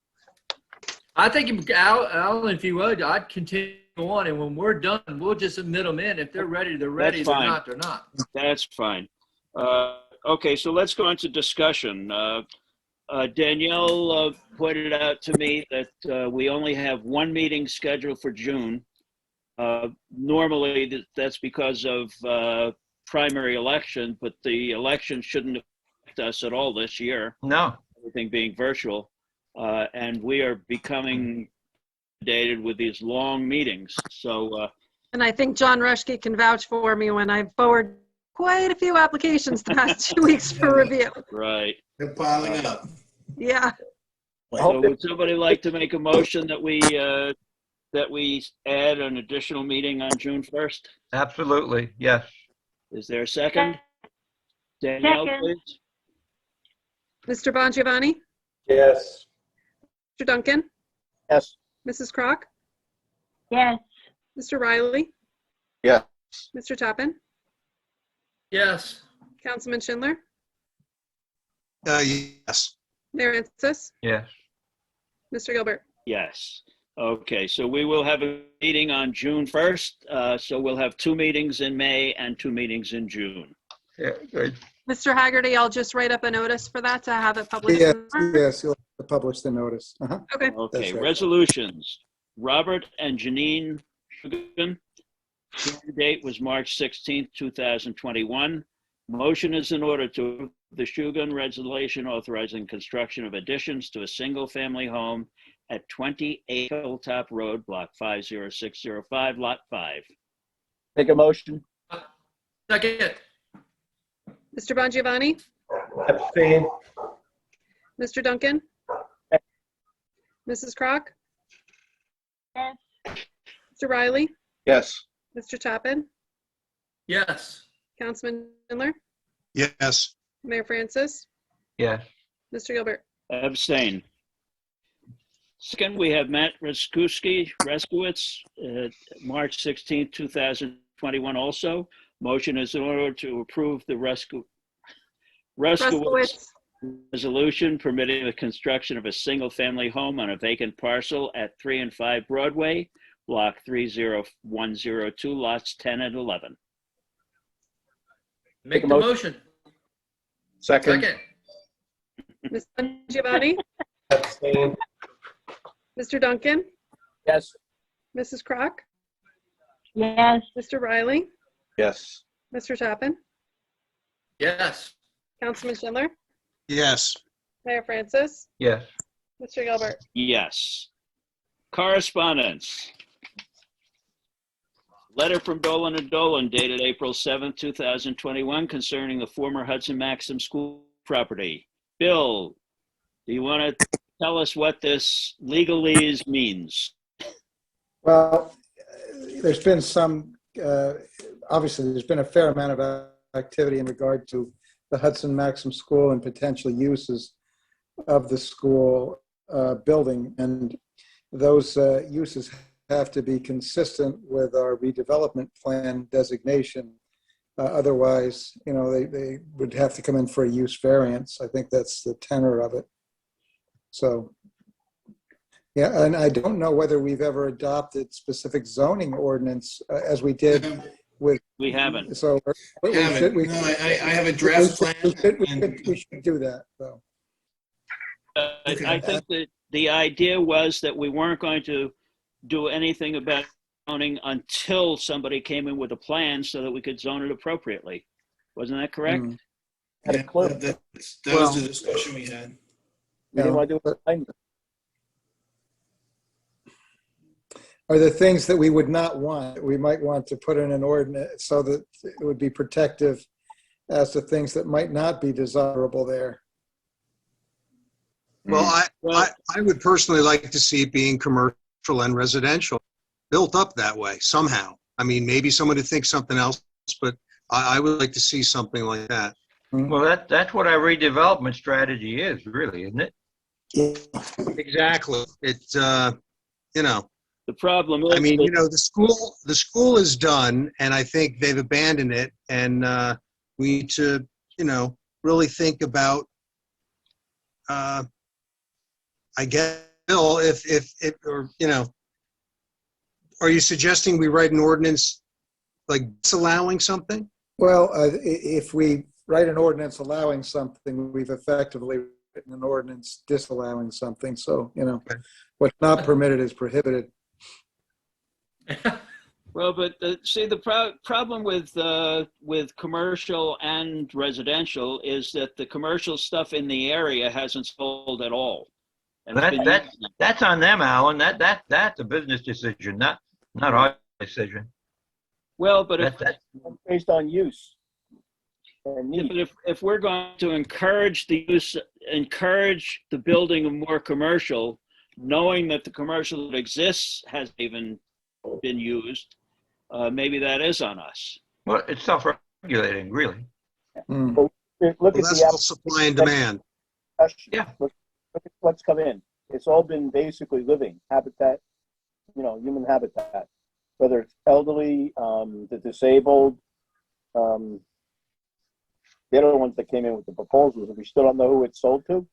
I think, Alan, if you would, I'd continue on, and when we're done, we'll just admit them in. If they're ready, they're ready. If That's they're fine. not, they're not. That's fine. Okay, so let's go on to discussion. Danielle pointed out to me that we only have one meeting scheduled for June. Normally, that's because of primary election, but the election shouldn't affect us at all this year. No. Everything being virtual. And we are becoming dated with these long meetings. So, And I think John Rushke can vouch for me when I forward quite a few applications the past 2 weeks for review. right. They're piling up. Yeah. So would somebody like to make a motion that we add an additional meeting on June 1st? Absolutely, yes. Is there a second? Danielle, Second. please. Mr. Bongiovanni? Yes. Mr. Duncan? yes. Mrs. Crock? Yes. Mr. Riley? Yeah. Mr. Tappan? Yes. Councilman Schindler? Yes. Mayor Ansis? Yes. Mr. Gilbert? Yes. Okay, so we will have a meeting on June 1st. So we'll have 2 meetings in May and 2 meetings in June. Yeah, good. Mr. Haggerty, I'll just write up a notice for that to have it published. Yes, yes, you'll have to publish the notice. Uh-huh. Okay. Okay, That's right. resolutions. Robert and Janine Shugan. Hearing date was March 16th, 2021. Motion is in order to approve the Shugan resolution authorizing construction of additions to a single-family home at 28 Hilltop Road, Block 50605, Lot 5. Make a motion. Second. Mr. Bongiovanni? Abstain. Mr. Duncan? Mrs. Crock? Yes. Mr. Riley? Yes. Mr. Tappan? Yes. Councilman Schindler? Yes. Mayor Francis? Yes. Mr. Gilbert? Abstain. Second, we have Matt Reskowitz, March 16, 2021 also. Motion is in order to approve the Reskowitz resolution permitting the construction of a single-family home on a vacant parcel at 3 and 5 Broadway, Block 30102, lots 10 and 11. Make the motion. Second. Second. Ms. Bongiovanni? Abstain. Mr. Duncan? Yes. Mrs. Crock? Yes. Mr. Riley? Yes. Mr. Tappan? Yes. Councilman Schindler? Yes. Mayor Francis? Yes. Mr. Gilbert? Yes. Correspondence. Letter from Dolan and Dolan dated April 7, 2021 concerning the former Hudson Maxim School property. Bill, do you want to tell us what this legalese means? Well, there's been some, obviously, there's been a fair amount of activity in regard to the Hudson Maxim School and potential uses of the school building. And those uses have to be consistent with our redevelopment plan designation. Otherwise, you know, they would have to come in for a use variance. I think that's the tenor of it. So, yeah, and I don't know whether we've ever adopted specific zoning ordinance as we did with. We haven't. So I haven't. No, I have a draft plan. We should do that, though. I think that the idea was that we weren't going to do anything about zoning until somebody came in with a plan so that we could zone it appropriately. Wasn't that correct? Yeah, that was the discussion we had. We didn't want to do it. Are there things that we would not want? We might want to put in an ordinance so that it would be protective as to things that might not be desirable there. Well, I would personally like to see it being commercial and residential built up that way somehow. I mean, maybe someone would think something else, but I would like to see something like that. Well, that's what our redevelopment strategy is, really, isn't it? Yeah. Exactly. It's, you know. The problem is, I mean, you know, the school is done, and I think they've abandoned it, and we need to, you know, really think about, I guess, Bill, if or, you know, are you suggesting we write an ordinance like disallowing something? Well, if we write an ordinance allowing something, we've effectively written an ordinance disallowing something. So, you know, what's not permitted is prohibited. well, but see, the problem with commercial and residential is that the commercial stuff in the area hasn't sold at all. And That's on them, Alan. That's a business decision, not our decision. Well, but based on use and need. But if we're going to encourage the building of more commercial, knowing that the commercial that exists hasn't even been used, maybe that is on us. Well, it's self-regulating, really. Look at that's all supply and demand. Yeah. Look at what's come in. It's all been basically living habitat, you know, human habitat. Whether it's elderly, the disabled, the other ones that came in with the proposals, we still don't know who it's sold to.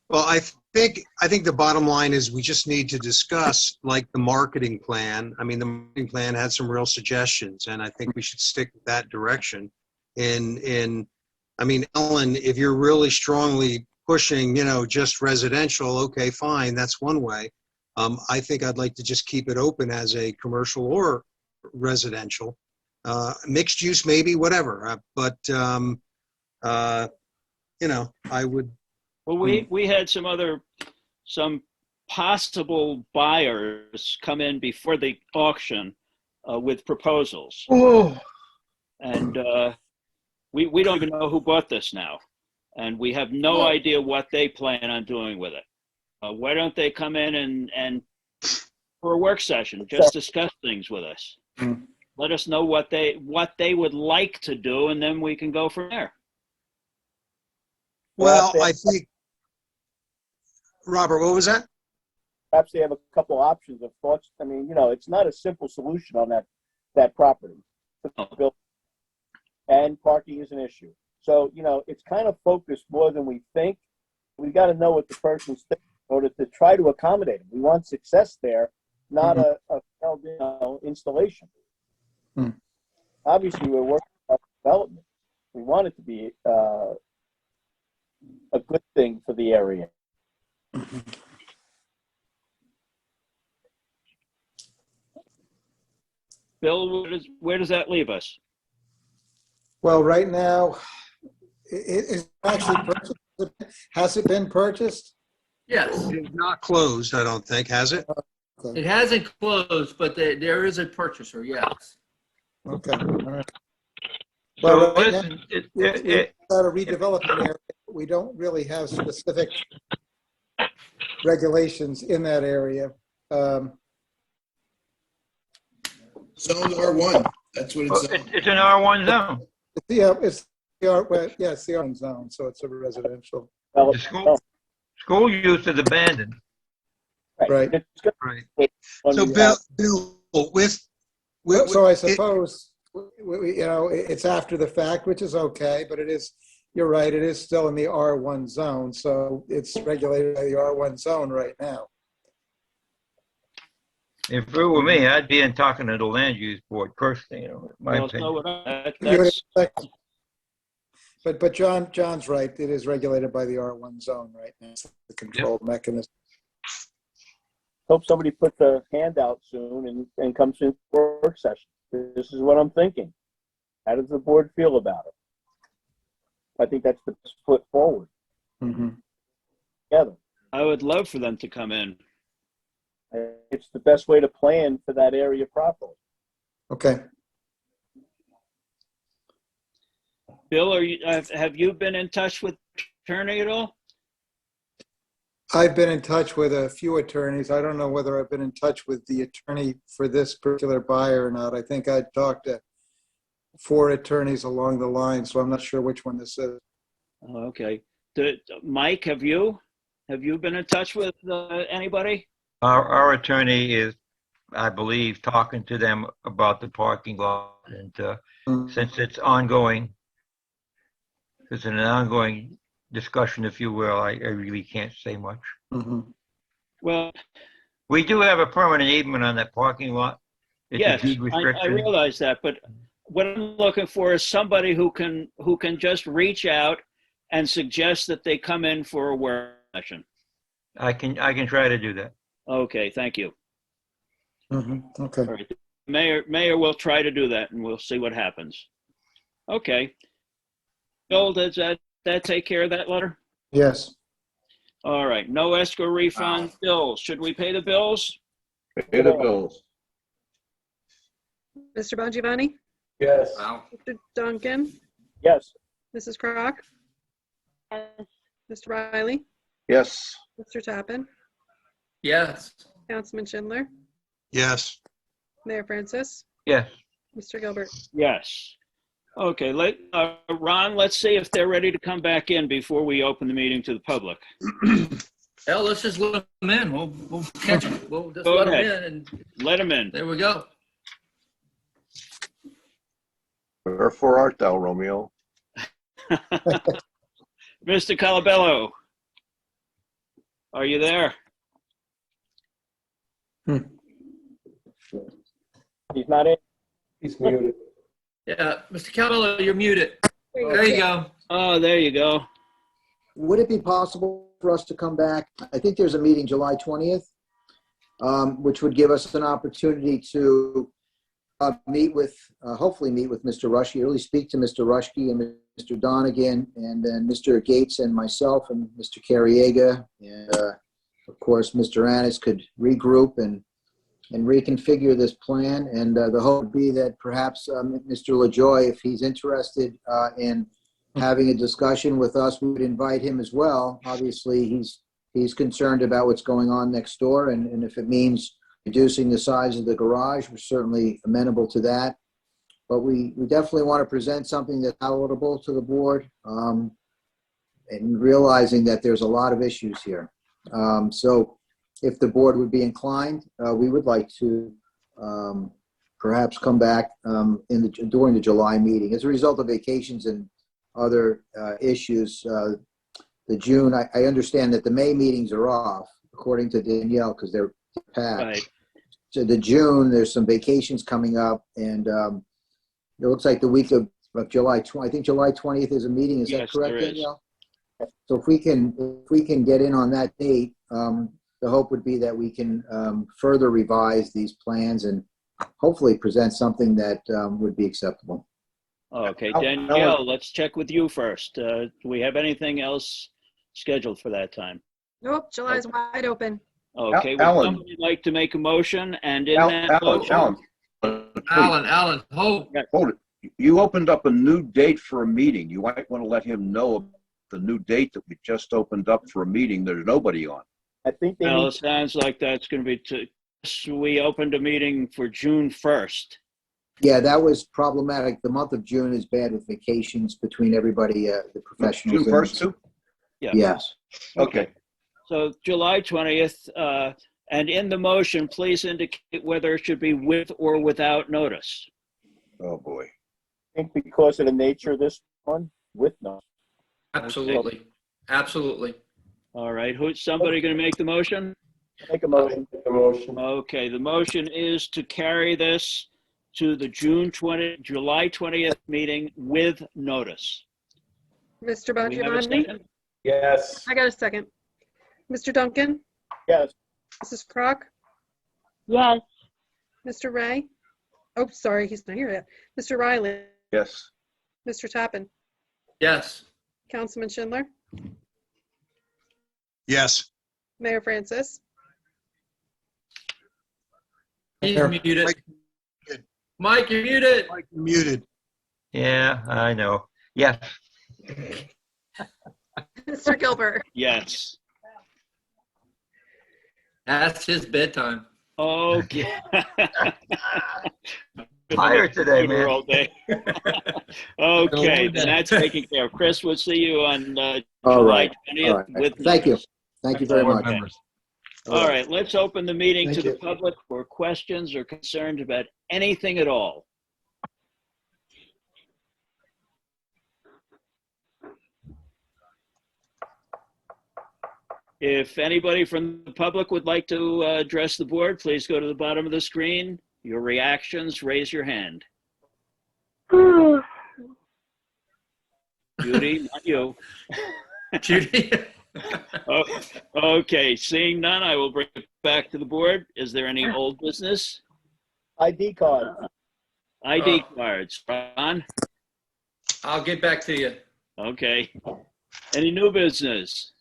Well, I think the bottom line is we just need to discuss like the marketing plan. I mean, the marketing plan had some real suggestions, and I think we should stick with that direction. I mean, Ellen, if you're really strongly pushing, you know, just residential, okay, fine, that's one way. I think I'd like to just keep it open as a commercial or residential, mixed use, maybe, whatever. But you know, I would Well, we had some possible buyers come in before the auction with proposals. Oh. And we don't even know who bought this now. And we have no idea what they plan on doing with it. Why don't they come in and for a work session, just discuss things with us. Let us know what they would like to do, and then we can go from there. Well, I think, Robert, what was that? Perhaps they have a couple options of thoughts. I mean, it's not a simple solution on that property. And parking is an issue. So, it's kind of focused more than we think. We got to know what the person's thinking in order to try to accommodate them. We want success there, not a failed installation. Obviously, we're working on development. We want it to be a good thing for the area. Bill, where does that leave us? Well, right now, it is actually purchased. Has it been purchased? Yes. It's not closed, I don't think, has it? Okay. It hasn't closed, but there is a purchaser, yes. Okay. All right. So Well, right listen, now, we've got a redevelopment area. We don't really have specific regulations in that area. Zone R1. That's what it's. It's an R1 zone. It's the R1 zone, so it's a residential. The school use is abandoned. Right. Right. So Bill, so I suppose it's after the fact, which is okay, but it is. You're right. It is still in the R1 zone, so it's regulated by the R1 zone right now. If it were me, I'd be in talking to the land use board personally, my opinion. But John's right. It is regulated by the R1 zone right now. It's the control mechanism. Hope somebody puts a hand out soon and comes in for a work session. This is what I'm thinking. How does the board feel about it? I think that's the best foot forward. Together. I would love for them to come in. It's the best way to plan for that area properly. Okay. Bill, have you been in touch with attorney at all? I've been in touch with a few attorneys. I don't know whether I've been in touch with the attorney for this particular buyer or not. I think I talked to 4 attorneys along the line, so I'm not sure which one this is. Okay. Mike, have you been in touch with anybody? Our attorney is, I believe, talking to them about the parking lot, and since it's ongoing, it's an ongoing discussion, if you will, I really can't say much. Well, we do have a permanent easement on that parking lot. It's yes, a deed I restriction. realize that, but what I'm looking for is somebody who can just reach out and suggest that they come in for a work session. I can try to do that. Okay, thank you. Okay. All right. Mayor will try to do that, and we'll see what happens. Okay. Bill, does that take care of that letter? Yes. All right. No escrow refund bills. Should we pay the bills? Pay the bills. Mr. Bongiovanni? Yes. Mr. Duncan? Yes. Mrs. Crock? Yes. Mr. Riley? Yes. Mr. Tappan? Yes. Councilman Schindler? Yes. Mayor Francis? Yes. Mr. Gilbert? Yes. Okay, Ron, let's see if they're ready to come back in before we open the meeting to the public. Hell, let's just let them in. We'll catch them. We'll just Go let them ahead. in, and Let them in. there we go. Wherefore art thou, Romeo? Mr. Calabello, are you there? He's not in. He's muted. Yeah, Mr. Calabello, you're muted. There you go. Oh, there you go. Would it be possible for us to come back? I think there's a meeting July 20th, which would give us an opportunity to hopefully meet with Mr. Rushke, really speak to Mr. Rushke and Mr. Donegan, and then Mr. Gates and myself and Mr. Carriega. And of course, Mr. Annis could regroup and reconfigure this plan. And the hope would be that perhaps Mr. LaJoy, if he's interested in having a discussion with us, we would invite him as well. Obviously, he's concerned about what's going on next door, and if it means reducing the size of the garage, we're certainly amenable to that. But we definitely want to present something that's palatable to the board, and realizing that there's a lot of issues here. So if the board would be inclined, we would like to perhaps come back during the July meeting. As a result of vacations and other issues, the June, I understand that the May meetings are off, according to Danielle, because they're packed. Right. So the June, there's some vacations coming up, and it looks like the week of July, I think July 20th is a meeting. Is that Yes, correct, there is. Danielle? So if we can get in on that date, the hope would be that we can further revise these plans and hopefully present something that would be acceptable. Okay, Danielle, let's check with you first. Do we have anything else scheduled for that time? Nope, July's wide open. Okay, would Alan. somebody like to make a motion? And in Alan, that motion, Alan, hold. Hold it. You opened up a new date for a meeting. You might want to let him know the new date that we just opened up for a meeting. There's nobody on. I think they well, need, it sounds like that's going to be, we opened a meeting for June 1st. Yeah, that was problematic. The month of June is bad with vacations between everybody, the professionals. June 1st too? Yeah. Yes. Okay. So July 20th, and in the motion, please indicate whether it should be with or without notice. Oh, boy. I think because of the nature of this one, with no. Absolutely. Absolutely. All right, who's somebody going to make the motion? Make a motion. Okay, the motion is to carry this to the July 20th meeting with notice. Mr. Do we have a Bongiovanni? second? Yes. I got a second. Mr. Duncan? Yes. Mrs. Crock? Yes. Mr. Ray? Oh, sorry, he's not here yet. Mr. Riley? Yes. Mr. Tappan? Yes. Councilman Schindler? Yes. Mayor Francis? He's There. muted. Mike, you're muted. Mike, you're muted. Yeah, I know. Yes. Mr. Gilbert? Yes. That's his bedtime. Okay. Tired today, man. All day. Okay, then that's taken care of. Chris, we'll see you on All July right. 20th All right. with Thank you. notice. Thank you very Board much. members. All right, let's open the meeting Thank to the you. public for questions or concerns about anything at all. If anybody from the public would like to address the board, please go to the bottom of the screen. Your reactions, raise your hand. Judy, not you. Judy? Oh, okay, seeing none, I will bring it back to the board. Is there any old business? ID card. ID cards, Ron? I'll get back to you. Okay. Any new business?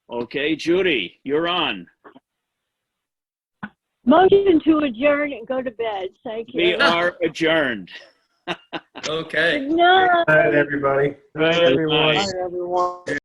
Okay, Judy, you're on. Motion to adjourn and go to bed. Thank you. We are adjourned. Okay. Good night. Good night, everybody. Good night. Hi, everyone.